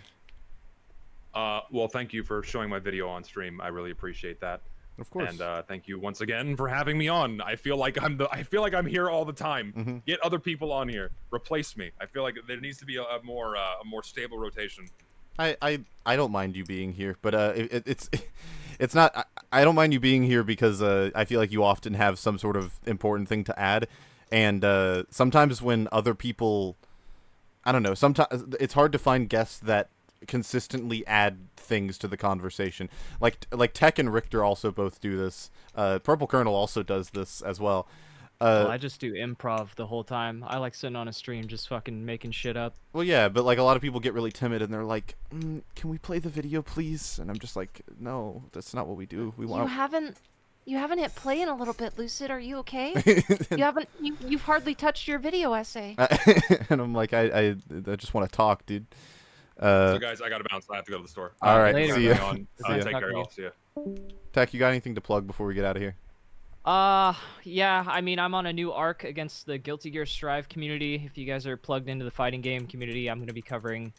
Well, thank you for showing my video on stream. I really appreciate that. Of course. And thank you once again for having me on. I feel like I'm here all the time. Get other people on here. Replace me. I feel like there needs to be a more stable rotation. I don't mind you being here, but it's not. I don't mind you being here because I feel like you often have some sort of important thing to add, and sometimes when other people, I don't know, sometimes it's hard to find guests that consistently add things to the conversation. Like Tech and Richter also both do this. Purple Colonel also does this as well. Well, I just do improv the whole time. I like sitting on a stream just fucking making shit up. Well, yeah, but like a lot of people get really timid and they're like, "Can we play the video, please?" And I'm just like, "No, that's not what we do. We want." You haven't hit play in a little bit, Lucid. Are you okay? You've hardly touched your video essay. And I'm like, I just want to talk, dude. So guys, I gotta bounce. I have to go to the store. All right, later, see ya. Take care, y'all. See ya. Tech, you got anything to plug before we get out of here? Yeah, I mean, I'm on a new arc against the Guilty Gear Strive community. If you guys are plugged into the fighting game community, I'm going to be covering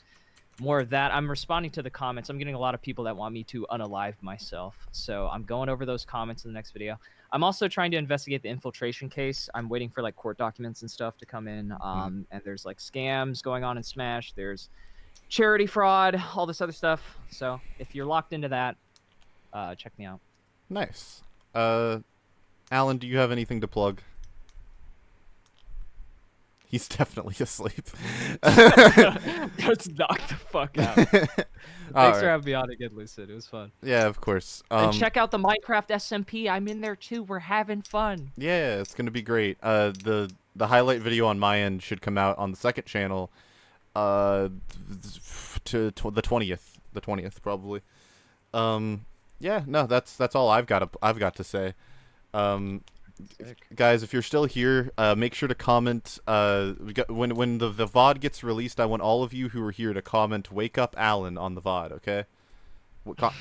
more of that. I'm responding to the comments. I'm getting a lot of people that want me to unalive myself. So I'm going over those comments in the next video. I'm also trying to investigate the infiltration case. I'm waiting for like court documents and stuff to come in. And there's like scams going on in Smash. There's charity fraud, all this other stuff. So if you're locked into that, check me out. Nice. Alan, do you have anything to plug? He's definitely asleep. Let's knock the fuck out. Thanks for having me on again, Lucid. It was fun. Yeah, of course. And check out the Minecraft SMP. I'm in there too. We're having fun. Yeah, it's gonna be great. The highlight video on my end should come out on the second channel, to the 20th probably. Yeah, no, that's all I've got to say. Guys, if you're still here, make sure to comment. When the VOD gets released, I want all of you who are here to comment "Wake up, Alan" on the VOD. Okay?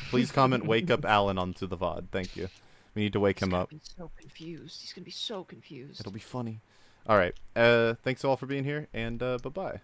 Please comment "Wake up, Alan" onto the VOD. Thank you. We need to wake him up. He's so confused. He's gonna be so confused. It'll be funny. All right. Thanks all for being here, and bye bye.